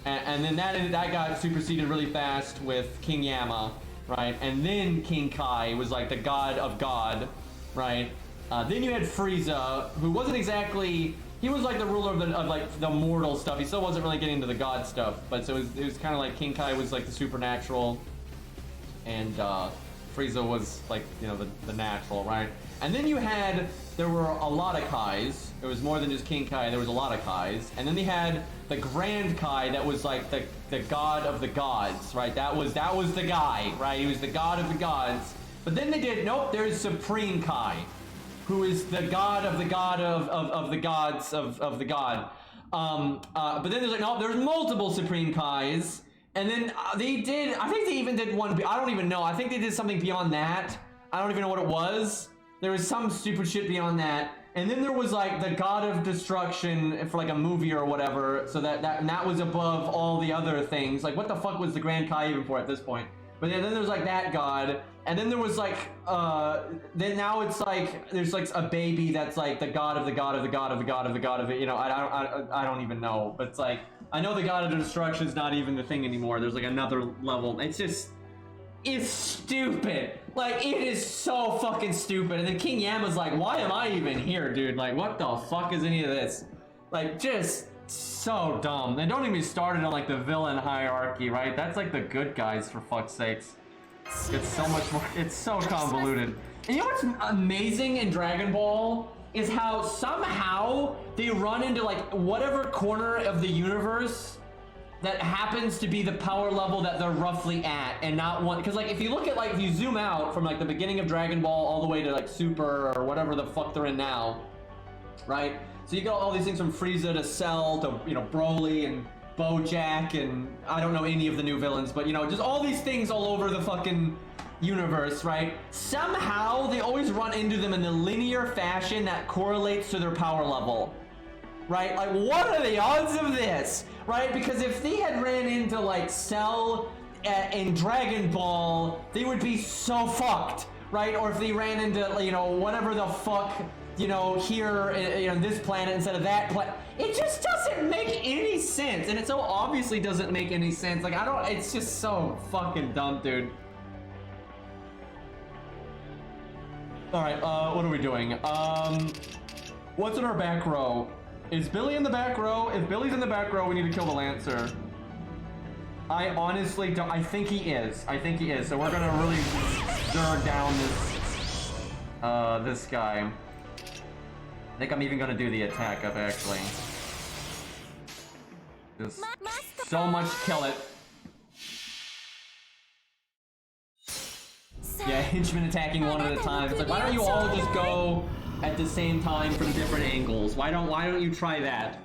And then that got superseded really fast with King Yama, right? And then King Kai was like the God of God, right? Then you had Frieza, who wasn't exactly, he was like the ruler of like the mortal stuff. He still wasn't really getting into the God stuff, but so it was kind of like King Kai was like the supernatural, and Frieza was like, you know, the natural, right? And then there were a lot of Kais. It was more than just King Kai, there was a lot of Kais. And then they had the Grand Kai that was like the god of the gods, right? That was the guy, right? He was the god of the gods. But then there's Supreme Kai, who is the god of the god of the gods of the god. But then there's like, no, there's multiple Supreme Kais. And then I think they even did one, I don't even know. I think they did something beyond that. I don't even know what it was. There was some stupid shit beyond that. And then there was like the God of Destruction for like a movie or whatever. So that was above all the other things. Like, what the fuck was the Grand Kai even for at this point? But then there's like that God. And then there was like, then now it's like, there's like a baby that's like the God of the God of the God of the God of the God of it. You know, I don't even know. But it's like, I know the God of Destruction is not even the thing anymore. There's like another level. It's stupid. Like, it is so fucking stupid. And then King Yama's like, why am I even here, dude? Like, what the fuck is any of this? Like, just so dumb. They don't even start it on like the villain hierarchy, right? That's like the good guys, for fuck's sakes. It's so much more, it's so convoluted. And you know what's amazing in Dragon Ball is how somehow they run into like whatever corner of the universe that happens to be the power level that they're roughly at, and not one, because like if you look at like, if you zoom out from like the beginning of Dragon Ball all the way to like Super or whatever the fuck they're in now, right? So you got all these things from Frieza to Cell to, you know, Broly Bojack, and I don't know any of the new villains, but you know, just all these things all over the fucking universe, right? Somehow they always run into them in a linear fashion that correlates to their power level, right? Like, what are the odds of this, right? Because if they had ran into like Cell in Dragon Ball, they would be so fucked, right? Or if they ran into, you know, whatever the fuck, you know, here, you know, this planet instead of that planet. It just doesn't make any sense, and it so obviously doesn't make any sense. Like, I don't, it's just so fucking dumb, dude. Alright, what are we doing? What's in our back row? Is Billy in the back row? If Billy's in the back row, we need to kill the Lancer. I honestly don't, I think he is. I think he is, so we're gonna really stir down this guy. I think I'm even gonna do the attack up, actually. Just so much kill it. Yeah, henchmen attacking one at a time. It's like, why don't you all just go at the same time from different angles? Why don't you try that?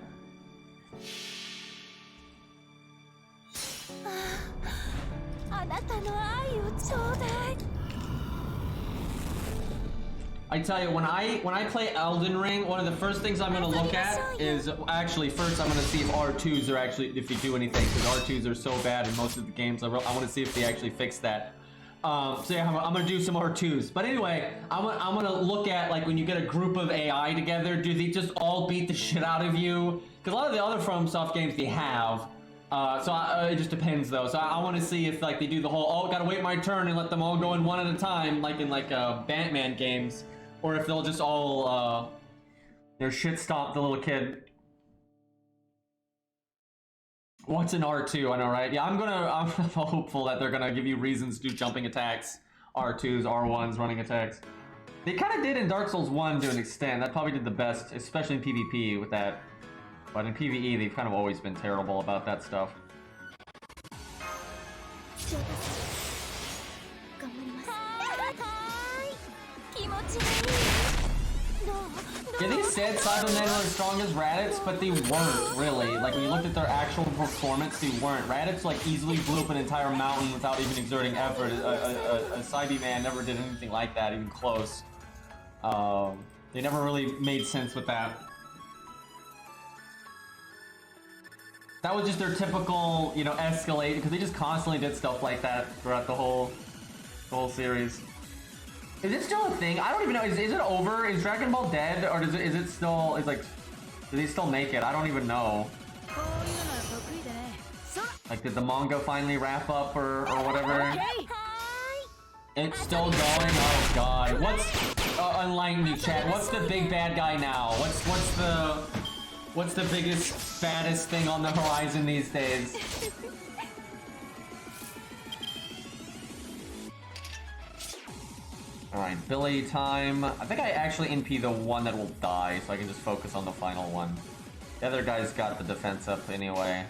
I tell you, when I play Elden Ring, one of the first things I'm gonna look at is, actually, first I'm gonna see if R2s are actually, if you do anything, because R2s are so bad in most of the games. I want to see if they actually fix that. So yeah, I'm gonna do some R2s. But anyway, I'm gonna look at, like, when you get a group of AI together, do they just all beat the shit out of you? Because a lot of the other FromSoft games they have. It just depends though. So I want to see if, like, they do the whole, oh, gotta wait my turn and let them all go in one at a time, like in Batman games. Or if they'll just all, shit stomp the little kid. What's an R2? I know, right? Yeah, I'm hopeful that they're gonna give you reasons to do jumping attacks, R2s, R1s, running attacks. They kind of did in Dark Souls 1 to an extent. That probably did the best, especially in PvP with that. But in PvE, they've kind of always been terrible about that stuff. Yeah, they said Cybermen were as strong as Raditz, but they weren't, really. Like, when you looked at their actual performance, they weren't. Raditz, like, easily blew up an entire mountain without even exerting effort. A Cyberman never did anything like that, even close. They never really made sense with that. That was just their typical, you know, escalate, because they just constantly did stuff like that throughout the whole series. Is it still a thing? I don't even know. Is it over? Is Dragon Ball dead, or is it still? Is, like, do they still make it? I don't even know. Like, did the manga finally wrap up or whatever? It's still going. Oh god. What's enlighten me, chat? What's the big bad guy now? What's the biggest, baddest thing on the horizon these days? Alright, Billy time. I think I actually NP the one that will die, so I can just focus on the final one. The other guy's got the defense up anyway.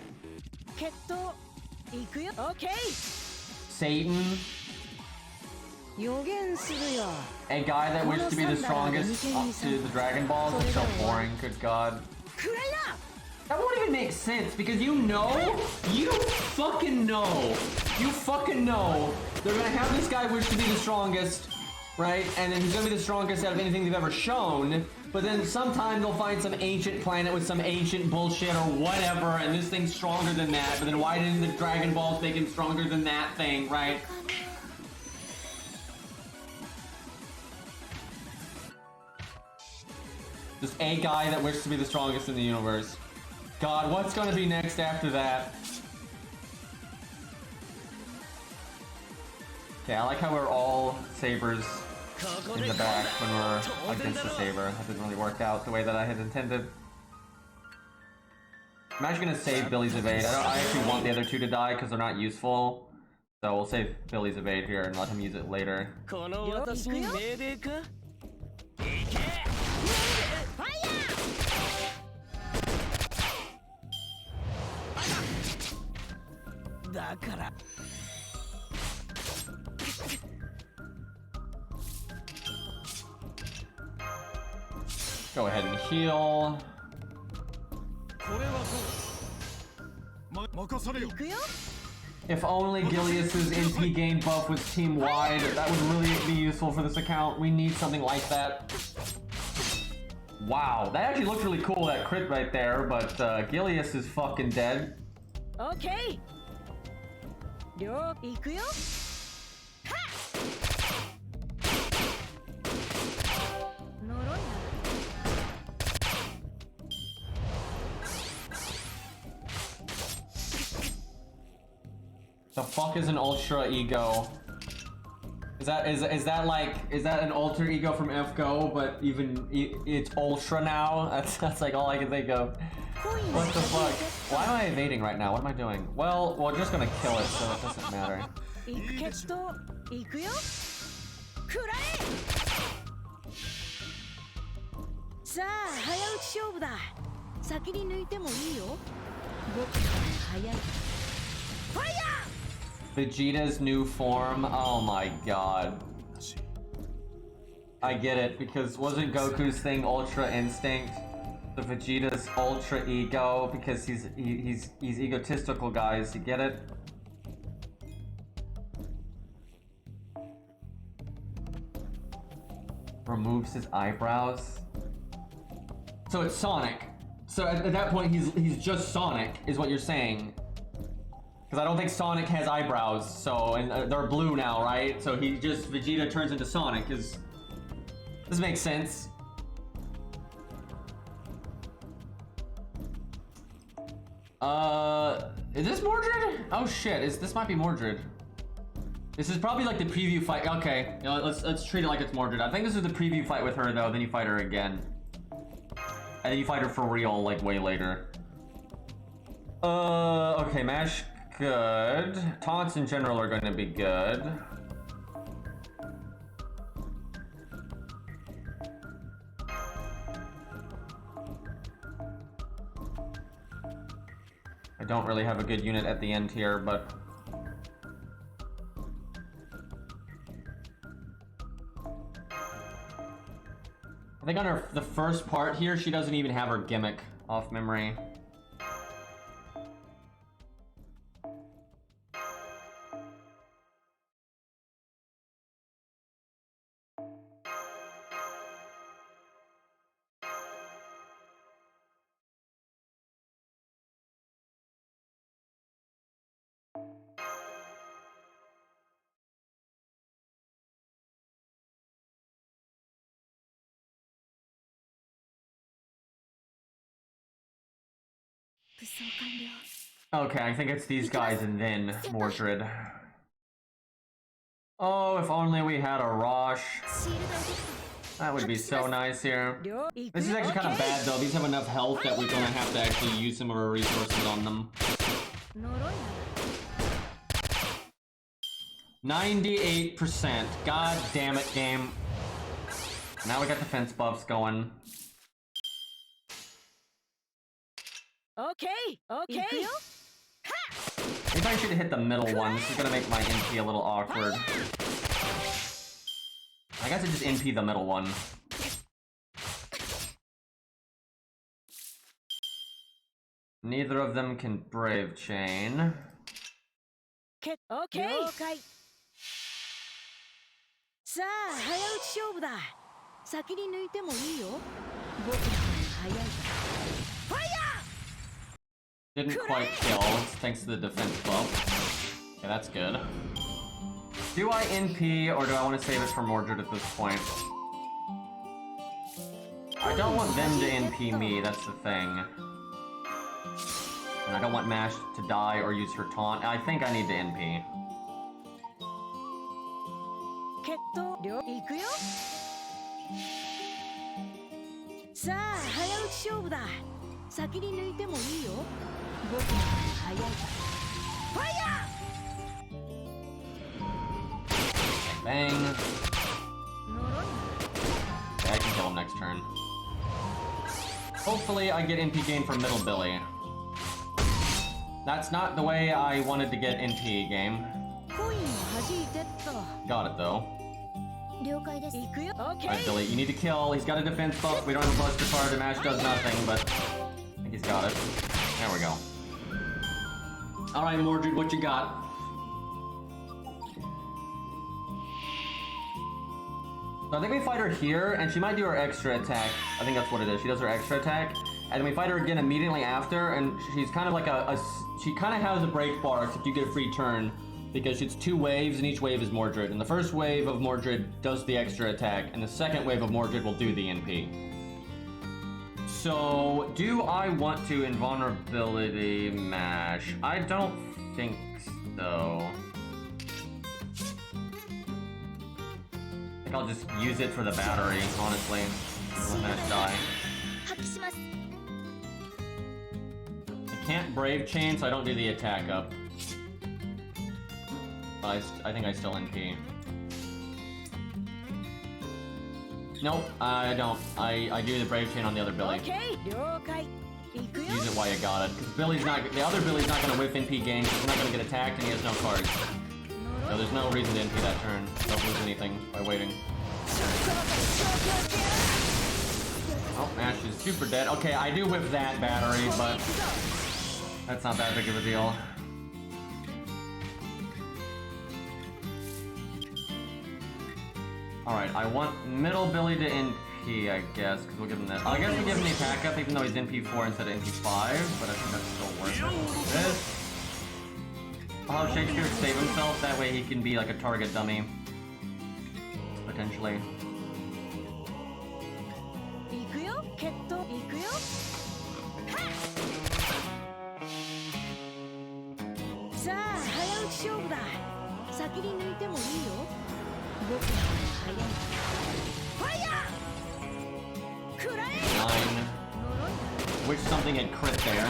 Satan. A guy that wished to be the strongest to the Dragon Balls. It's so boring, good god. That won't even make sense, because you fucking know they're gonna have this guy wish to be the strongest, right? And then he's gonna be the strongest out of anything they've ever shown, but then sometime they'll find some ancient planet with some ancient bullshit or whatever, and this thing's stronger than that, but then why didn't the Dragon Balls make him stronger than that thing, right? Just a guy that wishes to be the strongest in the universe. God, what's gonna be next after that? Okay, I like how we're all sabers in the back when we're against the saber. That didn't really work out the way that I had intended. I'm actually gonna save Billy's evade. I actually want the other two to die because they're not useful. So we'll save Billy's evade here and let him use it later. Go ahead and heal. 行くよ If only Gilius's NP gain buff was team-wide, that would really be useful for this account. We need something like that. Wow, that actually looked really cool, that crit right there, but Gilius is fucking dead. OK 両行くよ The fuck is an ultra ego? Is that an alter ego from FGO, but even it's ultra now? That's like all I can think of. What the fuck? Why am I evading right now? What am I doing? Well, we're just gonna kill it, so it doesn't matter. 行くけど行くよくらえさあ早打ち勝負だ先に抜いてもいいよ僕の方が早いファイヤー Vegeta's new form? Oh my god. I get it, because wasn't Goku's thing Ultra Instinct? The Vegeta's Ultra Ego, because he's egotistical, guys, you get it? Removes his eyebrows? So it's Sonic. So at that point he's just Sonic, is what you're saying. Because I don't think Sonic has eyebrows, so, and they're blue now, right? So Vegeta turns into Sonic, this makes sense. Is this Mordred? Oh shit, this might be Mordred. This is probably like the preview fight. Okay, you know, let's treat it like it's Mordred. I think this is the preview fight with her though, then you fight her again. And then you fight her for real, like way later. Okay, Mash, good. Taunts in general are going to be good. I don't really have a good unit at the end here, but... I think on the first part here, she doesn't even have her gimmick off memory. Okay, I think it's these guys and then Mordred. Oh, if only we had a Rosh. That would be so nice here. This is actually kind of bad though. These have enough health that we're gonna have to actually use some of our resources on them. 98%. God damn it, game. Now we got defense buffs going. Okay, okay. Maybe I should hit the middle one. This is gonna make my NP a little awkward. I guess I just NP the middle one. Neither of them can Brave Chain. Okay. さあ早打ち勝負だ先に抜いてもいいよ僕の方が早いからファイヤー Didn't quite kill, thanks to the defense buff. Okay, that's good. Do I NP, or do I want to save it for Mordred at this point? I don't want them to NP me, that's the thing. And I don't want Mash to die or use her taunt. I think I need to NP. 行くよさあ早打ち勝負だ先に抜いてもいいよ僕の方が早いからファイヤー Bang. Yeah, I can kill him next turn. Hopefully I get NP gain from Middle Billy. That's not the way I wanted to get NP game. Got it though. Alright, Billy, you need to kill. He's got a defense buff. We don't have a Buster card. The Mash does nothing, but I think he's got it. There we go. Alright, Mordred, what you got? So I think we fight her here, and she might do her extra attack. I think that's what it is. She does her extra attack, and then we fight her again immediately after, and she's kind of like she kind of has a break bar, except you get a free turn, because it's 2 waves, and each wave is Mordred. And the first wave of Mordred does the extra attack, and the second wave of Mordred will do the NP. So, do I want to invulnerability mash? I don't think so. I think I'll just use it for the battery, honestly. Let Mash die. I can't Brave Chain, so I don't do the attack up. But I think I still NP. Nope, I don't. I do the Brave Chain on the other Billy. Okay, Use it while you got it. Because Billy's not, the other Billy's not gonna whiff NP gain, he's not gonna get attacked, and he has no cards. So there's no reason to NP that turn. Don't lose anything by waiting. Oh, Ash is super dead. Okay, I do whiff that battery, but that's not that big of a deal. Alright, I want middle Billy to NP, I guess, because we'll give him that. I guess we'll give him the attack up, even though he's NP4 instead of NP5, but I think that's still worth it. This. I'll have Shakespeare save himself, that way he can be like a target dummy. Potentially. Nine. Wish something had crit there.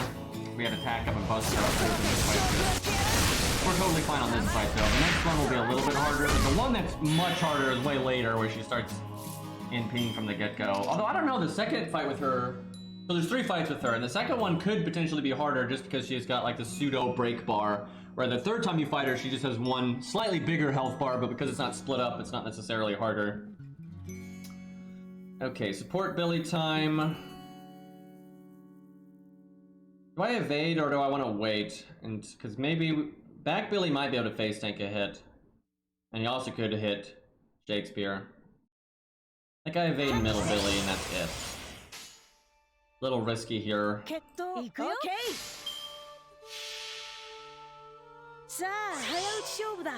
We had attack up and bust her up in this fight too. We're totally fine on this fight though. The next one will be a little bit harder, but the one that's much harder is way later, where she starts NPing from the get-go. Although I don't know, the second fight with her, so there's 3 fights with her, and the second one could potentially be harder just because she's got like the pseudo break bar, where the third time you fight her, she just has one slightly bigger health bar, but because it's not split up, it's not necessarily harder. Okay, support Billy time. Do I evade or do I want to wait? And because maybe back Billy might be able to face tank a hit, and he also could hit Shakespeare. I think I evade middle Billy, and that's it. Little risky here. Okay. さあ早打ち勝負だ。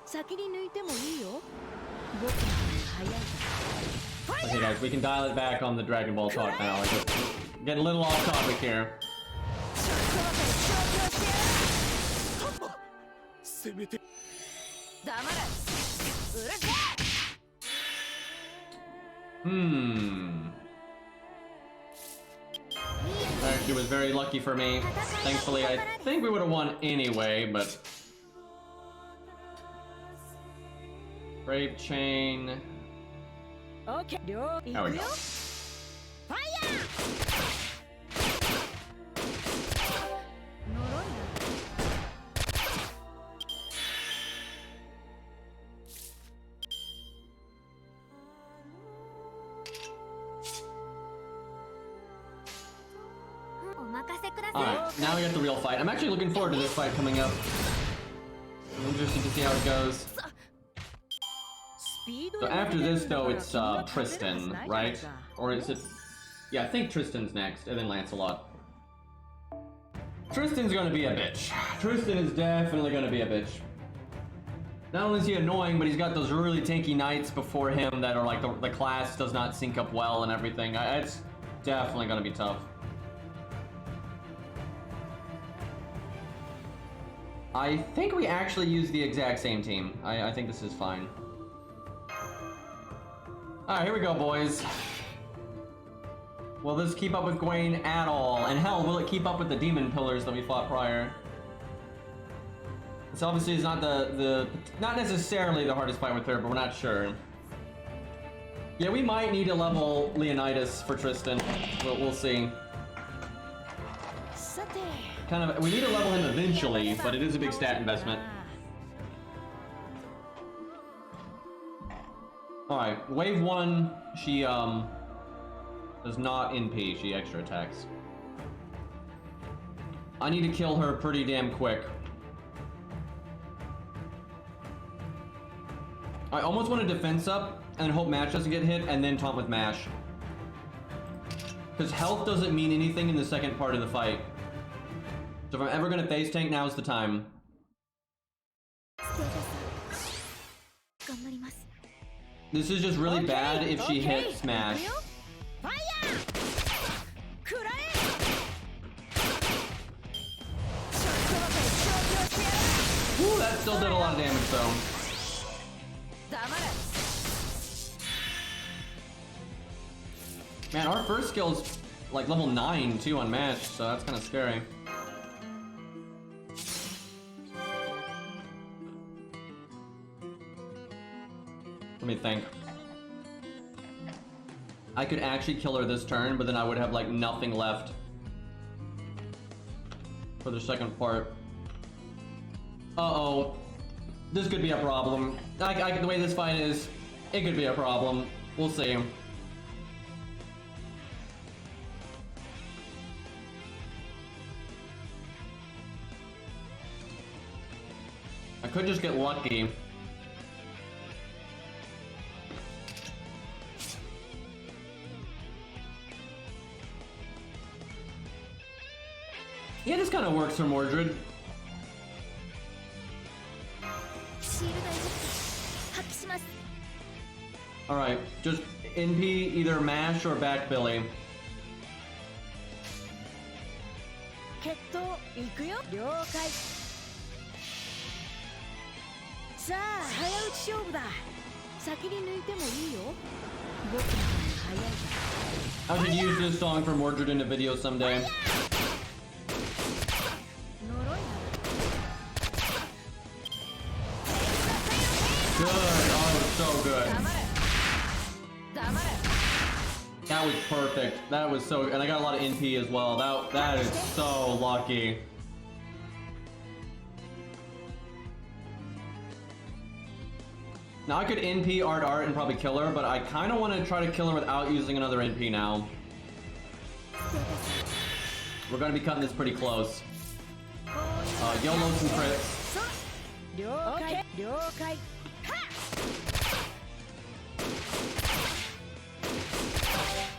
先に抜いてもいいよ。僕の方が早いから。 Okay guys, we can dial it back on the Dragon Ball talk now. Like, get a little off topic here. Actually was very lucky for me. Thankfully, I think we would have won anyway, but... Brave Chain... Okay. There we go. Alright, now we got the real fight. I'm actually looking forward to this fight coming up. I'm interested to see how it goes. So after this, though, it's Tristan, right? Or is it... Yeah, I think Tristan's next, and then Lancelot. Tristan's gonna be a bitch. Tristan is definitely gonna be a bitch. Not only is he annoying, but he's got those really tanky knights before him that are like the class does not sync up well and everything. It's definitely gonna be tough. I think we actually use the exact same team. I think this is fine. Alright, here we go, boys. Will this keep up with Gwen at all? And hell, will it keep up with the demon pillars that we fought prior? This obviously is not not necessarily the hardest fight with her, but we're not sure. Yeah, we might need to level Leonidas for Tristan. We'll see. Kind of, we need to level him eventually, but it is a big stat investment. Alright, wave 1, she does not NP, she extra attacks. I need to kill her pretty damn quick. I almost want to defense up and hope Mash doesn't get hit and then taunt with Mash. Because health doesn't mean anything in the second part of the fight. So if I'm ever going to face tank, now's the time. This is just really bad if she hits Smash. Woo, that still did a lot of damage though. Man, our first skill's like level 9 too on Mash, so that's kind of scary. Let me think. I could actually kill her this turn, but then I would have like nothing left for the second part. Uh-oh. This could be a problem. The way this fight is, it could be a problem. We'll see. I could just get lucky. Yeah, this kind of works for Mordred. Alright, just NP either Mash or back Billy. I should use this song for Mordred in a video someday. Good. Oh, so good. That was perfect. That was so, and I got a lot of NP as well. That is so lucky. Now I could NP Art and probably kill her, but I kind of want to try to kill her without using another NP now. We're going to be cutting this pretty close. YOLO some crits.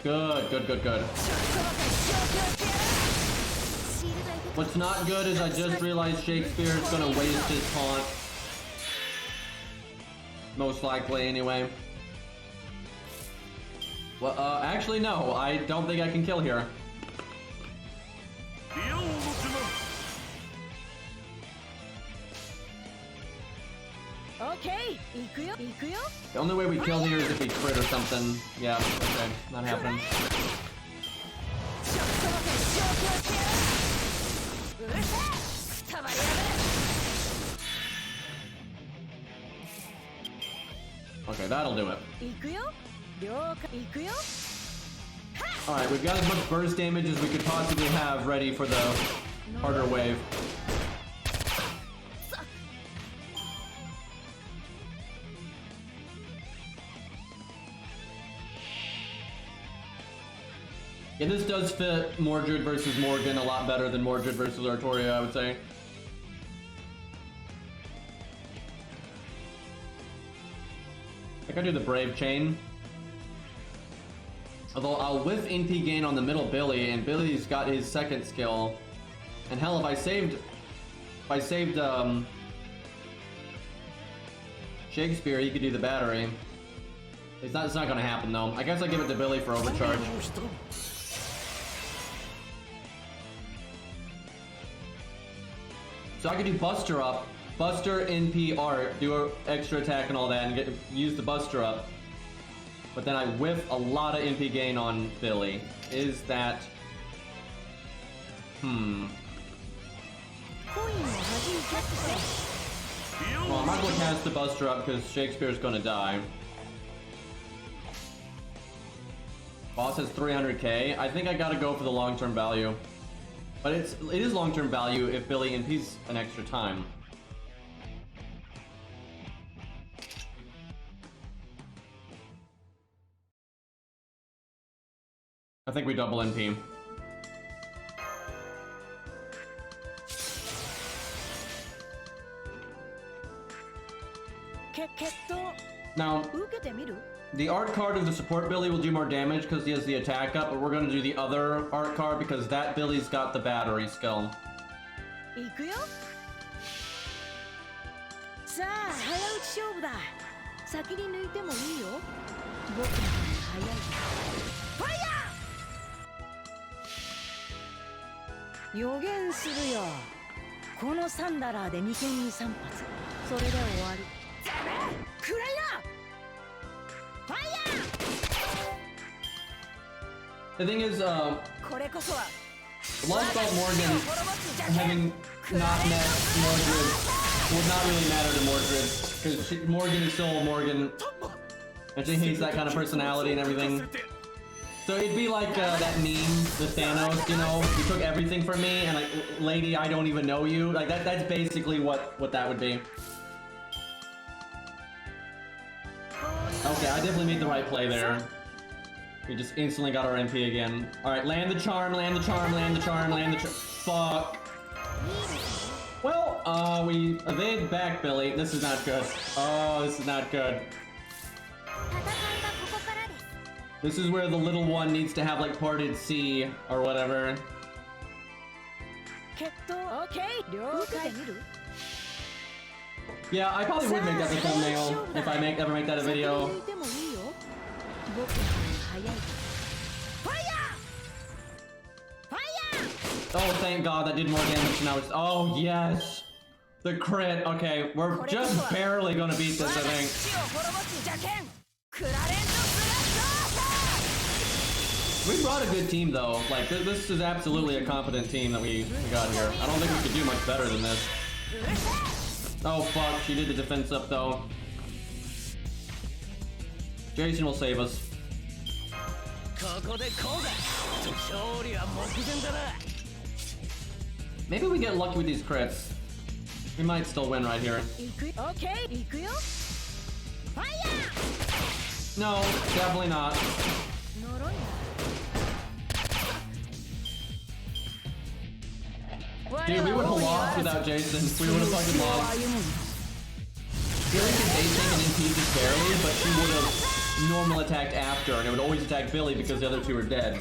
Good. What's not good is I just realized Shakespeare is gonna waste his taunt. Most likely, anyway. Well, actually, no. I don't think I can kill here. Okay, The only way we kill here is if we crit or something. Yeah, okay, not happening. Okay, that'll do it. Alright, we've got as much burst damage as we could possibly have ready for the harder wave. Yeah, this does fit Mordred versus Morgan a lot better than Mordred versus Artoria, I would say. I can do the Brave Chain. Although I'll whiff NP gain on the middle Billy, and Billy's got his second skill. And hell, if I saved Shakespeare, he could do the battery. It's not gonna happen though. I guess I give it to Billy for overcharge. So I could do Buster up, Buster NP Art, do an extra attack and all that, and use the Buster up. But then I whiff a lot of NP gain on Billy. Is that... Well, I might as well cast the Buster up because Shakespeare's gonna die. Boss has 300k. I think I gotta go for the long-term value. But it is long-term value if Billy NP's an extra time. I think we double NP. Now, the art card of the support Billy will do more damage because he has the attack up, but we're going to do the other art card because that Billy's got the battery skill. 行くよ。さあ早打ち勝負だ。先に抜いてもいいよ。僕の方が早い。ファイヤー。予言するよ。このサンダラーで眉間に3発。それで終わり。てめえ、くらいな。ファイヤー。The thing is, これこそは。Love about Morgan having not met Mordred would not really matter to Mordred because Morgan is still Morgan and she hates that kind of personality and everything. So it'd be like that meme, the Thanos, you know, you took everything from me and like, lady, I don't even know you. Like that's basically what that would be. Okay, I definitely made the right play there. We just instantly got our MP again. Alright, land the charm, land the charm, land the charm, land the charm. Fuck. Well, we evade back, Billy. This is not good. Oh, this is not good. This is where the little one needs to have like parted C or whatever. Yeah, I probably would make that the thumbnail if I ever make that a video. Oh, thank God, that did more damage than I was. Oh, yes! The crit. Okay, we're just barely gonna beat this, I think. We brought a good team, though. Like, this is absolutely a competent team that we got here. I don't think we could do much better than this. Oh, fuck, she did the defense up, though. Jason will save us. Maybe we get lucky with these crits. We might still win right here. No, definitely not. Dude, we would have lost without Jason. We would have fucking lost. Billy could base tank and MP just barely, but she would have normal attacked after, and it would always attack Billy because the other two are dead.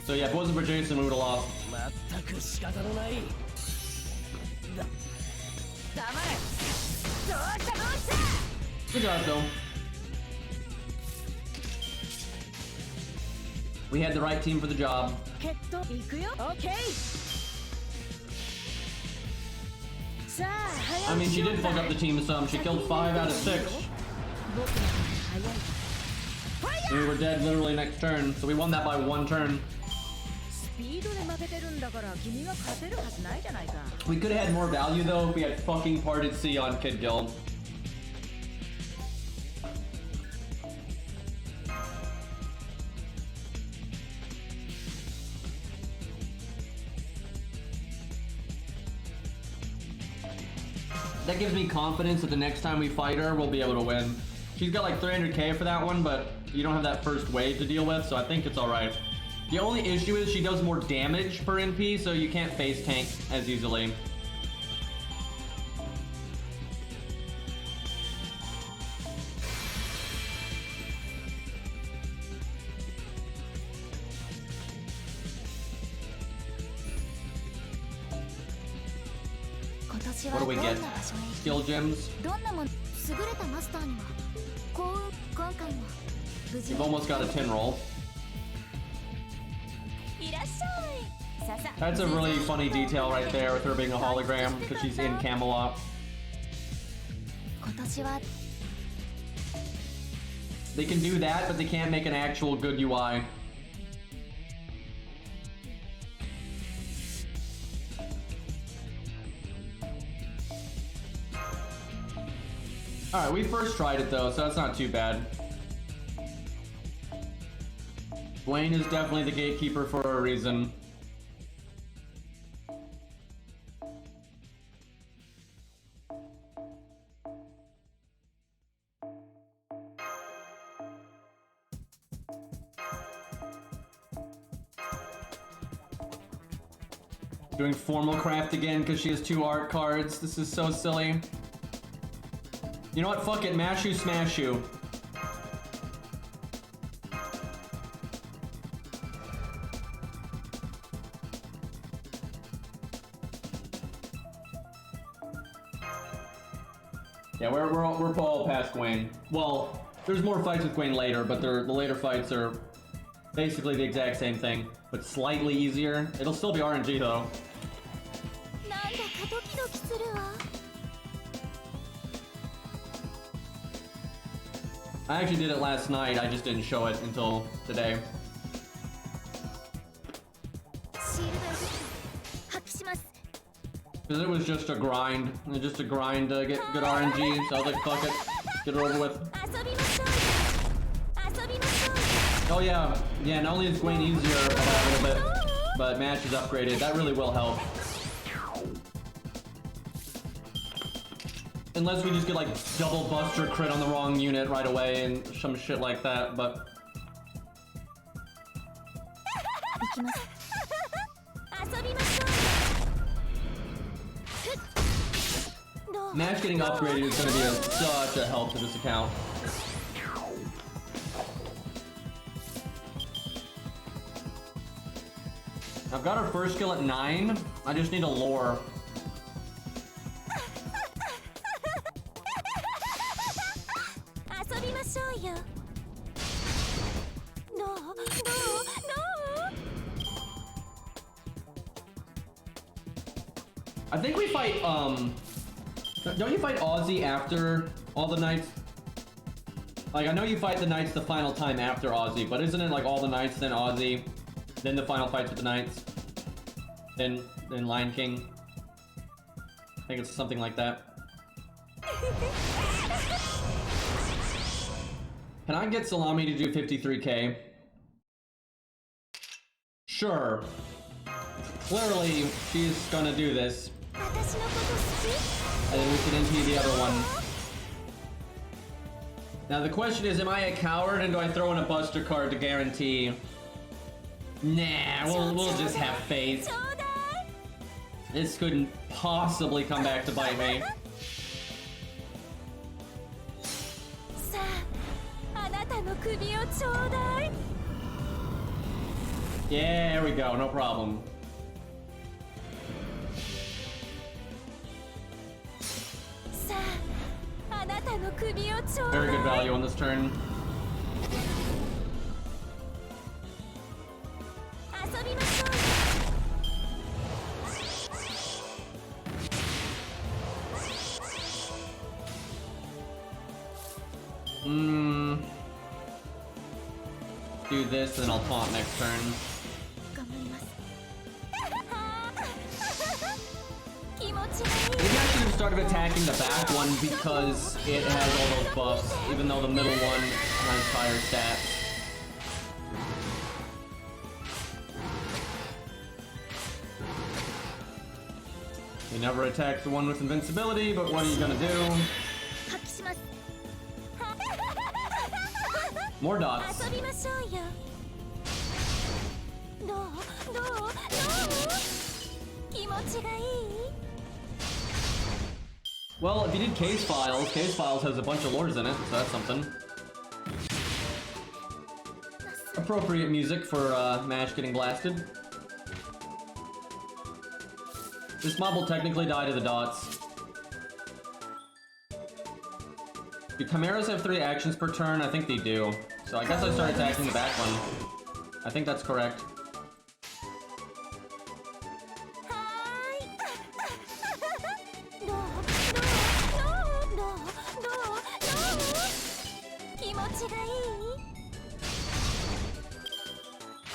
So yeah, if it wasn't for Jason, we would have lost. Good job, though. We had the right team for the job. I mean, she did fuck up the team some. She killed 5 out of 6. And we were dead literally next turn, so we won that by 1 turn. We could have had more value though if we had fucking parted C on Kid Guild. That gives me confidence that the next time we fight her, we'll be able to win. She's got like 300k for that one, but you don't have that first wave to deal with, so I think it's alright. The only issue is she does more damage per NP, so you can't face tank as easily. What do we get? Skill gems? We've almost got a 10 roll. That's a really funny detail right there with her being a hologram because she's in Camelot. They can do that, but they can't make an actual good UI. Alright, we first tried it though, so that's not too bad. Gwen is definitely the gatekeeper for a reason. Doing formal craft again because she has 2 art cards. This is so silly. You know what? Fuck it. Mash you, smash you. Yeah, we're all past Gwen. Well, there's more fights with Gwen later, but the later fights are basically the exact same thing, but slightly easier. It'll still be RNG though. I actually did it last night, I just didn't show it until today. Because it was just a grind, to get good RNG, so I was like, fuck it, get it over with. Oh yeah, not only is Gwen easier by a little bit, but Mash is upgraded, that really will help. Unless we just get like double buster crit on the wrong unit right away and some shit like that, but... Mash getting upgraded is going to be such a help to this account. I've got our first skill at 9, I just need a lore. I think we fight, don't you fight Aussie after all the knights? Like, I know you fight the knights the final time after Aussie, but isn't it like all the knights, then Aussie, then the final fights with the knights, then Lion King? I think it's something like that. Can I get Salami to do 53k? Sure. Clearly, she's gonna do this. And then we can NP the other one. Now the question is, am I a coward and do I throw in a buster card to guarantee? Nah, we'll just have faith. This couldn't possibly come back to bite me. Yeah, there we go, no problem. Very good value on this turn. Do this, and then I'll taunt next turn. Maybe I should have started attacking the back one because it has all those buffs, even though the middle one has higher stats. You never attack the one with invincibility, but what are you gonna do? More dots. Well, if you did Case Files has a bunch of lores in it, so that's something. Appropriate music for Mash getting blasted. This mob will technically die to the dots. Do chimeras have 3 actions per turn? I think they do. So I guess I start attacking the back one. I think that's correct.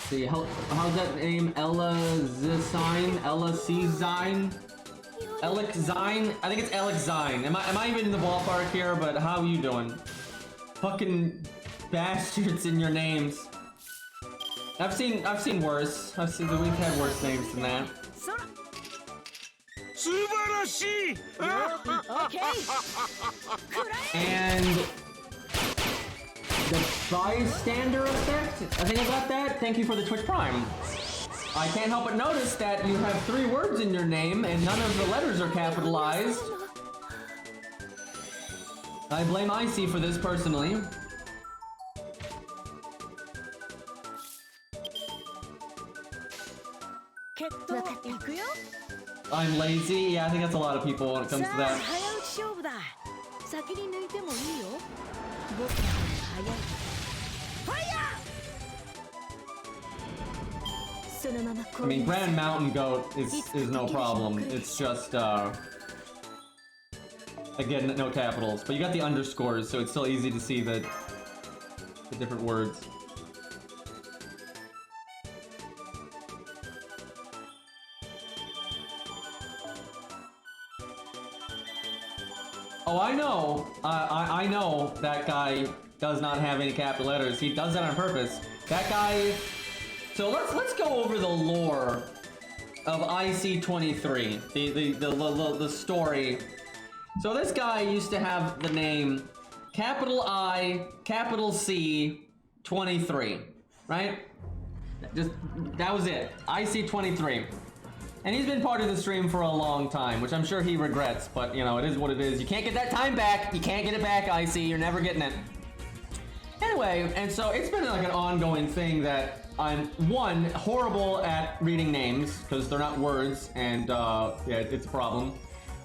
See, how's that name? Ella Zine? Ella C Zine? Alex Zine? I think it's Alex Zine. Am I even in the ballpark here? But how are you doing? Fucking bastards in your names. I've seen worse. We've had worse names than that. And the bystander effect? I think I got that. Thank you for the Twitch Prime. I can't help but notice that you have 3 words in your name and none of the letters are capitalized. I blame Icy for this personally. I'm lazy. Yeah, I think that's a lot of people when it comes to that. 勝負だ。先に抜いてもいいよ。僕の方が早い。ファイヤー。そのまま I mean, Grand Mountain Goat is no problem. It's just again, no capitals, but you got the underscores, so it's still easy to see the different words. Oh, I know. I know that guy does not have any capital letters. He does that on purpose. That guy. So let's go over the lore of IC23. The story. So this guy used to have the name capital I, capital C, 23, right? Just that was it. IC23. And he's been part of the stream for a long time, which I'm sure he regrets, but you know, it is what it is. You can't get that time back. You can't get it back, Icy. You're never getting it. Anyway, and so it's been like an ongoing thing that I'm, one, horrible at reading names, because they're not words, and yeah, it's a problem.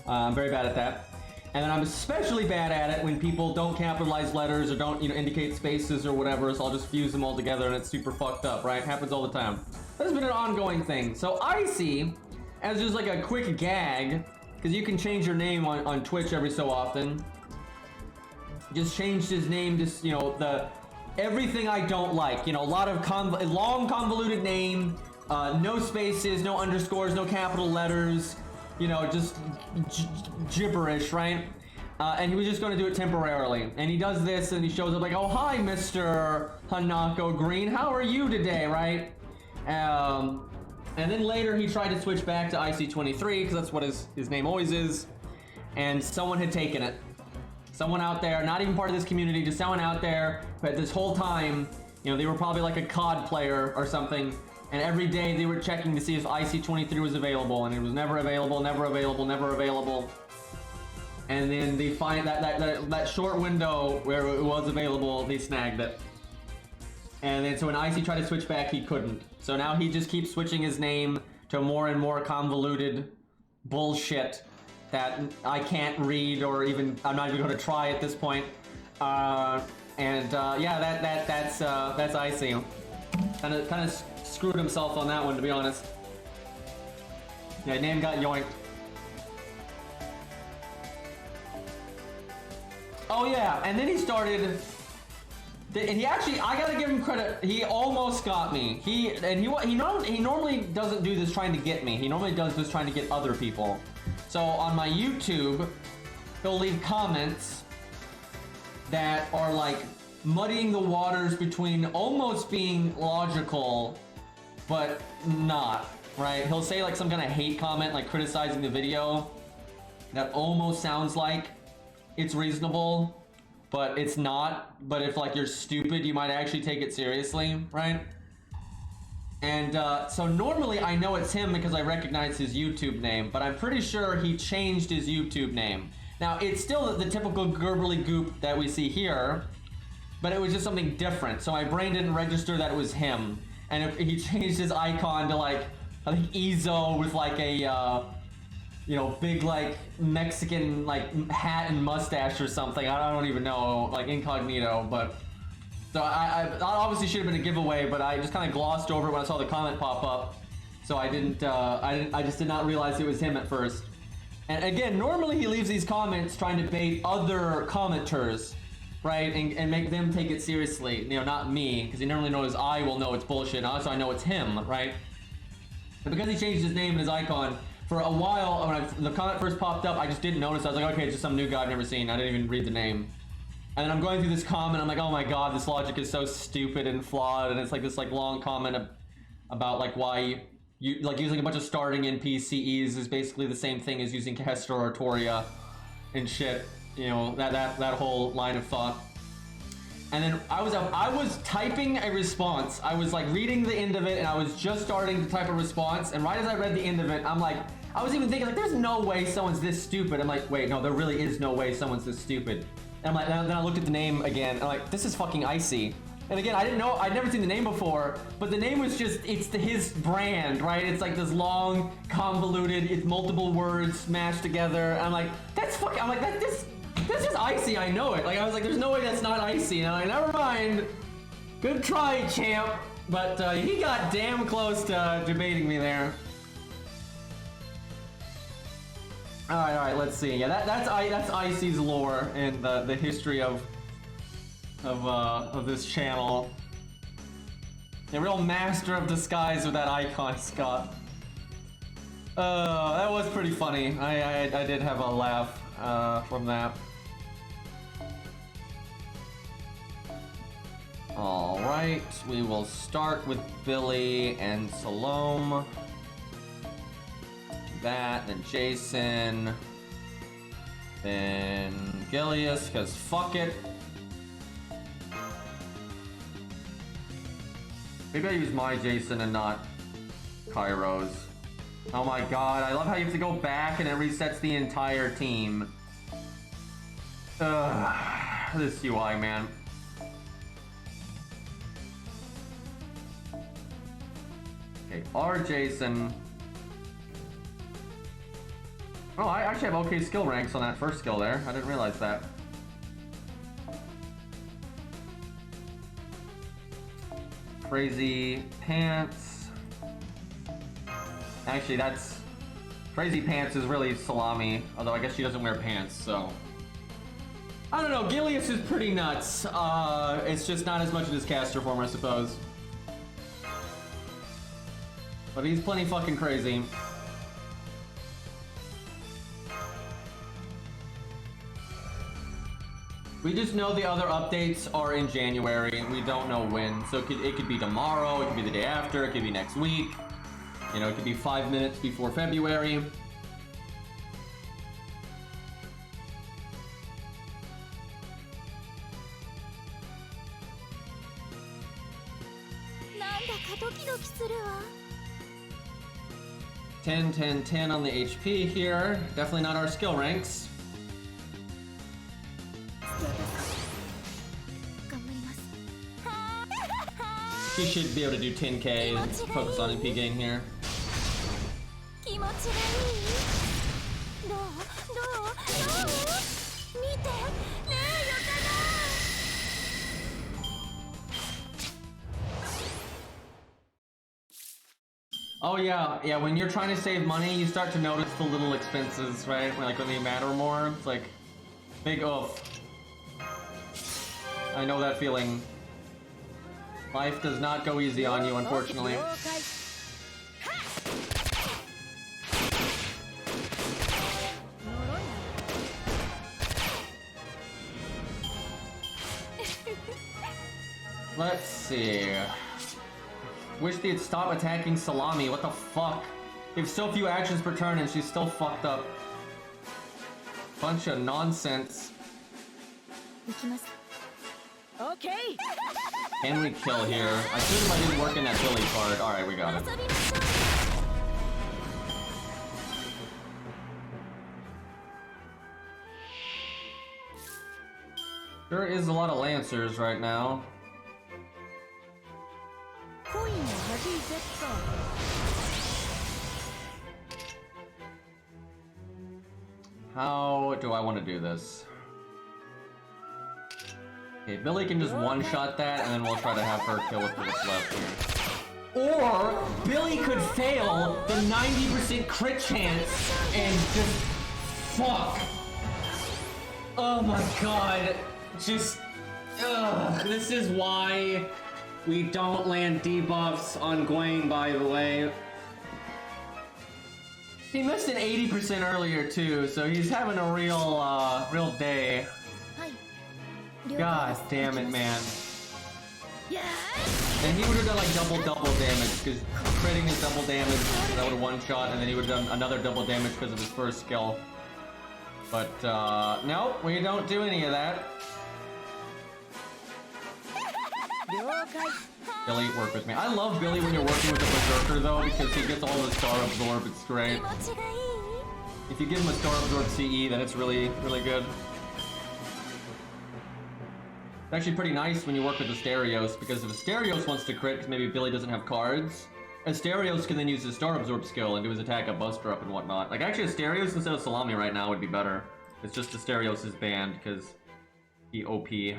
I'm very bad at that. And then I'm especially bad at it when people don't capitalize letters or don't, you know, indicate spaces or whatever, so I'll just fuse them all together and it's super fucked up, right? Happens all the time. This has been an ongoing thing. So Icy, as just like a quick gag, because you can change your name on Twitch every so often, just changed his name to, you know, everything I don't like. You know, a lot of long convoluted name, no spaces, no underscores, no capital letters, you know, just gibberish, right? And he was just going to do it temporarily. And he does this and he shows up like, oh, hi, Mr. Hanako Green. How are you today, right? And then later he tried to switch back to IC23 because that's what his name always is. And someone had taken it. Someone out there, not even part of this community, just someone out there, but this whole time, you know, they were probably like a COD player or something. And every day they were checking to see if IC23 was available, and it was never available, never available, never available. And then they find that short window where it was available, they snagged it. And then so when IC tried to switch back, he couldn't. So now he just keeps switching his name to more and more convoluted bullshit that I can't read, or even I'm not even going to try at this point. Yeah, that's IC. Kind of screwed himself on that one, to be honest. Yeah, name got yoinked. Oh yeah, and then he started, and he actually, I gotta give him credit, he almost got me. He normally doesn't do this trying to get me. He normally does this trying to get other people. So on my YouTube, he'll leave comments that are like muddying the waters between almost being logical, but not, right? He'll say like some kind of hate comment, like criticizing the video, that almost sounds like it's reasonable, but it's not. But if like you're stupid, you might actually take it seriously, right? And so normally I know it's him because I recognize his YouTube name, but I'm pretty sure he changed his YouTube name. Now it's still the typical Gerbily Goop that we see here, but it was just something different. So my brain didn't register that it was him. And if he changed his icon to like, I think Izo with like a, you know, big like Mexican like hat and mustache or something. I don't even know, like incognito, but. So I obviously should have been a giveaway, but I just kind of glossed over it when I saw the comment pop up. So I just did not realize it was him at first. And again, normally he leaves these comments trying to bait other commenters, right? And make them take it seriously, you know, not me, because he normally knows I will know it's bullshit, also I know it's him, right? But because he changed his name and his icon, for a while, when the comment first popped up, I just didn't notice. I was like, okay, it's just some new guy I've never seen. I didn't even read the name. And then I'm going through this comment, I'm like, oh my god, this logic is so stupid and flawed, and it's like this like long comment about like why you like using a bunch of starting NPCs is basically the same thing as using Hester or Toria and shit, you know, that whole line of thought. And then I was typing a response. I was like reading the end of it, and I was just starting to type a response, and right as I read the end of it, I'm like, I was even thinking like, there's no way someone's this stupid. I'm like, wait, no, there really is no way someone's this stupid. And then I looked at the name again, and I'm like, this is fucking Icy. And again, I didn't know, I'd never seen the name before, but the name was just, it's his brand, right? It's like this long, convoluted, it's multiple words smashed together. And I'm like, that's fucking, I'm like, that's just Icy, I know it. Like, I was like, there's no way that's not Icy. And I'm like, never mind. Good try, champ. But he got damn close to debating me there. All right, let's see. Yeah, that's Icy's lore and the history of this channel. A real master of disguise with that icon, Scott. That was pretty funny. I did have a laugh from that. All right, we will start with Billy and Salome. That, then Jason, then Gilius, because fuck it. Maybe I use my Jason and not Cairo's. Oh my god, I love how you have to go back and it resets the entire team. This UI, man. Okay, our Jason. Oh, I actually have okay skill ranks on that first skill there. I didn't realize that. Crazy Pants. Actually, that's... Crazy Pants is really Salami, although I guess she doesn't wear pants, so... I don't know, Gilius is pretty nuts. It's just not as much in his caster form, I suppose. But he's plenty fucking crazy. We just know the other updates are in January. We don't know when. So it could be tomorrow, it could be the day after, it could be next week. You know, it could be 5 minutes before February. Ten, 10, 10 on the HP here. Definitely not our skill ranks. She should be able to do 10k and focus on MP gain here. Oh yeah, when you're trying to save money, you start to notice the little expenses, right? Like when they matter more, it's like big oof. I know that feeling. Life does not go easy on you, unfortunately. Let's see. Wish they'd stop attacking Salami. What the fuck? They have so few actions per turn and she's still fucked up. Bunch of nonsense. Okay. Can we kill here? I assume I didn't work in that Billy card. Alright, we got it. There is a lot of Lancers right now. How do I want to do this? Okay, Billy can just one-shot that, and then we'll try to have her kill with what's left here. Or, Billy could fail the 90% crit chance and just... fuck! Oh my god. Just... ugh. This is why we don't land debuffs on Gwen, by the way. He missed an 80% earlier, too, so he's having a real day. God damn it, man. And he would have done like double damage, because critting is double damage, so that would have one shot, and then he would have done another double damage because of his first skill. But, no, we don't do any of that. Billy, work with me. I love Billy when you're working with the Berserker, though, because he gets all the Star Absorb, it's great. If you give him a Star Absorb CE, then it's really, really good. It's actually pretty nice when you work with Asterios, because if Asterios wants to crit, 'cause maybe Billy doesn't have cards, Asterios can then use his Star Absorb skill and do his attack up, Buster up, and whatnot. Like, actually, Asterios instead of Salami right now would be better. It's just Asterios is banned, because he OP.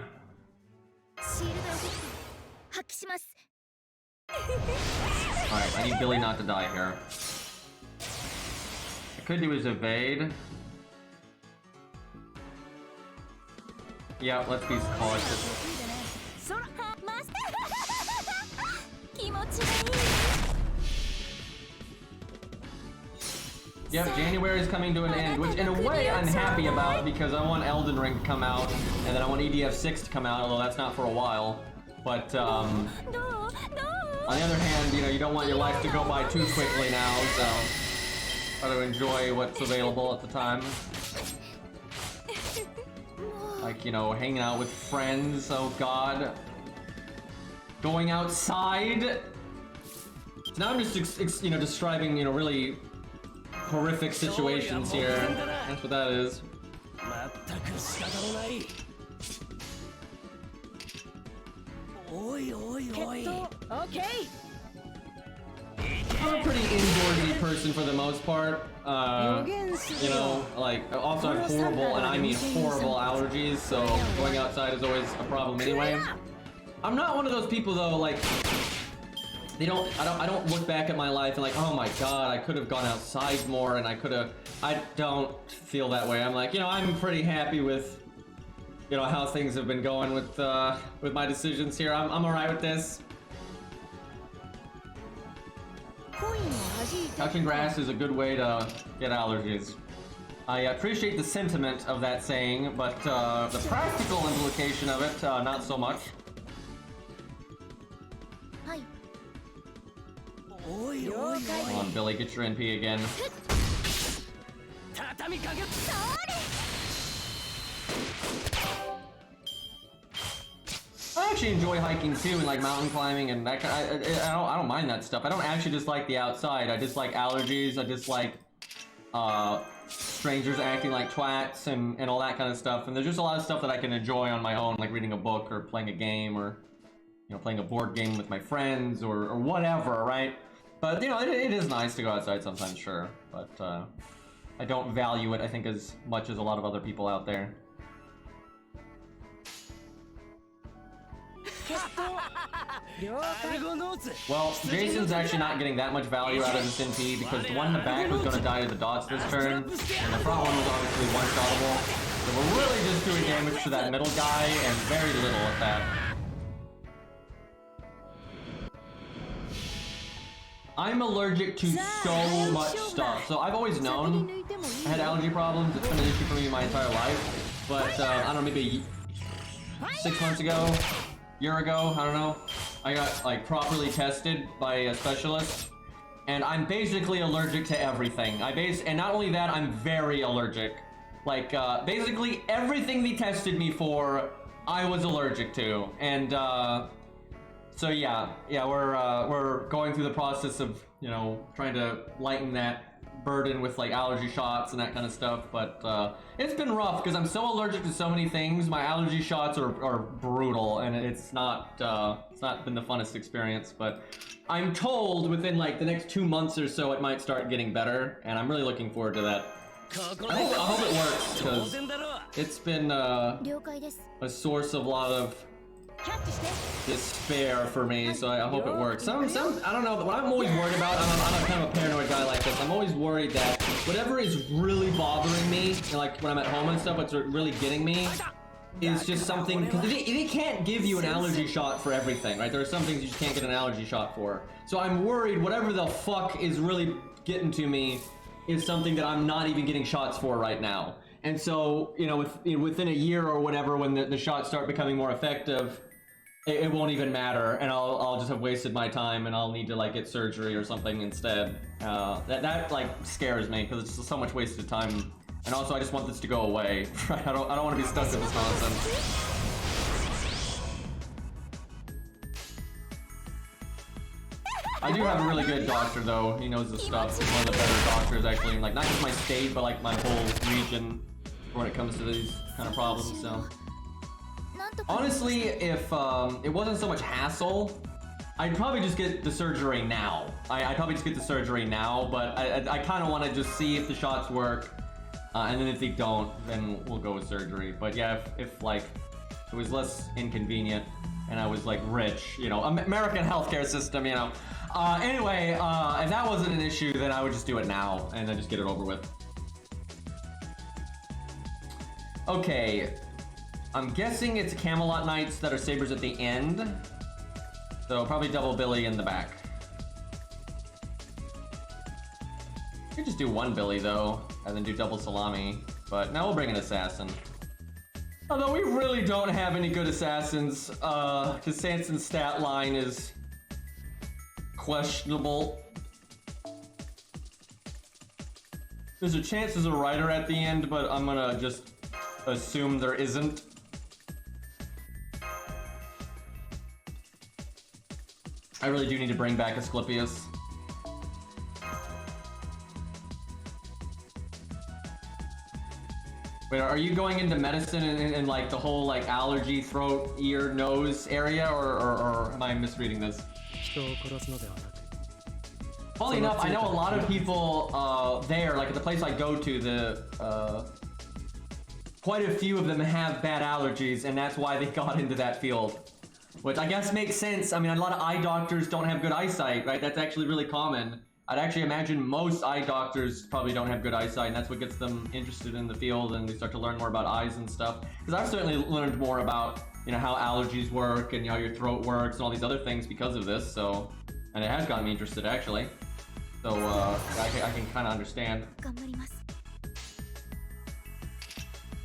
Alright, I need Billy not to die here. I could do his evade. Yeah, let's be cautious. Yep, January is coming to an end, which in a way I'm happy about because I want Elden Ring to come out, and then I want EDF 6 to come out, although that's not for a while. But, on the other hand, you know, you don't want your life to go by too quickly now, so try to enjoy what's available at the time. Like, you know, hanging out with friends, oh god. Going outside! So now I'm just, you know, describing, you know, really horrific situations here. That's what that is. Okay. I'm a pretty indoorsy person for the most part. You know, like, also I have horrible, and I mean horrible allergies, so going outside is always a problem anyway. I'm not one of those people though, like, I don't look back at my life and like, oh my god, I could have gone outside more and I don't feel that way. I'm like, you know, I'm pretty happy with, you know, how things have been going with my decisions here. I'm alright with this. Touching grass is a good way to get allergies. I appreciate the sentiment of that saying, but the practical implication of it, not so much. Come on, Billy, get your NP again. I actually enjoy hiking too, and like mountain climbing, and that I don't mind that stuff. I don't actually dislike the outside. I dislike allergies. I dislike strangers acting like twats and all that kind of stuff. And there's just a lot of stuff that I can enjoy on my own, like reading a book or playing a game or, you know, playing a board game with my friends or whatever, right? But, you know, it is nice to go outside sometimes, sure. But I don't value it, I think, as much as a lot of other people out there. Well, Jason's actually not getting that much value out of this NP because the one in the back was going to die to the dots this turn, and the front one was obviously one-shottable. So we're really just doing damage to that middle guy, and very little at that. I'm allergic to so much stuff. So I've always known I had allergy problems. It's been an issue for me my entire life. But I don't know, maybe 6 months ago, year ago, I don't know, I got like properly tested by a specialist, and I'm basically allergic to everything. And not only that, I'm very allergic. Like basically everything they tested me for, I was allergic to, and so yeah, we're going through the process of, you know, trying to lighten that burden with like allergy shots and that kind of stuff, but it's been rough because I'm so allergic to so many things. My allergy shots are brutal, and it's not been the funnest experience, but I'm told within like the next 2 months or so it might start getting better, and I'm really looking forward to that. I hope it works, because it's been a source of a lot of despair for me, so I hope it works. I don't know, what I'm always worried about, I'm a kind of a paranoid guy like this, I'm always worried that whatever is really bothering me, like when I'm at home and stuff, what's really getting me, is just something, because they can't give you an allergy shot for everything, right? There are some things you just can't get an allergy shot for. So I'm worried whatever the fuck is really getting to me is something that I'm not even getting shots for right now. And so, you know, within a year or whatever, when the shots start becoming more effective, it won't even matter, and I'll just have wasted my time, and I'll need to like get surgery or something instead. That like scares me because it's just so much wasted time, and also I just want this to go away. I don't want to be stuck with this nonsense. I do have a really good doctor though. He knows his stuff. He's one of the better doctors actually, like not just my state, but like my whole region when it comes to these kind of problems. So. Honestly, if it wasn't so much hassle, I'd probably just get the surgery now. I'd probably just get the surgery now, but I kind of want to just see if the shots work, and then if they don't, then we'll go with surgery. But yeah, if like it was less inconvenient and I was like rich, you know, American healthcare system, you know. Anyway, if that wasn't an issue, then I would just do it now and then just get it over with. Okay, I'm guessing it's Camelot Knights that are sabers at the end. So probably double Billy in the back. Could just do one Billy though, and then do double Salami. But now we'll bring an assassin. Although we really don't have any good assassins, because Sanson's stat line is questionable. There's a chance there's a rider at the end, but I'm gonna just assume there isn't. I really do need to bring back Asclepius. Wait, are you going into medicine and like the whole like allergy, throat, ear, nose area, or am I misreading this? Funnily enough, I know a lot of people there, like at the place I go to, quite a few of them have bad allergies, and that's why they got into that field. Which I guess makes sense. I mean, a lot of eye doctors don't have good eyesight, right? That's actually really common. I'd actually imagine most eye doctors probably don't have good eyesight, and that's what gets them interested in the field, and they start to learn more about eyes and stuff. Because I've certainly learned more about, you know, how allergies work and how your throat works and all these other things because of this. So, and it has gotten me interested actually. So I can kind of understand.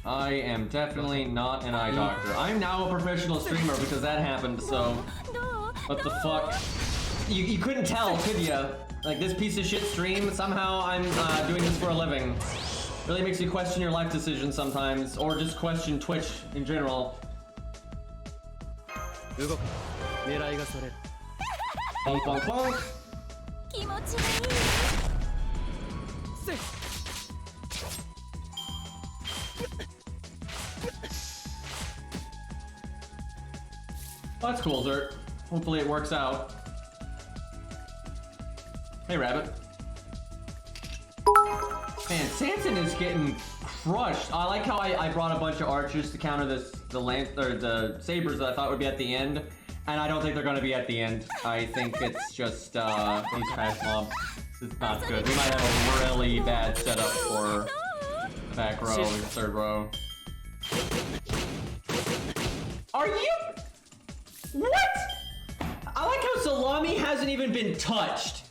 I am definitely not an eye doctor. I'm now a professional streamer because that happened, so... What the fuck? You couldn't tell, could ya? Like, this piece of shit stream, somehow I'm doing this for a living. Really makes you question your life decisions sometimes, or just question Twitch in general. Bonk, bonk, bonk. Well, that's cool, Zert. Hopefully it works out. Hey, Rabbit. Man, Sanson is getting crushed. I like how I brought a bunch of archers to counter the sabers that I thought would be at the end, and I don't think they're going to be at the end. I think it's just these trash mobs. This is not good. We might have a really bad setup for the back row or the third row. Are you? What? I like how Salami hasn't even been touched.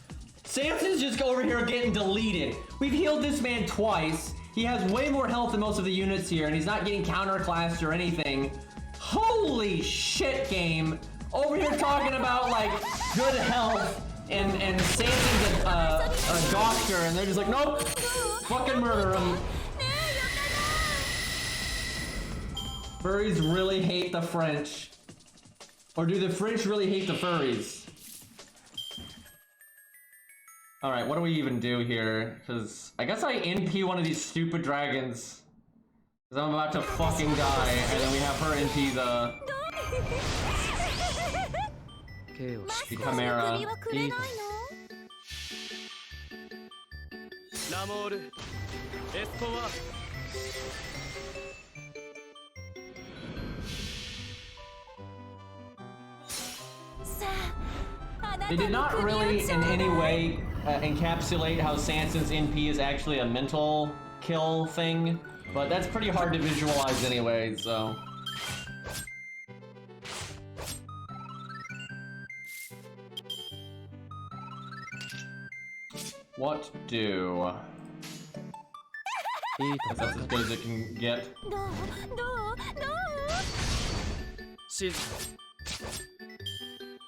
Sanson's just over here getting deleted. We've healed this man twice. He has way more health than most of the units here, and he's not getting counterclassed or anything. Holy shit, game. Over here talking about, like, good health, and Sanson's a doctor, and they're just like, nope, fucking murder him. Furries really hate the French. Or do the French really hate the furries? Alright, what do we even do here? Because I guess I NP one of these stupid dragons. Because I'm about to fucking die, and then we have her NP the Chimera. They did not really in any way encapsulate how Sanson's NP is actually a mental kill thing, but that's pretty hard to visualize anyway, so... What do? That's as good as it can get.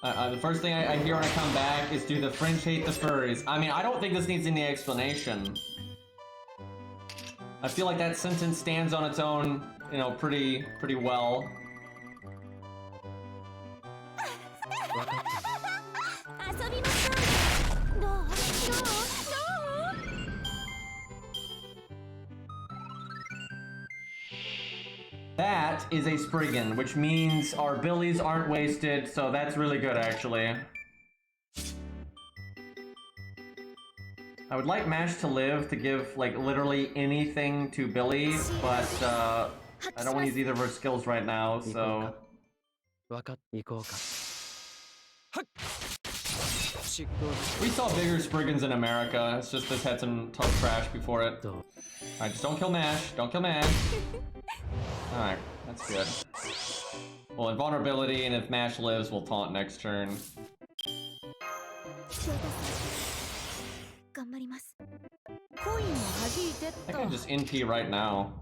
The first thing I hear when I come back is, do the French hate the furries? I mean, I don't think this needs any explanation. I feel like that sentence stands on its own, you know, pretty well. That that is a Spriggan, which means our Billies aren't wasted, so that's really good, actually. I would like Mash to live to give, like, literally anything to Billy, but, I don't want to use either of her skills right now, so... We saw bigger Spriggans in America, it's just this had some tough trash before it. Alright, just don't kill Mash, don't kill Mash. Alright, that's good. Well, invulnerability, and if Mash lives, we'll taunt next turn. I can just NP right now.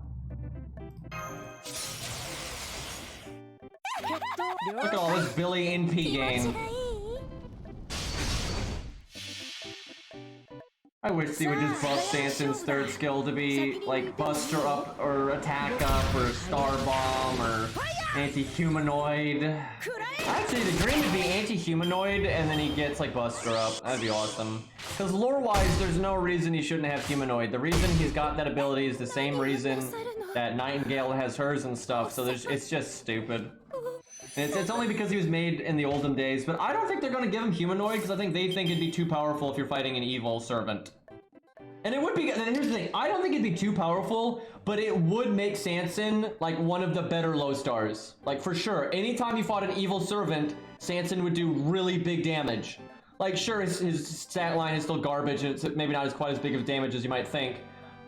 Look at all this Billy NP game. I wish they would just buff Sanson's third skill to be like Buster up or Attack up or Star Bomb or Anti-Humanoid. Actually, the dream would be Anti-Humanoid and then he gets like Buster up. That'd be awesome. Because lore-wise, there's no reason he shouldn't have Humanoid. The reason he's got that ability is the same reason that Nightingale has hers and stuff, so it's just stupid. It's only because he was made in the olden days, but I don't think they're going to give him Humanoid because I think they think it'd be too powerful if you're fighting an evil servant. And it would be, and here's the thing, I don't think it'd be too powerful, but it would make Sanson like one of the better low stars. Like for sure, anytime you fought an evil servant, Sanson would do really big damage. Like sure, his stat line is still garbage and it's maybe not quite as big of damage as you might think.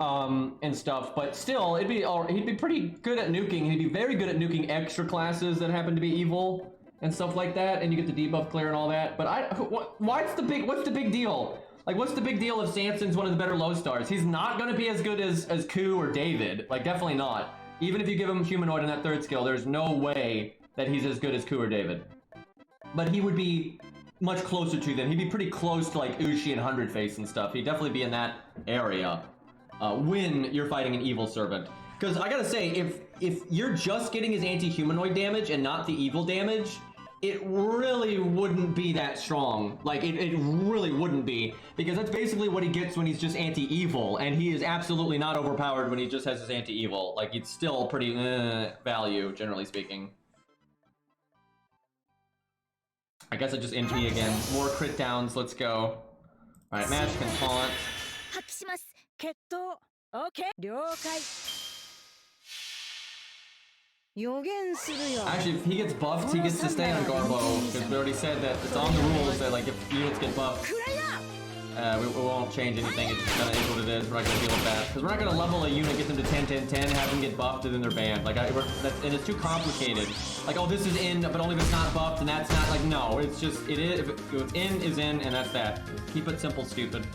And stuff, but still, he'd be pretty good at nuking. He'd be very good at nuking extra classes that happen to be evil and stuff like that, and you get the debuff clear and all that. But what's the big deal? Like, what's the big deal if Sanson's one of the better low stars? He's not gonna be as good as Ku or David. Like, definitely not. Even if you give him Humanoid in that third skill, there's no way that he's as good as Ku or David. But he would be much closer to them. He'd be pretty close to like Ushi and 100 Face and stuff. He'd definitely be in that area. When you're fighting an evil servant. Because I gotta say, if you're just getting his anti-humanoid damage and not the evil damage, it really wouldn't be that strong. Like, it really wouldn't be. Because that's basically what he gets when he's just anti-evil, and he is absolutely not overpowered when he just has his anti-evil. Like, it's still pretty value, generally speaking. I guess I just NP again. More crit downs, let's go. Alright, Mash can taunt. Actually, if he gets buffed, he gets to stay on Garbo, because we already said that it's on the rules that like if units get buffed, we won't change anything. It just kind of is what it is. We're not gonna deal with that because we're not gonna level a unit, get them to 10, 10, 10, have them get buffed, and then they're banned. Like, and it's too complicated. Like, oh, this is in, but only if it's not buffed, and that's not. Like, no, it's just it is. If it's in, is in, and that's that. Keep it simple, stupid.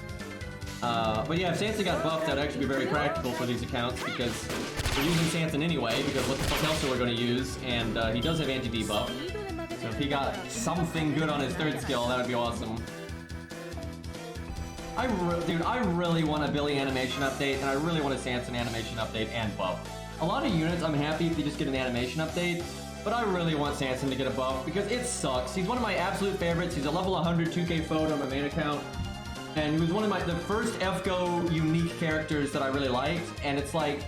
But yeah, if Sanson got buffed, that'd actually be very practical for these accounts because we're using Sanson anyway, because what the fuck else are we going to use? And he does have anti-debuff. So if he got something good on his third skill, that would be awesome. Dude, I really want a Billy animation update, and I really want a Sanson animation update and buff. A lot of units, I'm happy if they just get an animation update, but I really want Sanson to get a buff because it sucks. He's one of my absolute favorites. He's a level 100 2K photo on my main account. And he was one of the first FGO unique characters that I really liked, and it's like,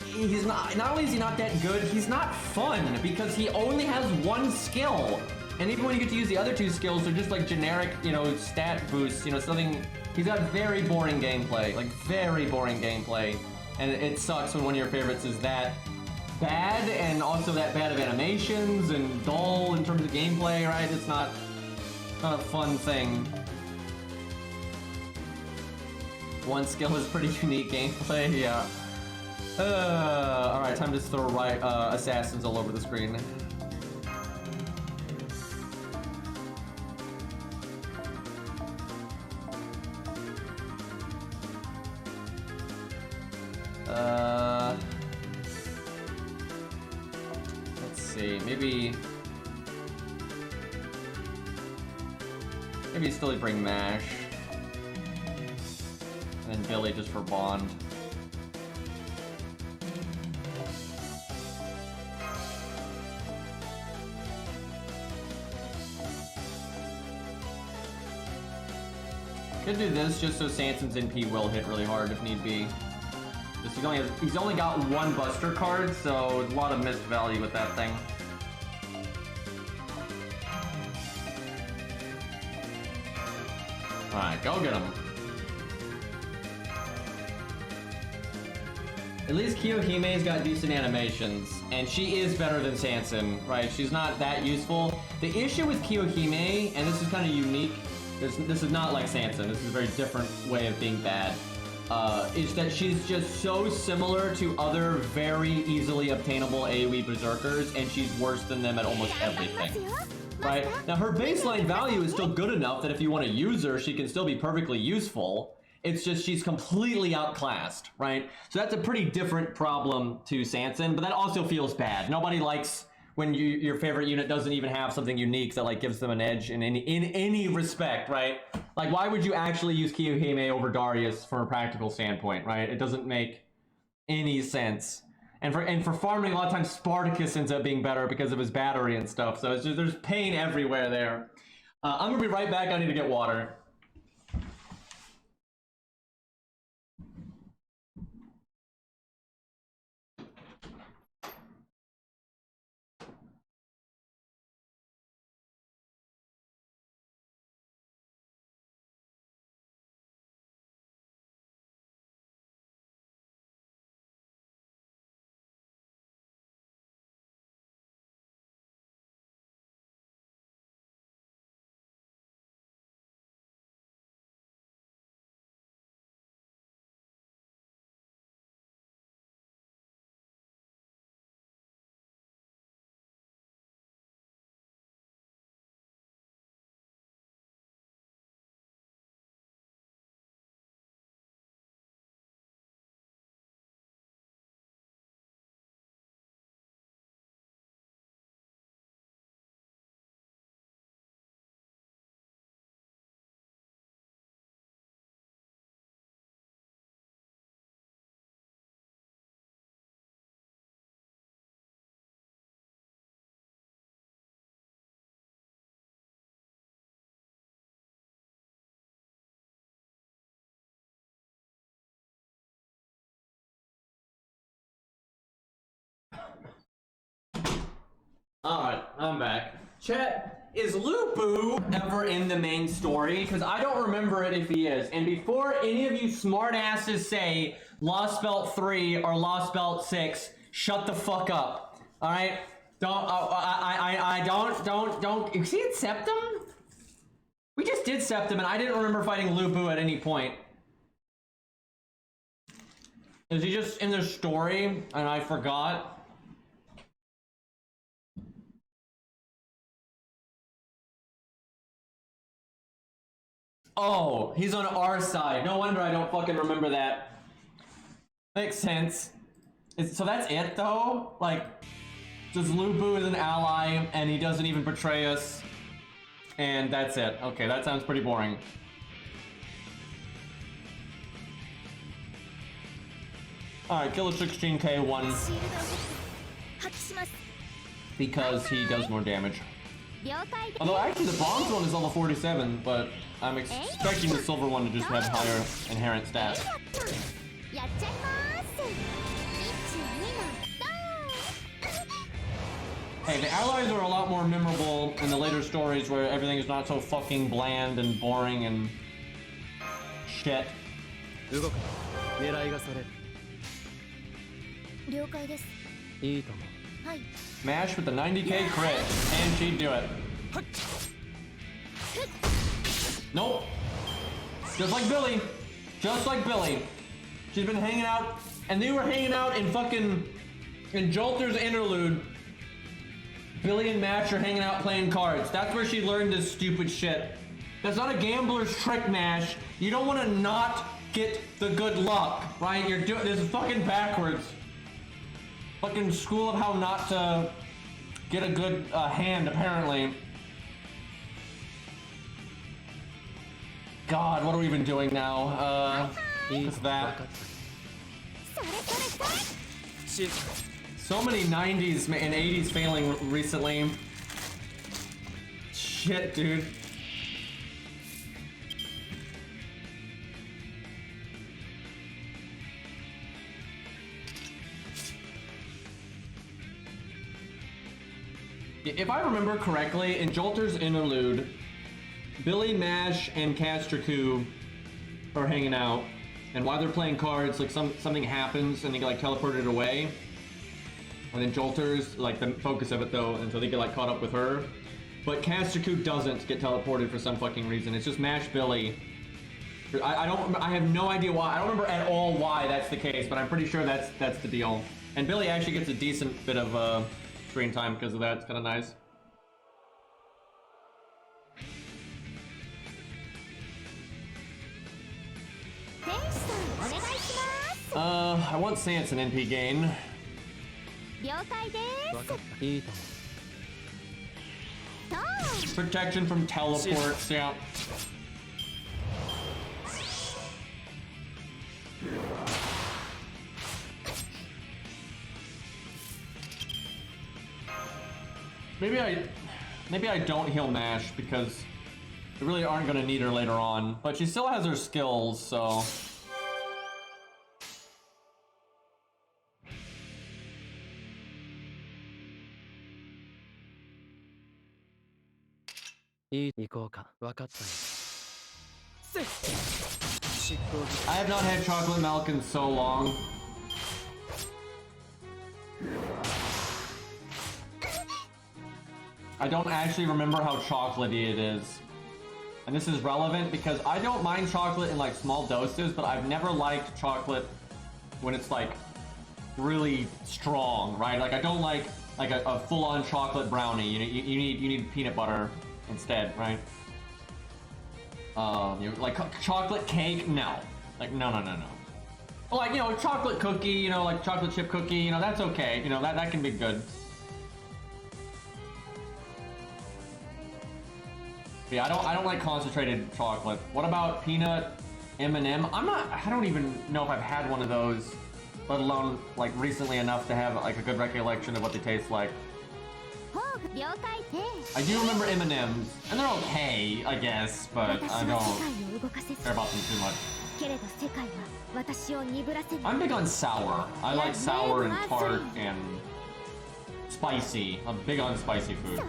he's not only is he not that good, he's not fun, because he only has one skill. And even when you get to use the other two skills, they're just like generic, you know, stat boosts, you know, something, he's got very boring gameplay, like very boring gameplay. And it sucks when one of your favorites is that bad, and also that bad of animations, and dull in terms of gameplay, right? It's not a fun thing. One skill is pretty unique gameplay, yeah. Alright, time to just throw assassins all over the screen. Let's see, maybe still bring Mash. And then Billy just for Bond. Could do this just so Sanson's NP will hit really hard if need be. Just he's only got one Buster card, so there's a lot of missed value with that thing. Alright, go get him. At least Kiyohime's got decent animations, and she is better than Sanson, right? She's not that useful. The issue with Kiyohime, and this is kind of unique, this is not like Sanson, this is a very different way of being bad, is that she's just so similar to other very easily obtainable AoE berserkers, and she's worse than them at almost everything. Right? Now her baseline value is still good enough that if you want to use her, she can still be perfectly useful. It's just she's completely outclassed, right? So that's a pretty different problem to Sanson, but that also feels bad. Nobody likes when your favorite unit doesn't even have something unique that like gives them an edge in any respect, right? Like why would you actually use Kiyohime over Darius from a practical standpoint, right? It doesn't make any sense. And for farming, a lot of times Spartacus ends up being better because of his battery and stuff. So it's just, there's pain everywhere there. I'm gonna be right back. I need to get water. Alright, I'm back. Chat, is Lupu ever in the main story? Because I don't remember it if he is. And before any of you smartasses say Lost Belt 3 or Lost Belt 6, shut the fuck up. Alright? Don't, don't. Is he in Septum? We just did Septum and I didn't remember fighting Lupu at any point. Is he just in the story and I forgot? Oh, he's on our side. No wonder I don't fucking remember that. Makes sense. So that's it though? Like, just Lupu is an ally and he doesn't even betray us. And that's it. Okay, that sounds pretty boring. Alright, kill a 16k one. Because he does more damage. Although actually the bronze one is level 47, but I'm expecting the silver one to just have higher inherent stats. Hey, the allies are a lot more memorable in the later stories where everything is not so fucking bland and boring and shit. Mash with the 90k crit, and she'd do it. Nope. Just like Billy. Just like Billy. She's been hanging out, and they were hanging out in Jolter's interlude. Billy and Mash are hanging out playing cards. That's where she learned this stupid shit. That's not a gambler's trick, Mash. You don't want to not get the good luck, right? You're doing this is fucking backwards. Fucking school of how not to get a good hand, apparently. God, what are we even doing now? What's that? So many 90s and 80s failing recently. Shit, dude. If I remember correctly, in Jolter's interlude, Billy, Mash, and Castraku are hanging out, and while they're playing cards, like something happens and they get like teleported away. And then Jolter's like the focus of it though, and so they get like caught up with her. But Castraku doesn't get teleported for some fucking reason. It's just Mash Billy. I have no idea why. I don't remember at all why that's the case, but I'm pretty sure that's the deal. And Billy actually gets a decent bit of screen time because of that. It's kind of nice. I want Sanson NP gain. Protection from teleports, yeah. Maybe I don't heal Mash because we really aren't gonna need her later on, but she still has her skills, so. I have not had chocolate milk in so long. I don't actually remember how chocolatey it is. And this is relevant because I don't mind chocolate in like small doses, but I've never liked chocolate when it's like really strong, right? Like I don't like a full-on chocolate brownie. You need peanut butter instead, right? Like chocolate cake, no. Like no. Like, you know, chocolate cookie, you know, like chocolate chip cookie, you know, that's okay. You know, that can be good. But yeah, I don't like concentrated chocolate. What about peanut M&M? I don't even know if I've had one of those, let alone like recently enough to have like a good recollection of what they taste like. I do remember M&Ms, and they're okay, I guess, but I don't care about them too much. I'm big on sour. I like sour and tart and spicy. I'm big on spicy food.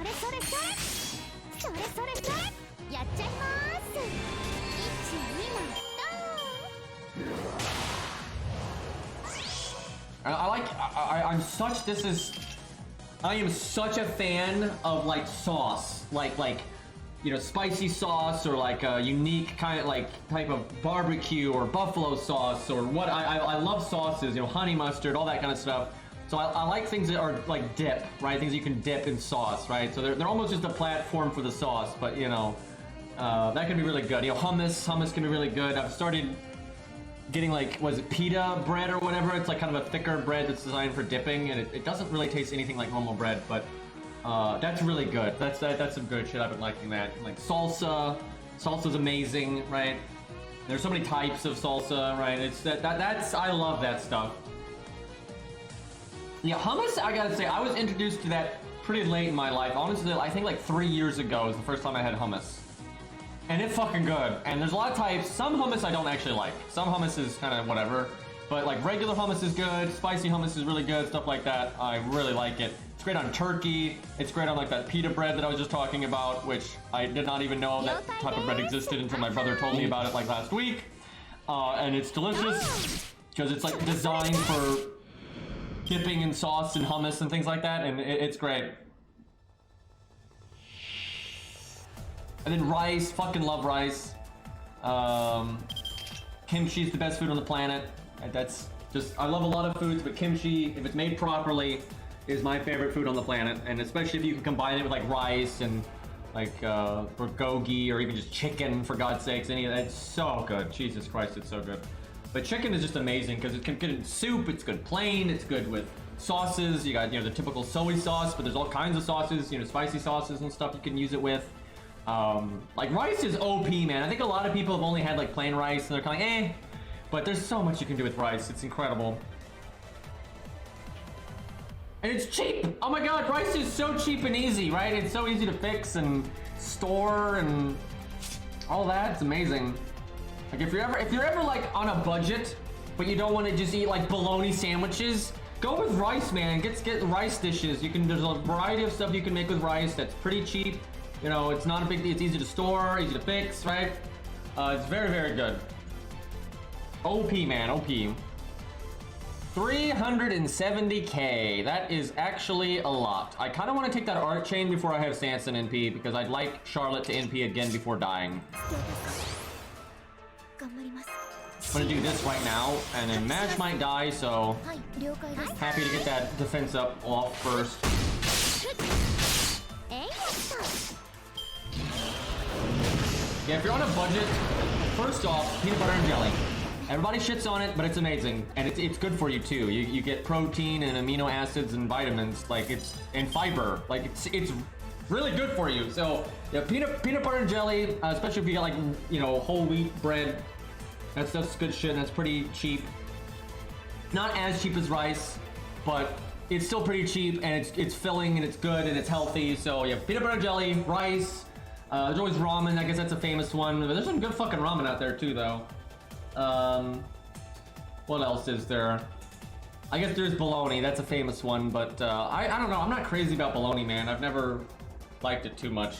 I am such a fan of like sauce, like you know, spicy sauce or like a unique kind of like type of barbecue or buffalo sauce or what. I love sauces, you know, honey mustard, all that kind of stuff. So I like things that are like dip, right? Things you can dip in sauce, right? So they're almost just a platform for the sauce, but you know, that can be really good. You know, hummus can be really good. I've started getting like, was it pita bread or whatever? It's like kind of a thicker bread that's designed for dipping, and it doesn't really taste anything like normal bread, but that's really good. That's some good shit. I've been liking that. Like salsa's amazing, right? There's so many types of salsa, right? It's that's I love that stuff. Yeah, hummus, I gotta say, I was introduced to that pretty late in my life. Honestly, I think like 3 years ago was the first time I had hummus. And it's fucking good. And there's a lot of types. Some hummus I don't actually like. Some hummus is kind of whatever. But like regular hummus is good. Spicy hummus is really good. Stuff like that. I really like it. It's great on turkey. It's great on like that pita bread that I was just talking about, which I did not even know that type of bread existed until my brother told me about it like last week. And it's delicious because it's like designed for dipping in sauce and hummus and things like that. And it's great. And then rice, fucking love rice. Kimchi's the best food on the planet. That's just, I love a lot of foods, but kimchi, if it's made properly, is my favorite food on the planet. And especially if you can combine it with like rice and like bulgogi or even just chicken, for God's sakes, any of that. It's so good. Jesus Christ, it's so good. But chicken is just amazing because it's good in soup, it's good plain, it's good with sauces. You got, you know, the typical soy sauce, but there's all kinds of sauces, you know, spicy sauces and stuff you can use it with. Like rice is OP, man. I think a lot of people have only had like plain rice and they're kind of like, eh. But there's so much you can do with rice. It's incredible. And it's cheap. Oh my God, rice is so cheap and easy, right? It's so easy to fix and store and all that. It's amazing. Like if you're ever like on a budget, but you don't want to just eat like bologna sandwiches, go with rice, man. Get rice dishes. There's a variety of stuff you can make with rice that's pretty cheap. You know, it's not a big deal. It's easy to store, easy to fix, right? It's very, very good. OP, man, OP. 370k. That is actually a lot. I kind of want to take that art chain before I have Sanson NP because I'd like Charlotte to NP again before dying. I'm gonna do this right now, and then Madge might die, so happy to get that defense up off first. Yeah, if you're on a budget, first off, peanut butter and jelly. Everybody shits on it, but it's amazing, and it's good for you too. You get protein and amino acids and vitamins, like and fiber. Like it's really good for you. So yeah, peanut butter and jelly, especially if you get like whole wheat bread. That's good shit. That's pretty cheap. Not as cheap as rice, but it's still pretty cheap, and it's filling and it's good and it's healthy. So yeah, peanut butter and jelly, rice. There's always ramen. I guess that's a famous one. But there's some good fucking ramen out there too, though. What else is there? I guess there's bologna. That's a famous one, but I don't know. I'm not crazy about bologna, man. I've never liked it too much.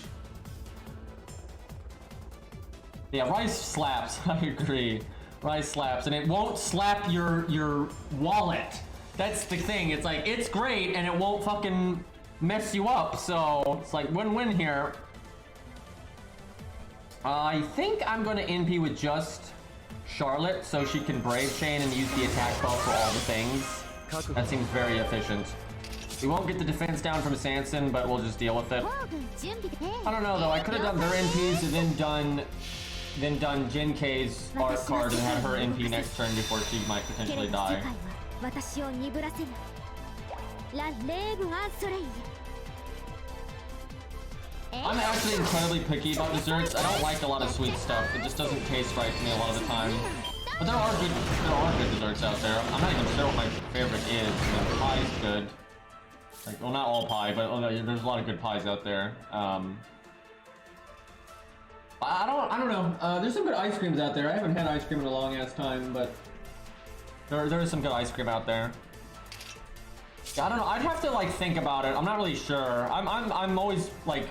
Yeah, rice slaps. I agree. Rice slaps, and it won't slap your wallet. That's the thing. It's like it's great, and it won't fucking mess you up. So it's like win-win here. I think I'm gonna NP with just Charlotte so she can Brave Chain and use the attack buff for all the things. That seems very efficient. We won't get the defense down from Sanson, but we'll just deal with it. I don't know though, I could have done their NPs and then done Jin K's art card and had her NP next turn before she might potentially die. I'm actually incredibly picky about desserts. I don't like a lot of sweet stuff. It just doesn't taste right to me a lot of the time. But there are good desserts out there. I'm not even sure what my favorite is. Pie's good. Like, well, not all pie, but there's a lot of good pies out there. I don't know. There's some good ice creams out there. I haven't had ice cream in a long ass time, but there is some good ice cream out there. Yeah, I don't know. I'd have to like think about it. I'm not really sure. I'm always like,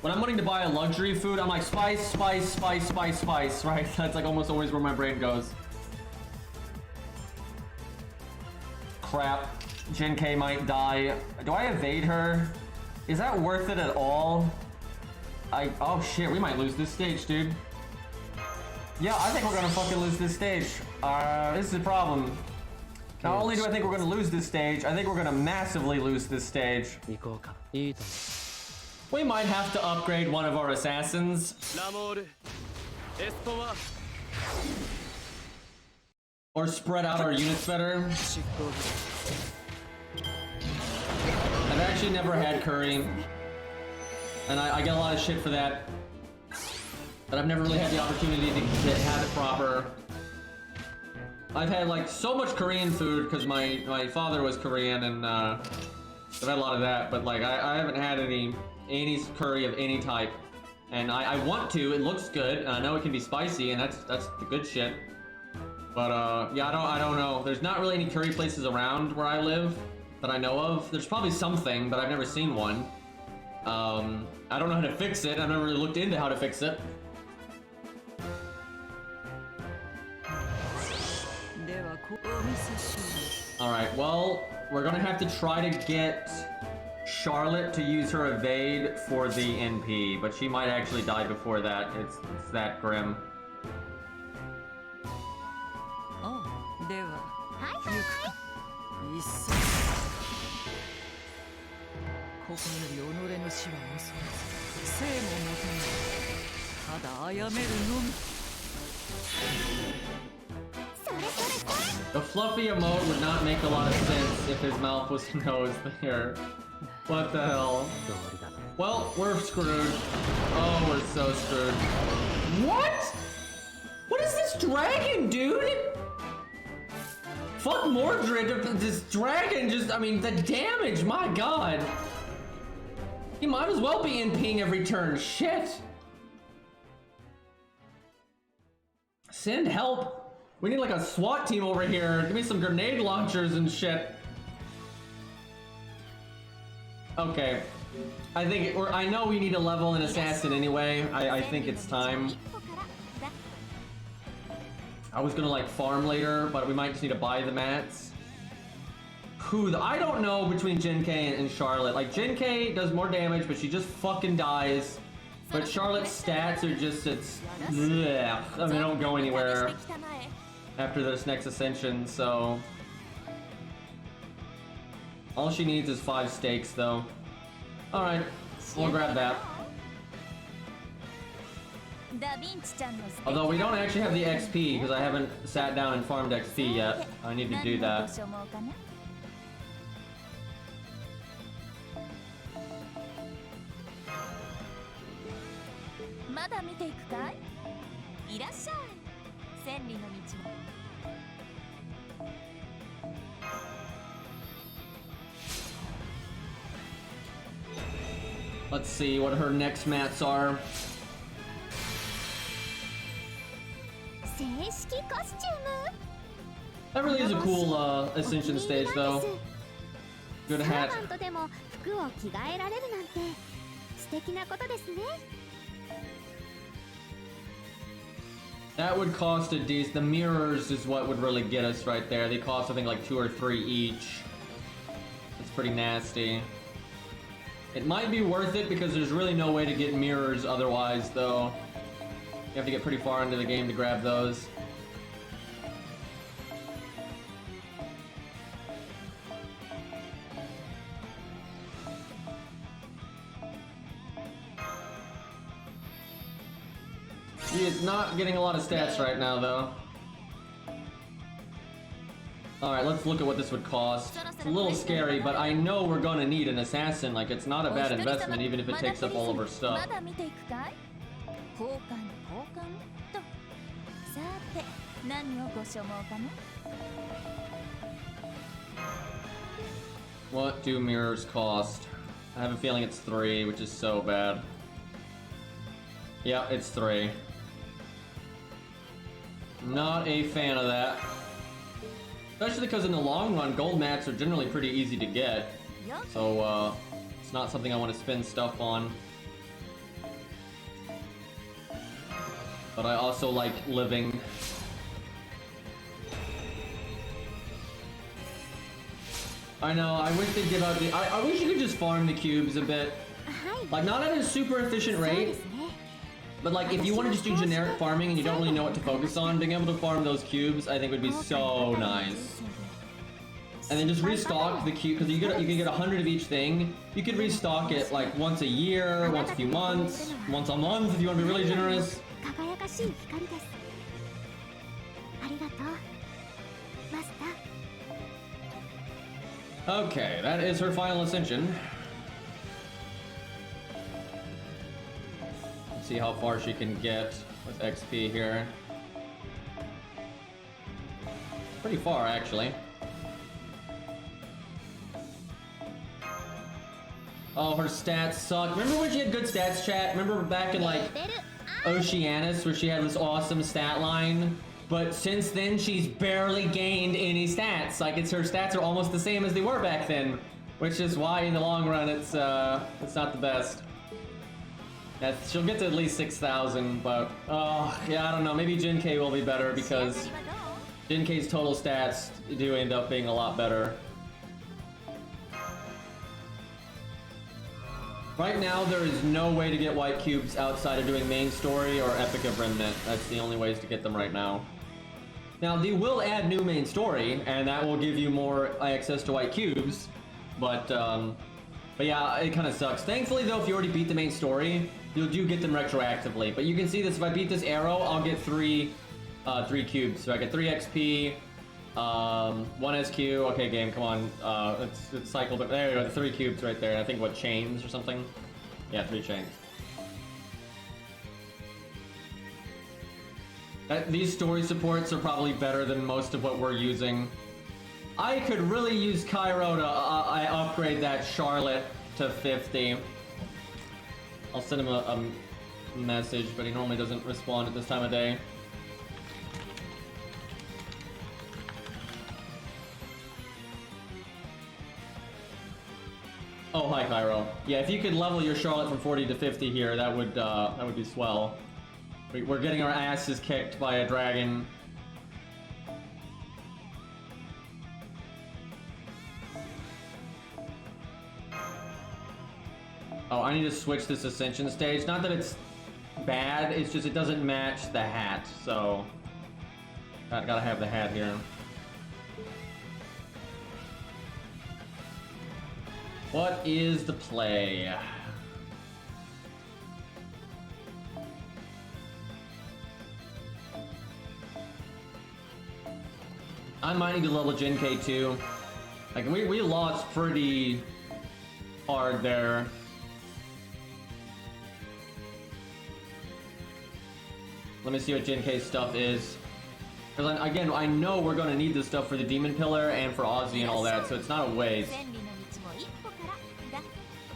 when I'm wanting to buy a luxury food, I'm like spice, spice, spice, spice, spice, right? That's like almost always where my brain goes. Crap. Jin K might die. Do I evade her? Is that worth it at all? Oh shit, we might lose this stage, dude. Yeah, I think we're gonna fucking lose this stage. This is the problem. Not only do I think we're gonna lose this stage, I think we're gonna massively lose this stage. We might have to upgrade one of our assassins. Or spread out our units better. I've actually never had curry. And I get a lot of shit for that. But I've never really had the opportunity to have it proper. I've had like so much Korean food because my father was Korean, and I've had a lot of that, but like I haven't had any curry of any type. And I want to. It looks good, and I know it can be spicy, and that's the good shit. But yeah, I don't know. There's not really any curry places around where I live that I know of. There's probably something, but I've never seen one. I don't know how to fix it. I've never really looked into how to fix it. Alright, well, we're gonna have to try to get Charlotte to use her evade for the NP, but she might actually die before that. It's that grim. The fluffy emote would not make a lot of sense if his mouth was nose there. What the hell? Well, we're screwed. Oh, we're so screwed. What? What is this dragon, dude? Fuck Mordred, this dragon just, I mean, the damage, my god. He might as well be NPing every turn, shit. Send help. We need like a SWAT team over here. Give me some grenade launchers and shit. Okay. I think I know we need to level an assassin anyway. I think it's time. I was gonna like farm later, but we might just need to buy the mats. I don't know between Jin K and Charlotte. Like Jin K does more damage, but she just fucking dies. But Charlotte's stats are just bleh. I mean, they don't go anywhere after this next ascension, so all she needs is 5 stakes though. Alright, we'll grab that. Although we don't actually have the XP because I haven't sat down and farmed XP yet. I need to do that. Let's see what her next mats are. That really is a cool Ascension stage though. Good hat. That would cost a decent. The mirrors is what would really get us right there. They cost I think like 2 or 3 each. It's pretty nasty. It might be worth it because there's really no way to get mirrors otherwise though. You have to get pretty far into the game to grab those. She is not getting a lot of stats right now though. Alright, let's look at what this would cost. It's a little scary, but I know we're gonna need an assassin. Like, it's not a bad investment even if it takes up all of our stuff. What do mirrors cost? I have a feeling it's 3, which is so bad. Yeah, it's 3. Not a fan of that. Especially because in the long run, gold mats are generally pretty easy to get. So, it's not something I want to spend stuff on. But I also like living. I know, I wish they'd give out the... I wish you could just farm the cubes a bit. Like, not at a super efficient rate. But like, if you want to just do generic farming and you don't really know what to focus on, being able to farm those cubes, I think would be so nice. And then just restock the cube, because you can get 100 of each thing. You could restock it like once a year, once a few months, once a month if you want to be really generous. Okay, that is her final ascension. See how far she can get with XP here. Pretty far, actually. Oh, her stats suck. Remember when she had good stats, chat? Remember back in, like, Oceanus, where she had this awesome stat line? But since then, she's barely gained any stats. Like, her stats are almost the same as they were back then. Which is why, in the long run, it's not the best. She'll get to at least 6,000, but yeah, I don't know. Maybe Jin K will be better because Jin K's total stats do end up being a lot better. Right now, there is no way to get white cubes outside of doing main story or Epic of Remnant. That's the only ways to get them right now. Now, they will add new main story, and that will give you more access to white cubes, but yeah, it kind of sucks. Thankfully, though, if you already beat the main story, you do get them retroactively. But you can see this, if I beat this arrow, I'll get 3 cubes. So I get 3 XP, 1 SQ. Okay, game, come on. It's cycled, but there you go, 3 cubes right there. I think, what, chains or something? Yeah, 3 chains. These story supports are probably better than most of what we're using. I could really use Cairo to upgrade that Charlotte to 50. I'll send him a message, but he normally doesn't respond at this time of day. Oh, hi, Cairo. Yeah, if you could level your Charlotte from 40 to 50 here, that would be swell. We're getting our asses kicked by a dragon. Oh, I need to switch this Ascension stage. Not that it's bad, it's just it doesn't match the hat, so... Gotta have the hat here. What is the play? I might need to level Gen K too. Like, we lost pretty hard there. Let me see what Gen K stuff is. Because, again, I know we're going to need this stuff for the Demon Pillar and for Ozzy and all that, so it's not a waste.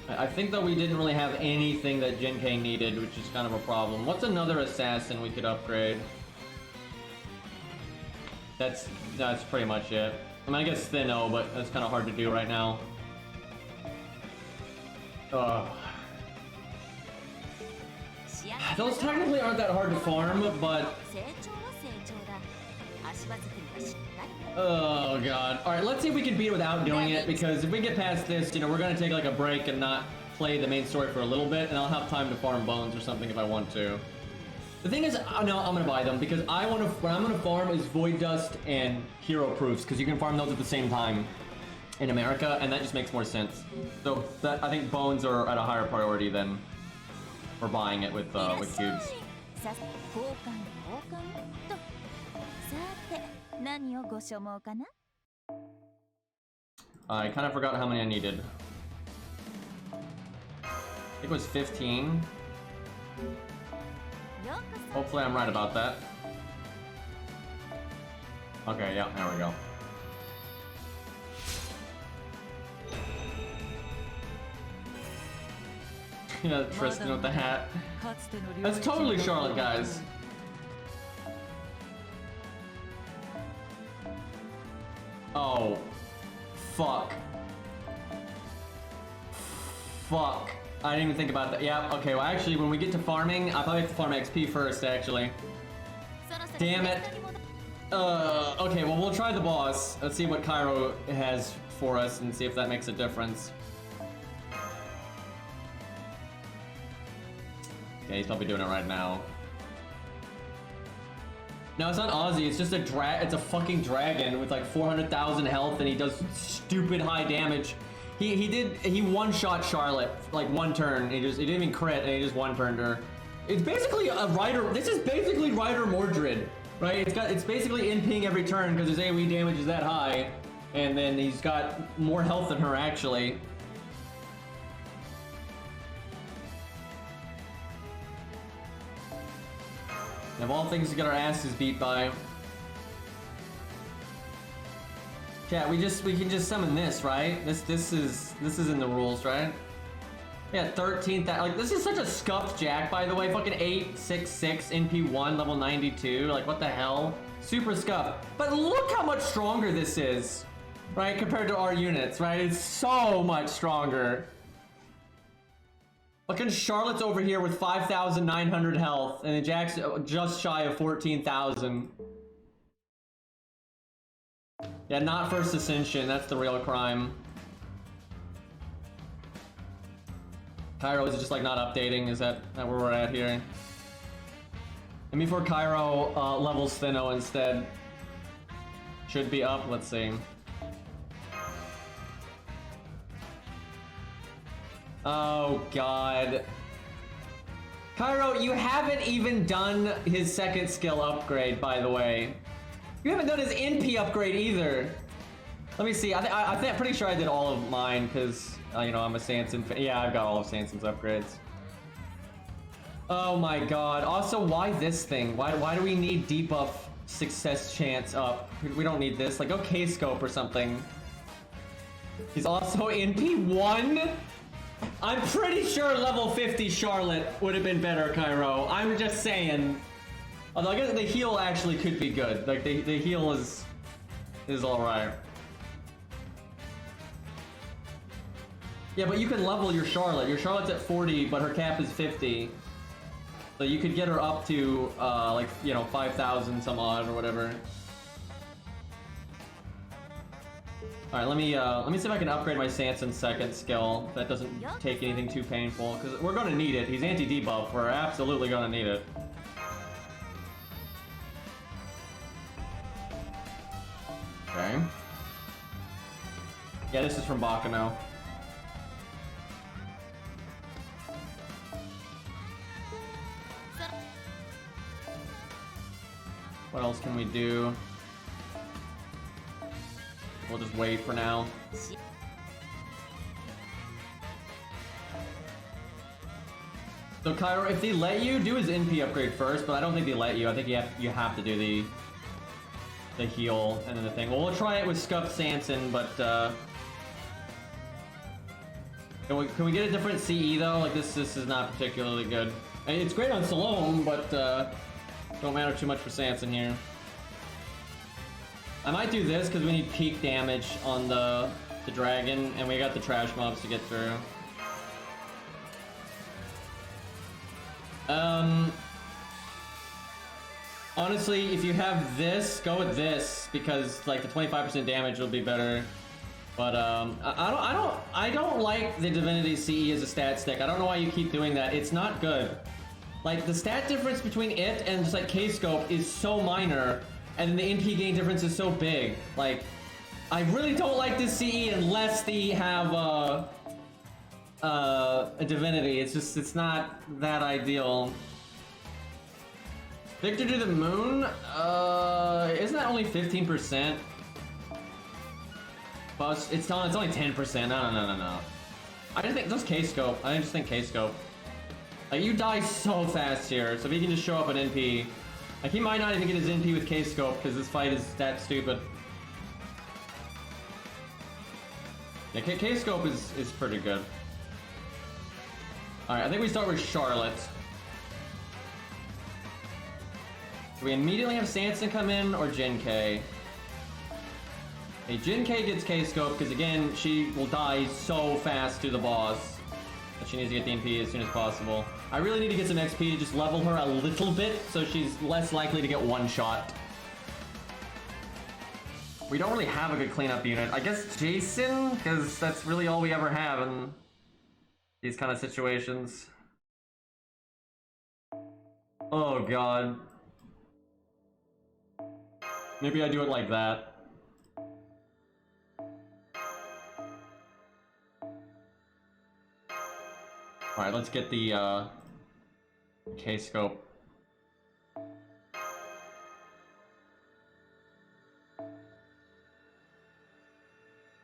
I think, though, we didn't really have anything that Gen K needed, which is kind of a problem. What's another assassin we could upgrade? That's pretty much it. I mean, I guess Thinno, but that's kind of hard to do right now. Those technically aren't that hard to farm, but... Oh god. Alright, let's see if we can beat it without doing it, because if we get past this, you know, we're gonna take like a break and not play the main story for a little bit, and I'll have time to farm bones or something if I want to. The thing is, no, I'm gonna buy them, because what I'm gonna farm is Void Dust and Hero Proofs, because you can farm those at the same time in America, and that just makes more sense. So, I think bones are at a higher priority than we're buying it with cubes. I kind of forgot how many I needed. I think it was 15. Hopefully I'm right about that. Okay, yeah, there we go. Yeah, Tristan with the hat. That's totally Charlotte, guys. Oh. Fuck. Fuck. I didn't even think about that. Yeah, okay, well actually when we get to farming, I probably have to farm XP first, actually. Damn it. Okay, well we'll try the boss. Let's see what Cairo has for us and see if that makes a difference. Okay, he's probably doing it right now. No, it's not Ozzy, it's just it's a fucking dragon with like 400,000 health and he does stupid high damage. He one-shot Charlotte, like one turn. He didn't even crit and he just one-turned her. It's basically a Rider, this is basically Rider Mordred, right? It's basically NPing every turn because his AoE damage is that high. And then he's got more health than her actually. Of all things to get our asses beat by. Yeah, we can just summon this, right? This is in the rules, right? Yeah, 13th. Like this is such a scuffed Jack, by the way. Fucking 866 NP1 level 92. Like what the hell? Super scuffed. But look how much stronger this is, right? Compared to our units, right? It's so much stronger. Fucking Charlotte's over here with 5,900 health, and then Jack's just shy of 14,000. Yeah, not first Ascension, that's the real crime. Cairo is just like not updating, is that where we're at here? And before Cairo levels Thinno instead. Should be up, let's see. Oh god. Cairo, you haven't even done his second skill upgrade, by the way. You haven't done his NP upgrade either. Let me see, I'm pretty sure I did all of mine, because, you know, I'm a Sanson fan. Yeah, I've got all of Sanson's upgrades. Oh my god. Also, why this thing? Why do we need debuff success chance up? We don't need this. Like, go K-scope or something. He's also NP1? I'm pretty sure level 50 Charlotte would have been better, Cairo. I'm just saying. Although I guess the heal actually could be good. Like the heal is alright. Yeah, but you can level your Charlotte. Your Charlotte's at 40, but her cap is 50. So you could get her up to, like, you know, 5,000 some odd or whatever. Alright, let me see if I can upgrade my Sanson second skill. That doesn't take anything too painful, because we're gonna need it. He's anti-debuff. We're absolutely gonna need it. Okay. Yeah, this is from Bakano. What else can we do? We'll just wait for now. So Cairo, if they let you, do his NP upgrade first, but I don't think they let you. I think you have to do the heal and then the thing. Well, we'll try it with Scuffed Sanson, but can we get a different CE though? Like this is not particularly good. I mean, it's great on Salome, but don't matter too much for Sanson here. I might do this because we need peak damage on the dragon, and we got the trash mobs to get through. Honestly, if you have this, go with this because like the 25% damage will be better. But I don't like the Divinity CE as a stat stick. I don't know why you keep doing that. It's not good. Like the stat difference between it and just like K-Scope is so minor, and the NP gain difference is so big. Like, I really don't like this CE unless they have a Divinity. It's not that ideal. Victor to the Moon? Isn't that only 15%? But it's only 10%. No. I just think those K-Scope. I just think K-Scope. Like, you die so fast here, so if he can just show up at NP. Like, he might not even get his NP with K-Scope, because this fight is that stupid. Yeah, K-Scope is pretty good. Alright, I think we start with Charlotte. Do we immediately have Sanson come in, or Jin K? Hey, Jin K gets K-Scope, because again, she will die so fast to the boss. But she needs to get the MP as soon as possible. I really need to get some XP to just level her a little bit, so she's less likely to get one shot. We don't really have a good cleanup unit. I guess Jason, because that's really all we ever have in these kind of situations. Oh god. Maybe I do it like that. Alright, let's get the K-Scope.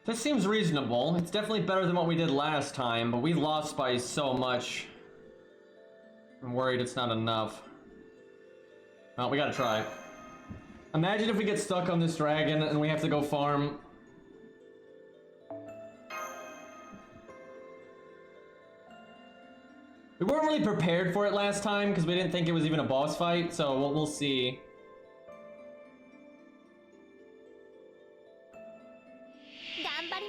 This seems reasonable. It's definitely better than what we did last time, but we lost by so much. I'm worried it's not enough. Well, we gotta try. Imagine if we get stuck on this dragon and we have to go farm. We weren't really prepared for it last time because we didn't think it was even a boss fight, so we'll see.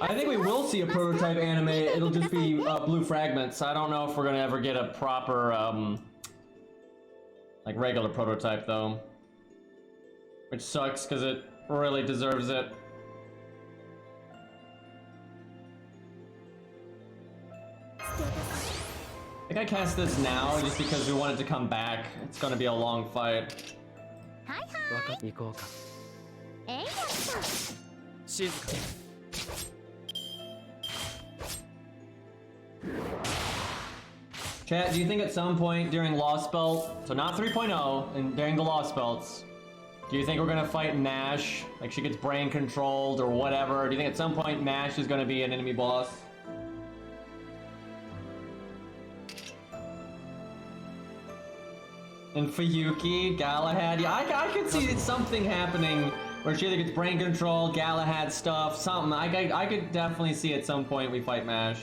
I think we will see a prototype anime. It'll just be blue fragments. I don't know if we're gonna ever get a proper, like regular prototype though. Which sucks because it really deserves it. I think I cast this now just because we want it to come back. It's gonna be a long fight. Chat, do you think at some point during Lost Belt, so not 3.0, and during the Lost Belts, do you think we're gonna fight Nash? Like she gets brain controlled or whatever? Or do you think at some point Nash is gonna be an enemy boss? And for Yuki, Galahad, yeah, I could see something happening where she either gets brain control, Galahad stuff, something. I could definitely see at some point we fight Mash.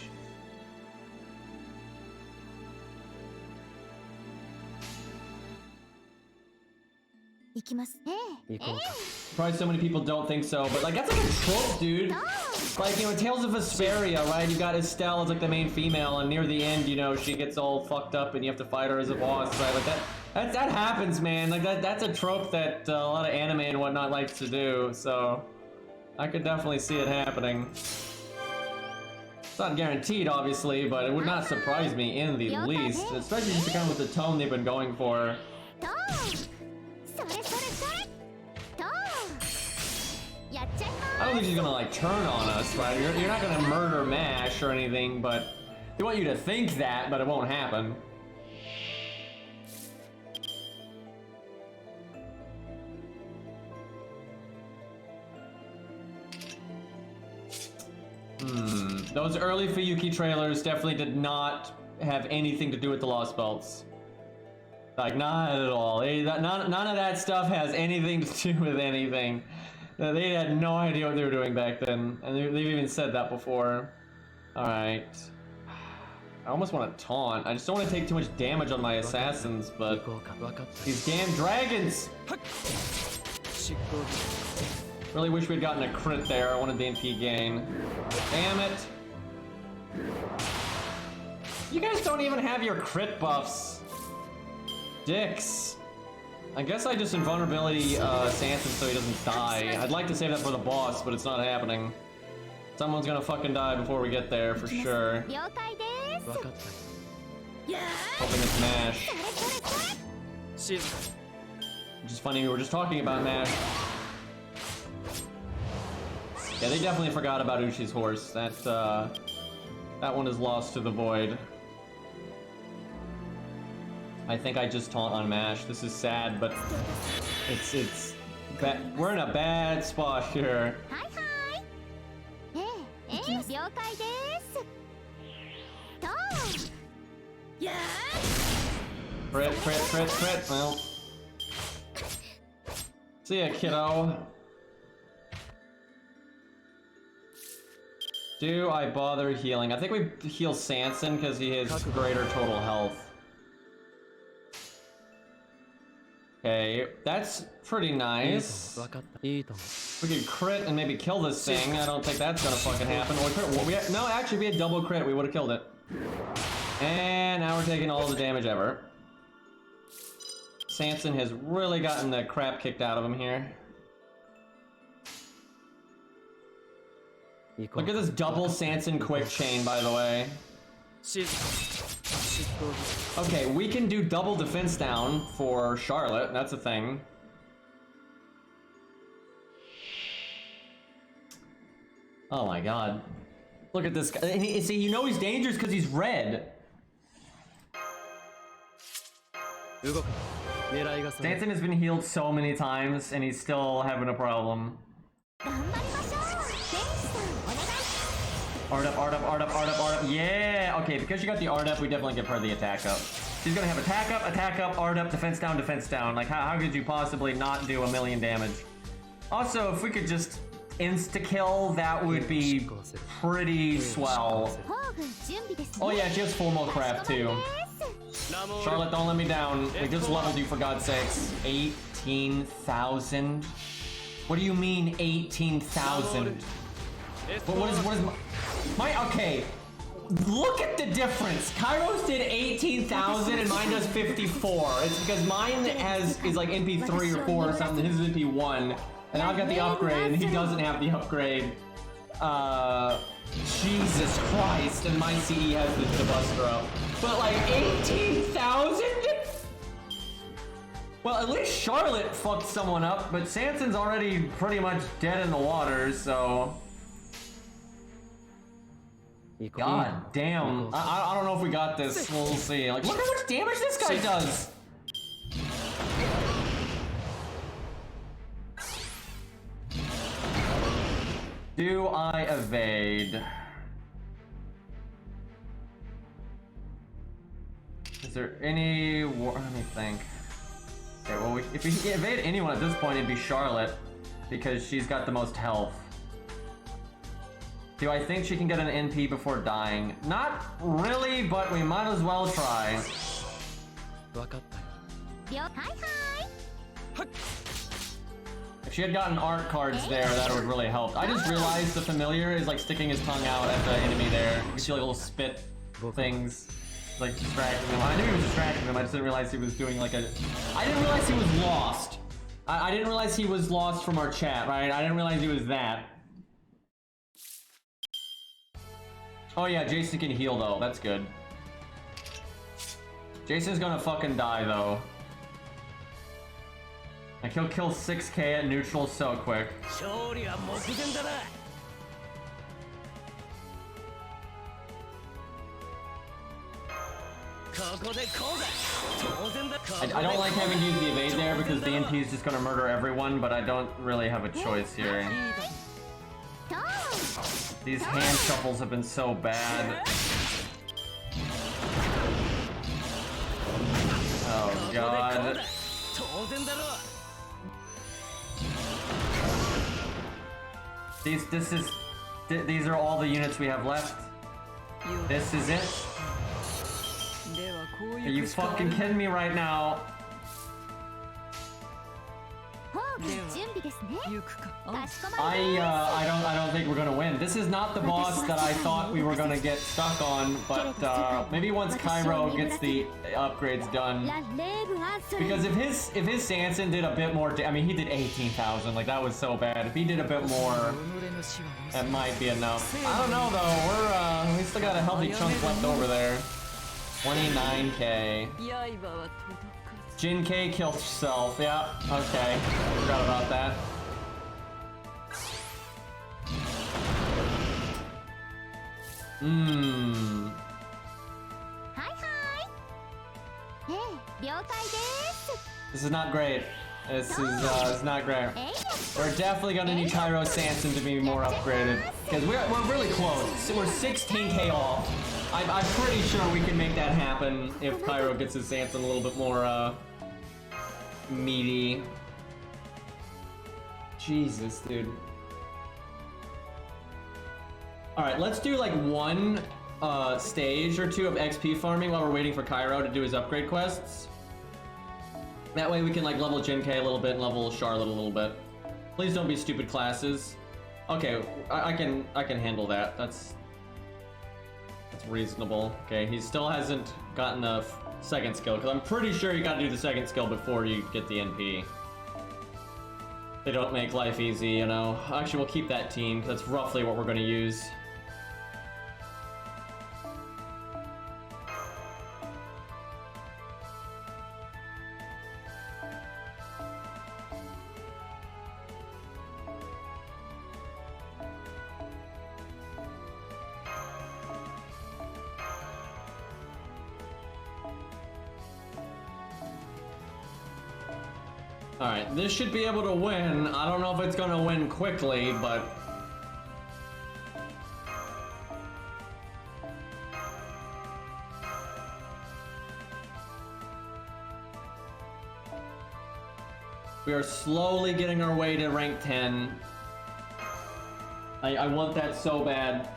Probably so many people don't think so, but like that's like a trope, dude. Like, you know, Tales of Vesperia, right? You got Estelle as like the main female, and near the end, you know, she gets all fucked up and you have to fight her as a boss, right? Like that happens, man. Like that's a trope that a lot of anime and whatnot likes to do, so I could definitely see it happening. It's not guaranteed, obviously, but it would not surprise me in the least, especially just kind of with the tone they've been going for. I don't think she's gonna like turn on us, right? You're not gonna murder Mash or anything, but they want you to think that, but it won't happen. Those early Fuyuki trailers definitely did not have anything to do with the Lost Belts. Like, not at all. None of that stuff has anything to do with anything. They had no idea what they were doing back then, and they've even said that before. Alright. I almost want to taunt. I just don't want to take too much damage on my assassins, but these damn dragons! Really wish we'd gotten a crit there. I wanted the MP gain. Damn it! You guys don't even have your crit buffs. Dicks. I guess I just invulnerability Sanson so he doesn't die. I'd like to save that for the boss, but it's not happening. Someone's gonna fucking die before we get there, for sure. Hoping it's Mash. Which is funny, we were just talking about Mash. Yeah, they definitely forgot about Ushi's horse. That one is lost to the void. I think I just taunt on Mash. This is sad, but we're in a bad spot here. Crit. Well, see ya, kiddo. Do I bother healing? I think we heal Sanson because he has greater total health. Okay, that's pretty nice. We could crit and maybe kill this thing. I don't think that's gonna fucking happen. No, actually, if we had double crit, we would have killed it. And now we're taking all the damage ever. Sanson has really gotten the crap kicked out of him here. Look at this double Sanson quick chain, by the way. Okay, we can do double defense down for Charlotte. That's a thing. Oh my god. Look at this guy. See, you know he's dangerous because he's red. Sanson has been healed so many times and he's still having a problem. Art up. Yeah! Okay, because she got the art up, we definitely give her the attack up. She's gonna have attack up, art up, defense down. Like, how could you possibly not do 1,000,000 damage? Also, if we could just insta-kill, that would be pretty swell. Oh yeah, she has full mo crap too. Charlotte, don't let me down. We just leveled you, for God's sakes. 18,000? What do you mean 18,000? What is my okay, look at the difference. Kairos did 18,000 and mine does 54. It's because mine is like MP3 or 4 or something. His is MP1, and I've got the upgrade and he doesn't have the upgrade. Jesus Christ, and my CE has the Buster up. But like 18,000? Well, at least Charlotte fucked someone up, but Sanson's already pretty much dead in the water, so. God damn. I don't know if we got this. We'll see. Like, look how much damage this guy does! Do I evade? Is there any war? Let me think. Okay, well, if we can evade anyone at this point, it'd be Charlotte, because she's got the most health. Do I think she can get an NP before dying? Not really, but we might as well try. If she had gotten art cards there, that would really help. I just realized the familiar is like sticking his tongue out at the enemy there. You see like little spit things, like distracting them. I knew he was distracting them, I just didn't realize he was doing like a... I didn't realize he was lost. I didn't realize he was lost from our chat, right? I didn't realize he was that. Oh yeah, Jason can heal though, that's good. Jason's gonna fucking die though. Like he'll kill 6k at neutral so quick. I don't like having to use the evade there because the NP is just gonna murder everyone, but I don't really have a choice here. These hand shuffles have been so bad. Oh god. These are all the units we have left. This is it. Are you fucking kidding me right now? I don't think we're gonna win. This is not the boss that I thought we were gonna get stuck on, but maybe once Cairo gets the upgrades done. Because if his Sanson did a bit more, I mean he did 18,000, like that was so bad. If he did a bit more, that might be enough. I don't know though. We still got a healthy chunk left over there. 29k. Jin K killed herself. Yeah, okay. Forgot about that. This is not great. This is not great. We're definitely gonna need Cairo Sanson to be more upgraded because we're really close. So we're 16k off. I'm pretty sure we can make that happen if Cairo gets his Sanson a little bit more meaty. Jesus, dude. Alright, let's do like one stage or two of XP farming while we're waiting for Cairo to do his upgrade quests. That way we can like level Jin K a little bit and level Charlotte a little bit. Please don't be stupid classes. Okay, I can handle that. That's reasonable. Okay, he still hasn't gotten a second skill because I'm pretty sure you gotta do the second skill before you get the NP. They don't make life easy, you know. Actually, we'll keep that team because that's roughly what we're gonna use. Alright, this should be able to win. I don't know if it's gonna win quickly, but... we are slowly getting our way to rank 10. I want that so bad.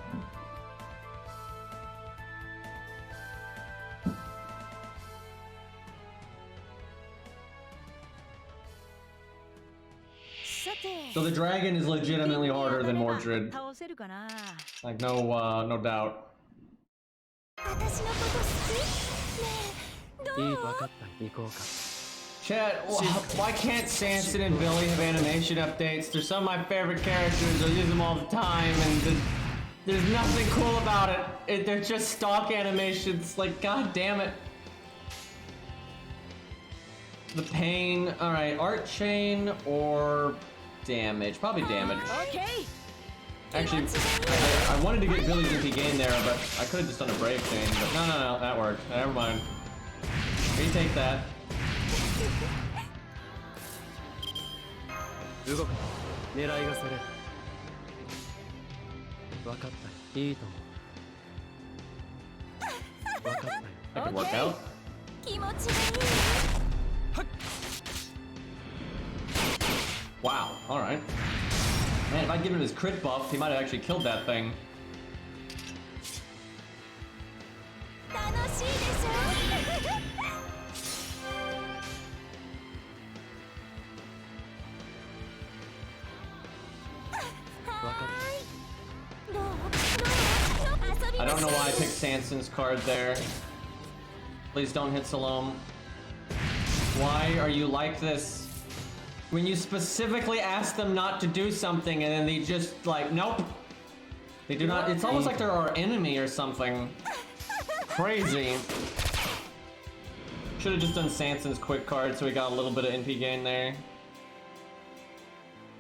So the dragon is legitimately harder than Mordred. Like no doubt. Chat, why can't Sanson and Billy have animation updates? They're some of my favorite characters. I use them all the time, and there's nothing cool about it. They're just stock animations. Like, god damn it. The pain. All right, art chain or damage? Probably damage. Okay. Actually, I wanted to get Billy's MP gain there, but I could have just done a brave chain. But no, that worked. Never mind. Retake that. That could work out. Wow, alright. Man, if I'd given him his crit buff, he might have actually killed that thing. I don't know why I picked Sanson's card there. Please don't hit Salome. Why are you like this? When you specifically ask them not to do something and then they just like, nope. They do not, it's almost like they're our enemy or something. Crazy. Should have just done Sanson's quick card so we got a little bit of NP gain there.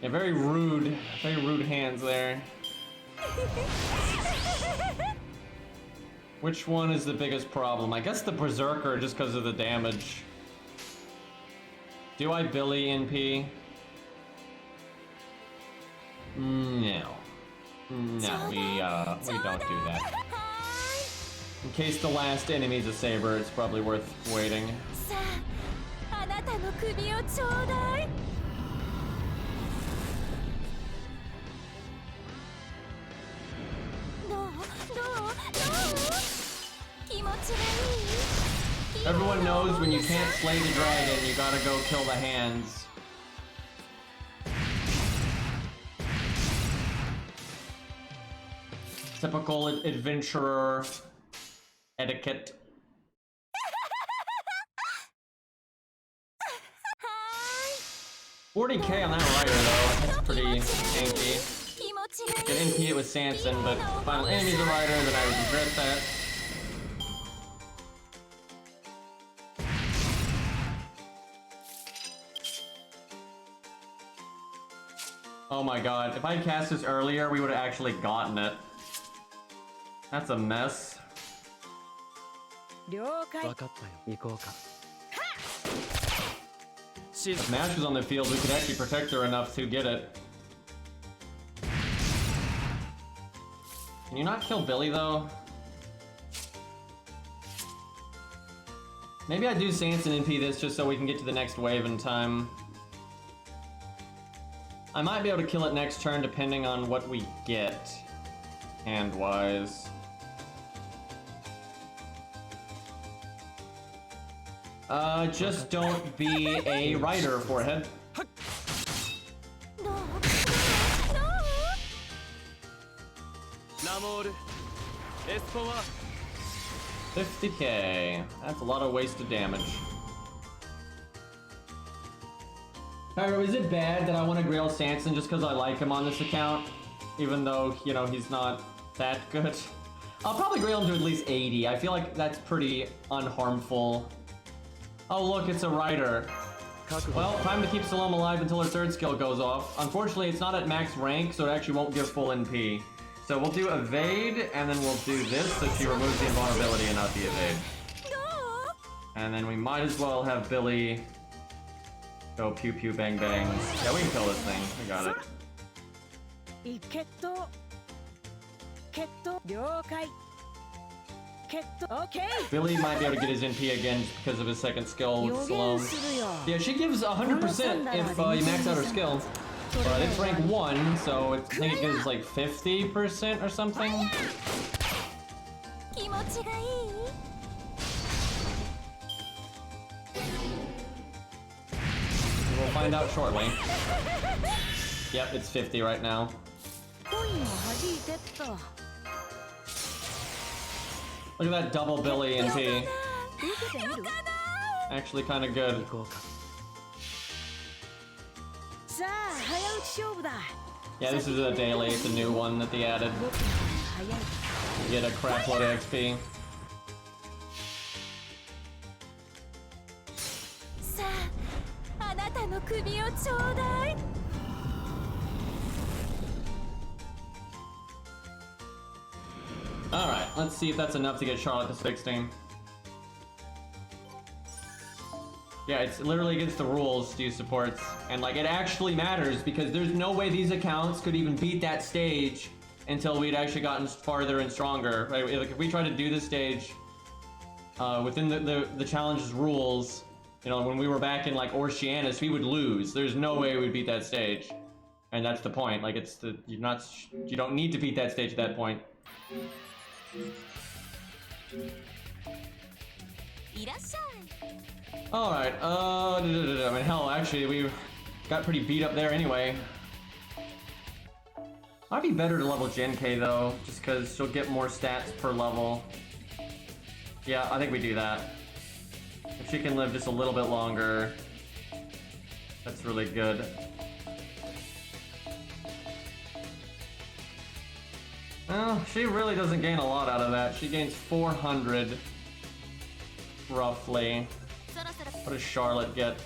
Yeah, very rude hands there. Which one is the biggest problem? I guess the Berserker, just because of the damage. Do I Billy NP? No. No, we don't do that. In case the last enemy's a saber, it's probably worth waiting. Everyone knows when you can't slay the dragon, you gotta go kill the hands. Typical adventurer etiquette. 40k on that rider though, that's pretty tanky. Could NP it with Sanson, but final enemy's a rider, then I would regret that. Oh my god, if I had cast this earlier, we would have actually gotten it. That's a mess. If Mash was on the field, we could actually protect her enough to get it. Can you not kill Billy though? Maybe I do Sanson NP this just so we can get to the next wave in time. I might be able to kill it next turn depending on what we get, hand-wise. Just don't be a rider, forehead. 50k. That's a lot of wasted damage. Alright, is it bad that I want to grail Sanson just because I like him on this account? Even though, you know, he's not that good? I'll probably grail him to at least 80. I feel like that's pretty unharmful. Oh look, it's a rider. Well, time to keep Salome alive until her third skill goes off. Unfortunately, it's not at max rank, so it actually won't give full NP. So we'll do evade, and then we'll do this so she removes the invulnerability and not the evade. And then we might as well have Billy go pew pew bang bang. Yeah, we can kill this thing. We got it. Billy might be able to get his NP again because of his second skill with Salome. Yeah, she gives 100% if you max out her skill. But it's rank 1, so I think it gives like 50% or something. We'll find out shortly. Yep, it's 50 right now. Look at that double Billy NP. Actually kind of good. Yeah, this is a daily, it's a new one that they added. You get a crap load of XP. Alright, let's see if that's enough to get Charlotte to 16. Yeah, it's literally against the rules to use supports. And like, it actually matters because there's no way these accounts could even beat that stage until we'd actually gotten farther and stronger, right? Like, if we try to do this stage within the challenge's rules, you know, when we were back in like Oceanus, we would lose. There's no way we'd beat that stage. And that's the point. Like, it's the, you don't need to beat that stage at that point. Alright, I mean, hell, actually, we got pretty beat up there anyway. Might be better to level Gen-K though, just because she'll get more stats per level. Yeah, I think we do that. If she can live just a little bit longer, that's really good. Well, she really doesn't gain a lot out of that. She gains 400, roughly. What does Charlotte get?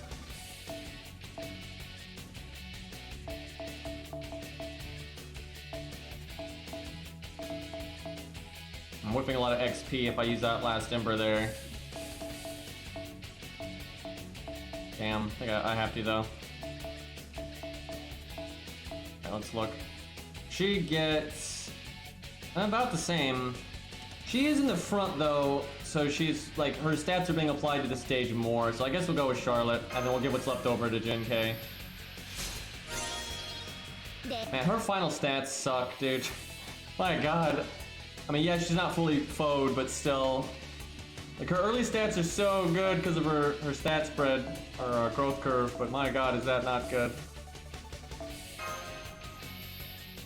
I'm whipping a lot of XP if I use that last Ember there. Damn, I think I have to though. Okay, let's look. She gets about the same. She is in the front though, so she's like, her stats are being applied to the stage more, so I guess we'll go with Charlotte, and then we'll give what's left over to Gen-K. Man, her final stats suck, dude. My god. I mean, yeah, she's not fully FO'd, but still. Like, her early stats are so good because of her stat spread, or growth curve, but my god, is that not good.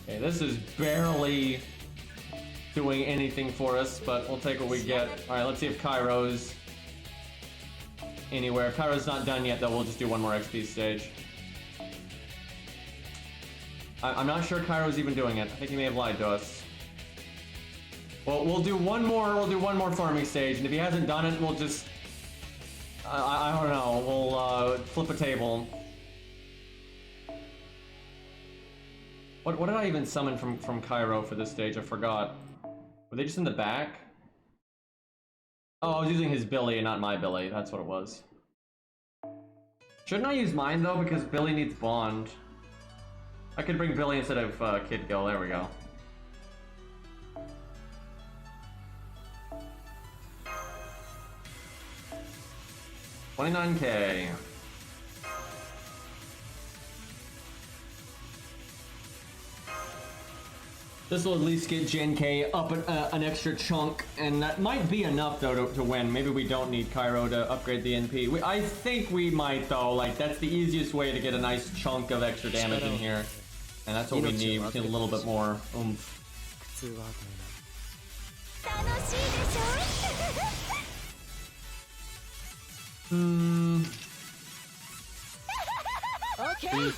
Okay, this is barely doing anything for us, but we'll take what we get. Alright, let's see if Cairo's anywhere. If Cairo's not done yet, though, we'll just do one more XP stage. I'm not sure Cairo's even doing it. I think he may have lied to us. Well, we'll do one more farming stage, and if he hasn't done it, we'll just... I don't know, we'll flip a table. What did I even summon from Cairo for this stage? I forgot. Were they just in the back? Oh, I was using his Billy and not my Billy. That's what it was. Shouldn't I use mine though? Because Billy needs Bond. I could bring Billy instead of Kid Gill. There we go. $29K. This will at least get Gen-K up an extra chunk, and that might be enough though to win. Maybe we don't need Cairo to upgrade the NP. I think we might though. Like, that's the easiest way to get a nice chunk of extra damage in here, and that's what we need. We need a little bit more oomph. Okay.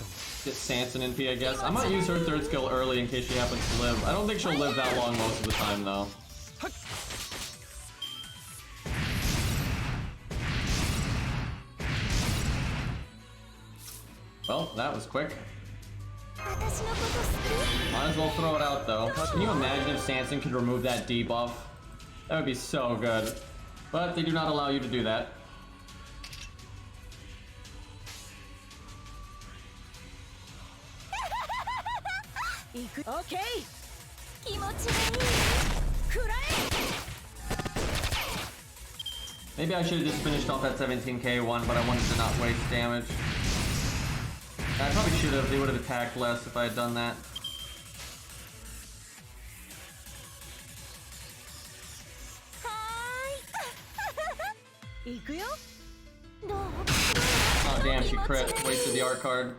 Get Sanson NP, I guess. I might use her third skill early in case she happens to live. I don't think she'll live that long most of the time, though. Well, that was quick. Might as well throw it out, though. Can you imagine if Sanson could remove that debuff? That would be so good. But they do not allow you to do that. Okay. Maybe I should have just finished off that 17k one, but I wanted to not waste damage. I probably should have. They would have attacked less if I had done that. Oh damn, she crit. Wasted the art card.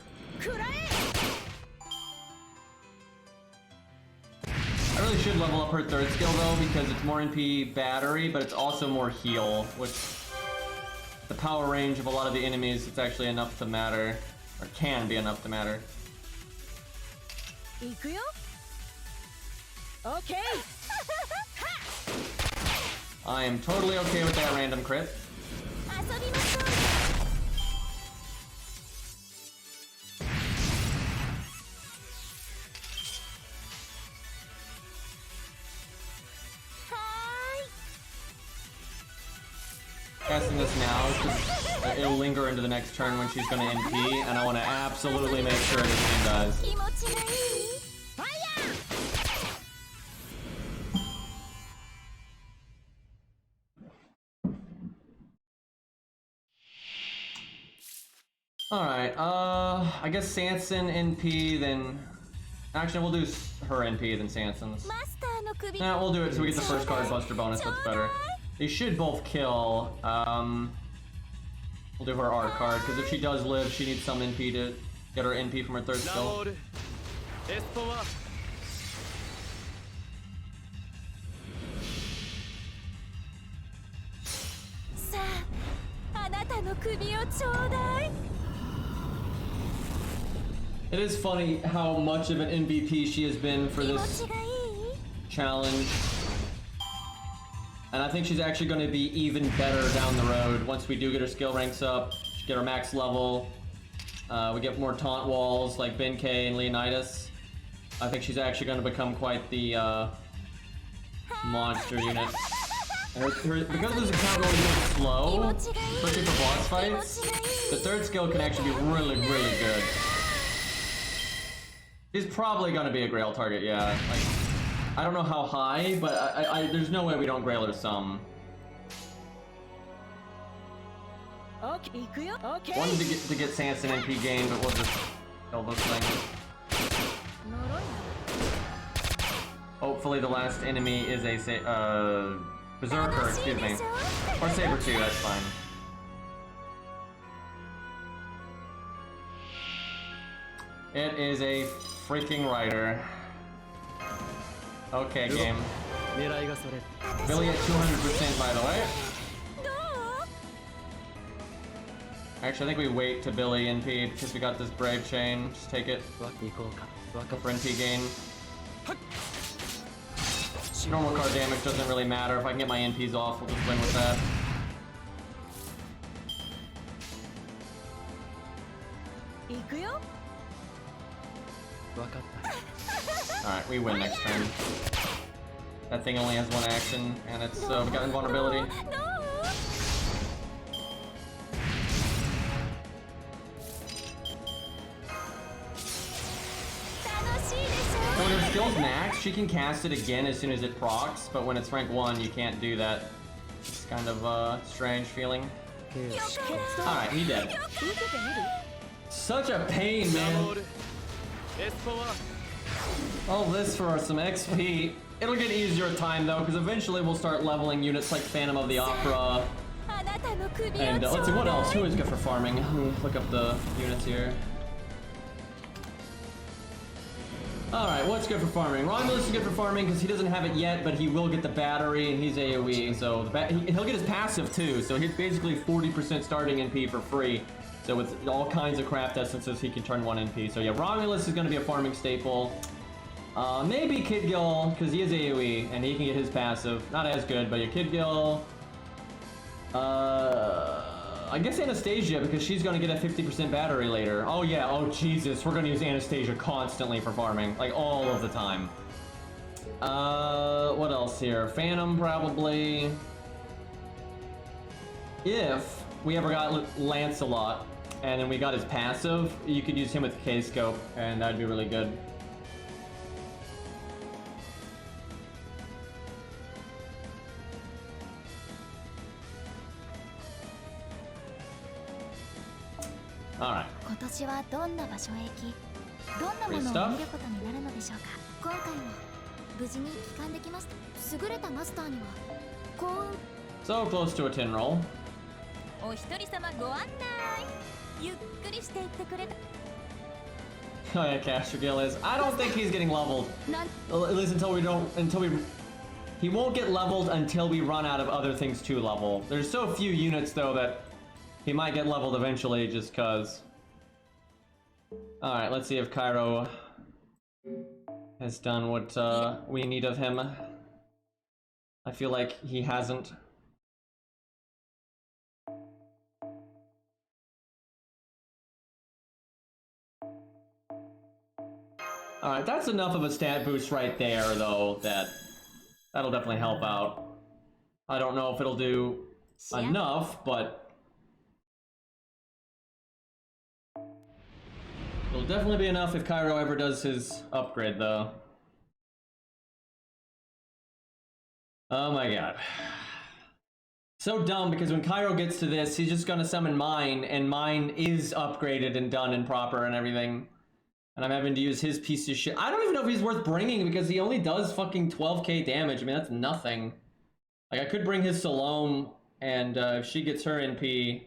I really should level up her third skill though, because it's more NP battery, but it's also more heal, which the power range of a lot of the enemies, it's actually enough to matter, or can be enough to matter. Okay. I am totally okay with that random crit. Casting this now because it'll linger into the next turn when she's going to NP, and I want to absolutely make sure this thing dies. Alright, I guess Sanson NP, then... Actually, we'll do her NP, then Sanson's. Nah, we'll do it so we get the first card buster bonus, that's better. They should both kill. We'll do her R card, because if she does live, she needs some NP to get her NP from her third skill. It is funny how much of an MVP she has been for this challenge. And I think she's actually going to be even better down the road once we do get her skill ranks up, get her max level. We get more taunt walls like Benkei and Leonidas. I think she's actually going to become quite the monster unit. And because this account going slow, especially for boss fights, the third skill can actually be really, really good. He's probably going to be a grail target, yeah. Like, I don't know how high, but there's no way we don't grail her some. Okay. Wanted to get Sanson NP gain, but we'll just kill those things. Hopefully the last enemy is a Berserker, excuse me. Or Saber 2, that's fine. It is a freaking rider. Okay, game. Billy at 200%, by the way. Actually, I think we wait to Billy NP because we got this Brave Chain. Just take it. Go for NP gain. Normal card damage doesn't really matter. If I can get my NPs off, we'll just win with that. Alright, we win next turn. That thing only has one action, and it's we got invulnerability. So when her skill's max, she can cast it again as soon as it procs, but when it's rank 1, you can't do that. It's kind of a strange feeling. Alright, he dead. Such a pain, man. All this for some XP. It'll get easier with time though, because eventually we'll start leveling units like Phantom of the Opera. And let's see, what else? Who is good for farming? Let me look up the units here. Alright, what's good for farming? Romulus is good for farming because he doesn't have it yet, but he will get the battery and he's AoE, so he'll get his passive too, so he's basically 40% starting NP for free. So with all kinds of craft essences, he can turn 1 NP. So yeah, Romulus is going to be a farming staple. Maybe Kid Gil, because he is AoE, and he can get his passive. Not as good, but your Kid Gil. I guess Anastasia, because she's going to get a 50% battery later. Oh yeah, oh Jesus, we're going to use Anastasia constantly for farming. Like, all of the time. What else here? Phantom, probably. If we ever got Lancelot, and then we got his passive, you could use him with K-Scope, and that'd be really good. Alright. Great stuff. So close to a 10 roll. Oh yeah, Castrogil is. I don't think he's getting leveled. At least he won't get leveled until we run out of other things to level. There's so few units though that he might get leveled eventually just cause. Alright, let's see if Cairo has done what we need of him. I feel like he hasn't. Alright, that's enough of a stat boost right there, though, that'll definitely help out. I don't know if it'll do enough, but it'll definitely be enough if Cairo ever does his upgrade, though. Oh my god. So dumb, because when Cairo gets to this, he's just gonna summon mine, and mine is upgraded and done and proper and everything. And I'm having to use his piece of shit. I don't even know if he's worth bringing because he only does fucking 12k damage. I mean, that's nothing. Like, I could bring his Salome, and if she gets her NP,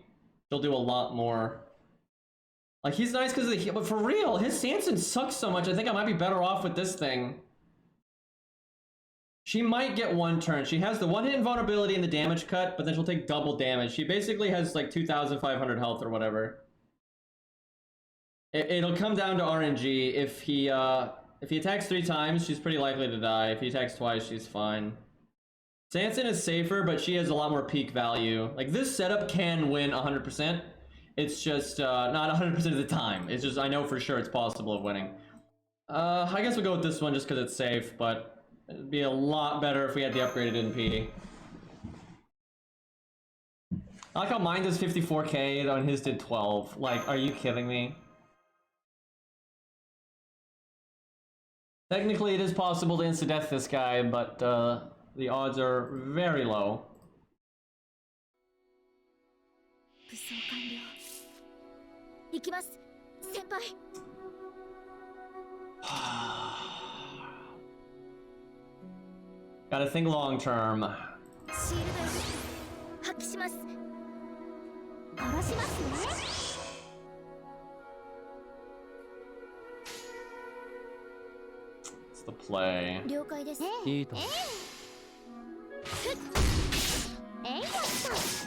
she'll do a lot more. Like, he's nice because of the heal, but for real, his Sanson sucks so much, I think I might be better off with this thing. She might get one turn. She has the one hit invulnerability and the damage cut, but then she'll take double damage. She basically has like 2,500 health or whatever. It'll come down to RNG. If he attacks 3 times, she's pretty likely to die. If he attacks twice, she's fine. Sanson is safer, but she has a lot more peak value. Like, this setup can win 100%. It's just not 100% of the time. It's just, I know for sure it's possible of winning. I guess we'll go with this one just because it's safe, but it'd be a lot better if we had the upgraded NP. I like how mine does 54k and his did 12. Like, are you kidding me? Technically, it is possible to insta-death this guy, but the odds are very low. Gotta think long term. It's the play.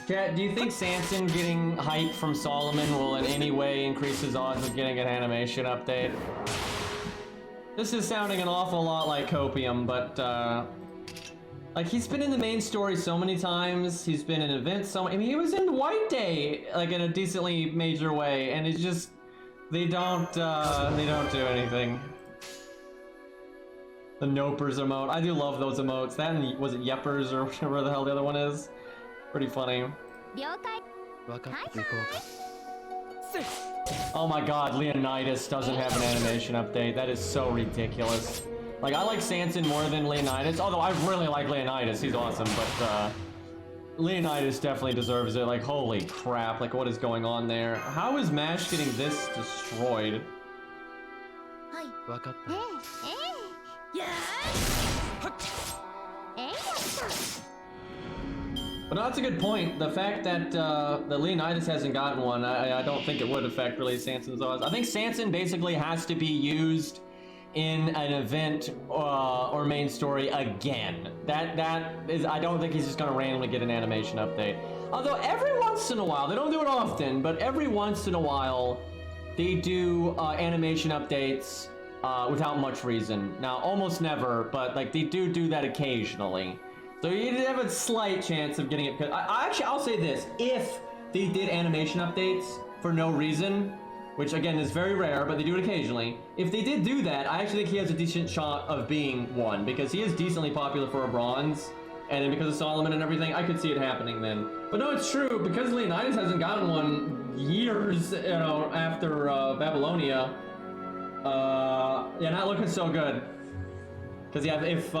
Chat, do you think Sanson getting hype from Solomon will in any way increase his odds of getting an animation update? This is sounding an awful lot like Copium, but like, he's been in the main story so many times. He's been in events so I mean, he was in White Day, like, in a decently major way, and it's just they don't do anything. The Nopers emote. I do love those emotes. That and, was it Yeppers or whatever the hell the other one is? Pretty funny. Oh my god, Leonidas doesn't have an animation update. That is so ridiculous. Like, I like Sanson more than Leonidas, although I really like Leonidas. He's awesome, but Leonidas definitely deserves it. Like, holy crap, like, what is going on there? How is MASH getting this destroyed? But no, that's a good point. The fact that the Leonidas hasn't gotten one, I don't think it would affect really Sanson's odds. I think Sanson basically has to be used in an event or main story again. That is, I don't think he's just gonna randomly get an animation update. Although every once in a while, they don't do it often, but every once in a while, they do animation updates without much reason. Now, almost never, but like they do that occasionally. So you have a slight chance of getting it. I'll say this: if they did animation updates for no reason, which again is very rare, but they do it occasionally. If they did do that, I actually think he has a decent shot of being one, because he is decently popular for a bronze, and then because of Solomon and everything, I could see it happening then. But no, it's true, because Leonidas hasn't gotten one years, you know, after Babylonia. Yeah, not looking so good. Because yeah, if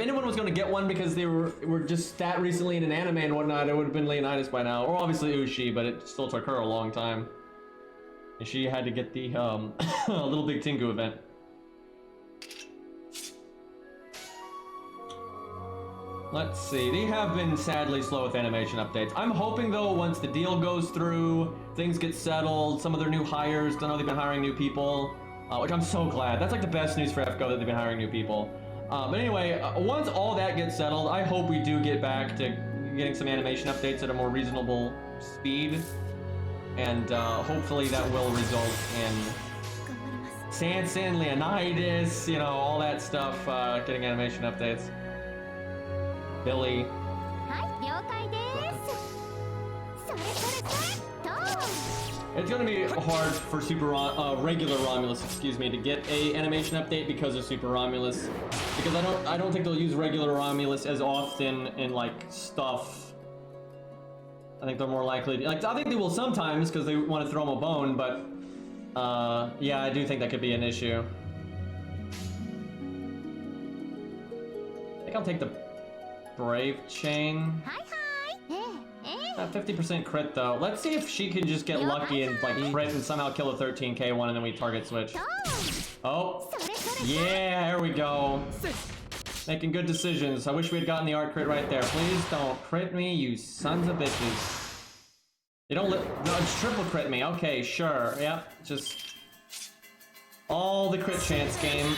anyone was going to get one because they were just that recently in an anime and whatnot, it would have been Leonidas by now, or obviously Ushi, but it still took her a long time. And she had to get the Little Big Tengu event. Let's see, they have been sadly slow with animation updates. I'm hoping though, once the deal goes through, things get settled, some of their new hires, I know they've been hiring new people, which I'm so glad. That's like the best news for FGO, that they've been hiring new people. But anyway, once all that gets settled, I hope we do get back to getting some animation updates at a more reasonable speed. And hopefully that will result in Sanson, Leonidas, you know, all that stuff, getting animation updates. Billy. It's gonna be hard for regular Romulus, excuse me, to get a animation update because of Super Romulus. Because I don't think they'll use regular Romulus as often in like stuff. I think they're more likely to, like, I think they will sometimes because they want to throw him a bone, but yeah, I do think that could be an issue. I think I'll take the Brave Chain. 50% crit though. Let's see if she can just get lucky and like crit and somehow kill a 13k one and then we target switch. Oh, yeah, there we go. Making good decisions. I wish we had gotten the art crit right there. Please don't crit me, you sons of bitches. You don't no, it's triple crit me. Okay, sure. Yep, just all the crit chance game.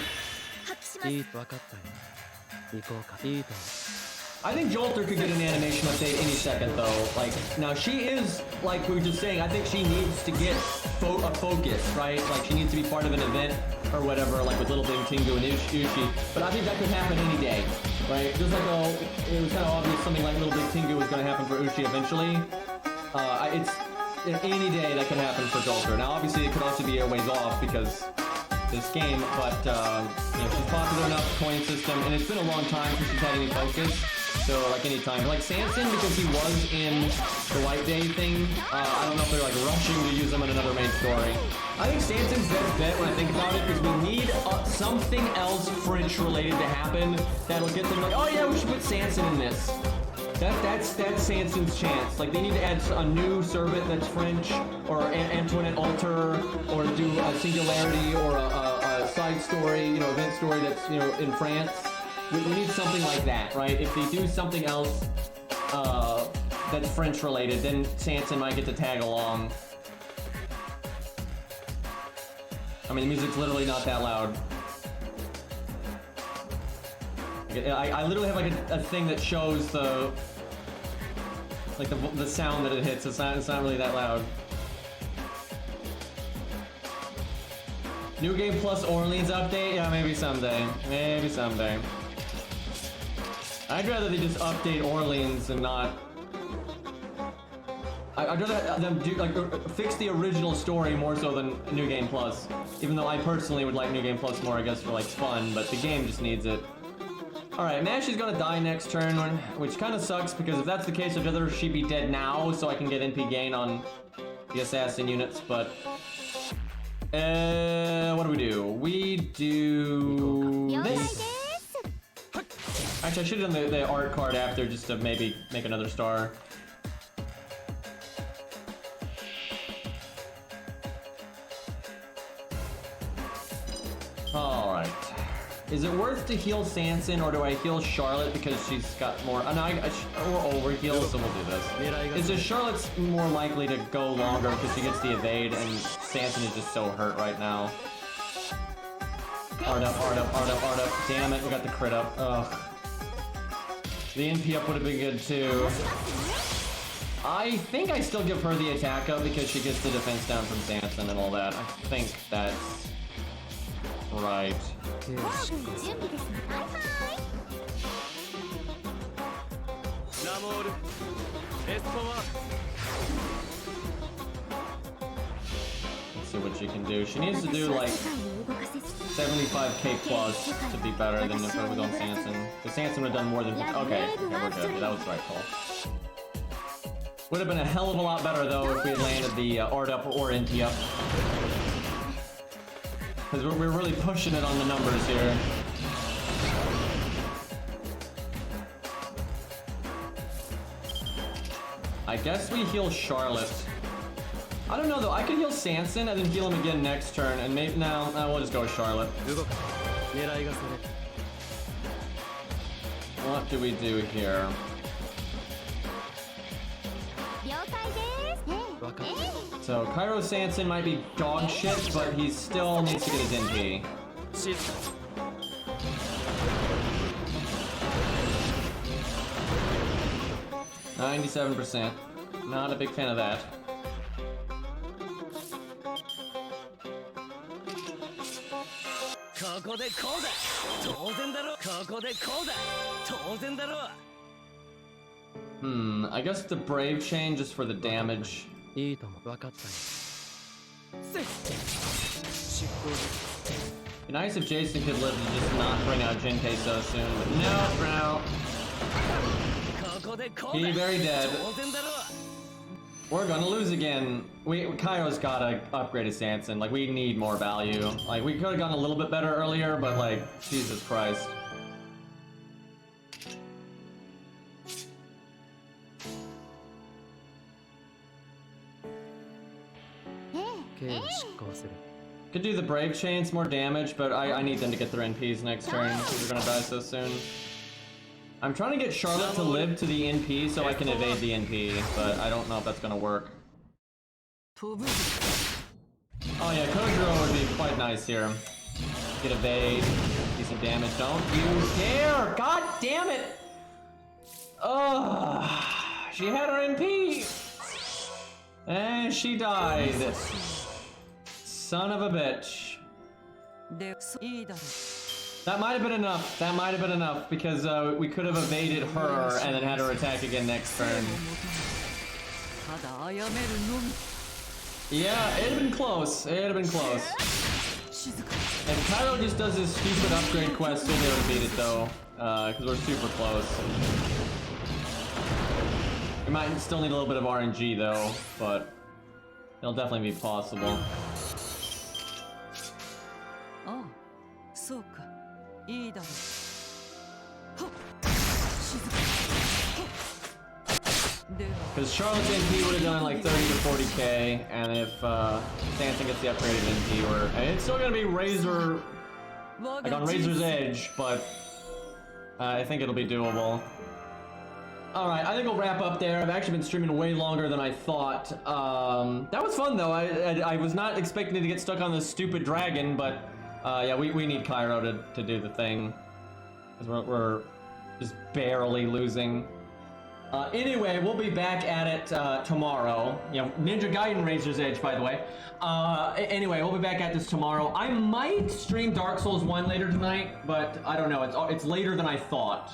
I think Jolter could get an animation update any second though. Like, now she is, like we were just saying, I think she needs to get a focus, right? Like she needs to be part of an event or whatever, like with Little Big Tingu and Ushi. But I think that could happen any day, right? Just like it was kind of obvious something like Little Big Tingu was going to happen for Ushi eventually. It's any day that can happen for Jolter. Now obviously it could also be a ways off because this game, but you know, she's popular enough, coin system, and it's been a long time since she's had any focus. So like any time, like Sanson, because he was in the White Day thing, I don't know if they're like rushing to use him in another main story. I think Sanson's best bet when I think about it is we need something else French related to happen that'll get them like, oh yeah, we should put Sanson in this. That's Sanson's chance. Like they need to add a new servant that's French, or Antoinette Alter, or do a Singularity, or a side story, you know, event story that's, you know, in France. We need something like that, right? If they do something else that's French related, then Sanson might get to tag along. I mean, the music's literally not that loud. I literally have like a thing that shows the sound that it hits. It's not really that loud. New Game Plus Orleans update? Yeah, maybe someday. Maybe someday. I'd rather they just update Orleans and not... I'd rather them do, like, fix the original story more so than New Game Plus. Even though I personally would like New Game Plus more, I guess, for, like, fun, but the game just needs it. Alright, Mash is gonna die next turn, which kind of sucks, because if that's the case, I'd rather she be dead now so I can get NP gain on the assassin units, but... what do? We do... this? Actually, I should have done the art card after just to maybe make another star. Alright. Is it worth to heal Sanson, or do I heal Charlotte because she's got more... Oh, no, we're overheal, so we'll do this. Is Charlotte's more likely to go longer because she gets the evade, and Sanson is just so hurt right now. Art up, art up, art up, art up. Damn it, we got the crit up. Ugh. The NP up would have been good too. I think I still give her the attack up because she gets the defense down from Sanson and all that. I think that's right. Let's see what she can do. She needs to do like 75k plus to be better than if I was on Sanson. Because Sanson would have done more than... Okay, we're good. That was the right call. Would have been a hell of a lot better though if we had landed the art up or NP up. Because we're really pushing it on the numbers here. I guess we heal Charlotte. I don't know though, I can heal Sanson and then heal him again next turn, and maybe now we'll just go with Charlotte. What do we do here? So Cairo Sanson might be dog shit, but he still needs to get his NP. 97%. Not a big fan of that. I guess the Brave chain just for the damage. Be nice if Jason could live to just not bring out Jinkei so soon, but no. He very dead. We're gonna lose again. Kairo's gotta upgrade his Sanson. Like, we need more value. Like, we could've gone a little bit better earlier, but like, Jesus Christ. Could do the Brave Chains, more damage, but I need them to get their NPs next turn because they're gonna die so soon. I'm trying to get Charlotte to live to the NP so I can evade the NP, but I don't know if that's gonna work. Oh yeah, Kojiro would be quite nice here. Get evade. Decent damage. Don't you dare! God damn it! Ugh. She had her NP! And she died. Son of a bitch. That might have been enough. That might have been enough because we could have evaded her and then had her attack again next turn. Yeah, it'd have been close. It'd have been close. If Cairo just does his stupid upgrade quest, we'll be able to beat it though, because we're super close. We might still need a little bit of RNG though, but it'll definitely be possible. Oh, so because Charlotte's NP would have done like 30 to 40k, and if Dancing gets the upgraded NP, it's still gonna be Razor, like on Razor's Edge, but I think it'll be doable. Alright, I think we'll wrap up there. I've actually been streaming way longer than I thought. That was fun though. I was not expecting to get stuck on this stupid dragon, but yeah, we need Cairo to do the thing. Because we're just barely losing. Anyway, we'll be back at it tomorrow. You know, Ninja Gaiden Razor's Edge, by the way. Anyway, we'll be back at this tomorrow. I might stream Dark Souls 1 later tonight, but I don't know. It's later than I thought.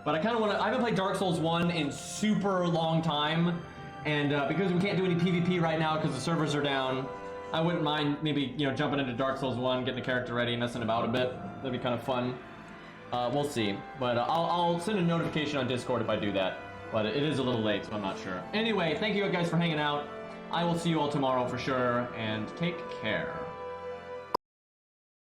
But I kind of want to. I haven't played Dark Souls 1 in super long time, and because we can't do any PvP right now because the servers are down, I wouldn't mind maybe jumping into Dark Souls 1, getting the character ready, and messing about a bit. That'd be kind of fun. We'll see. But I'll send a notification on Discord if I do that. But it is a little late, so I'm not sure. Anyway, thank you guys for hanging out. I will see you all tomorrow for sure, and take care.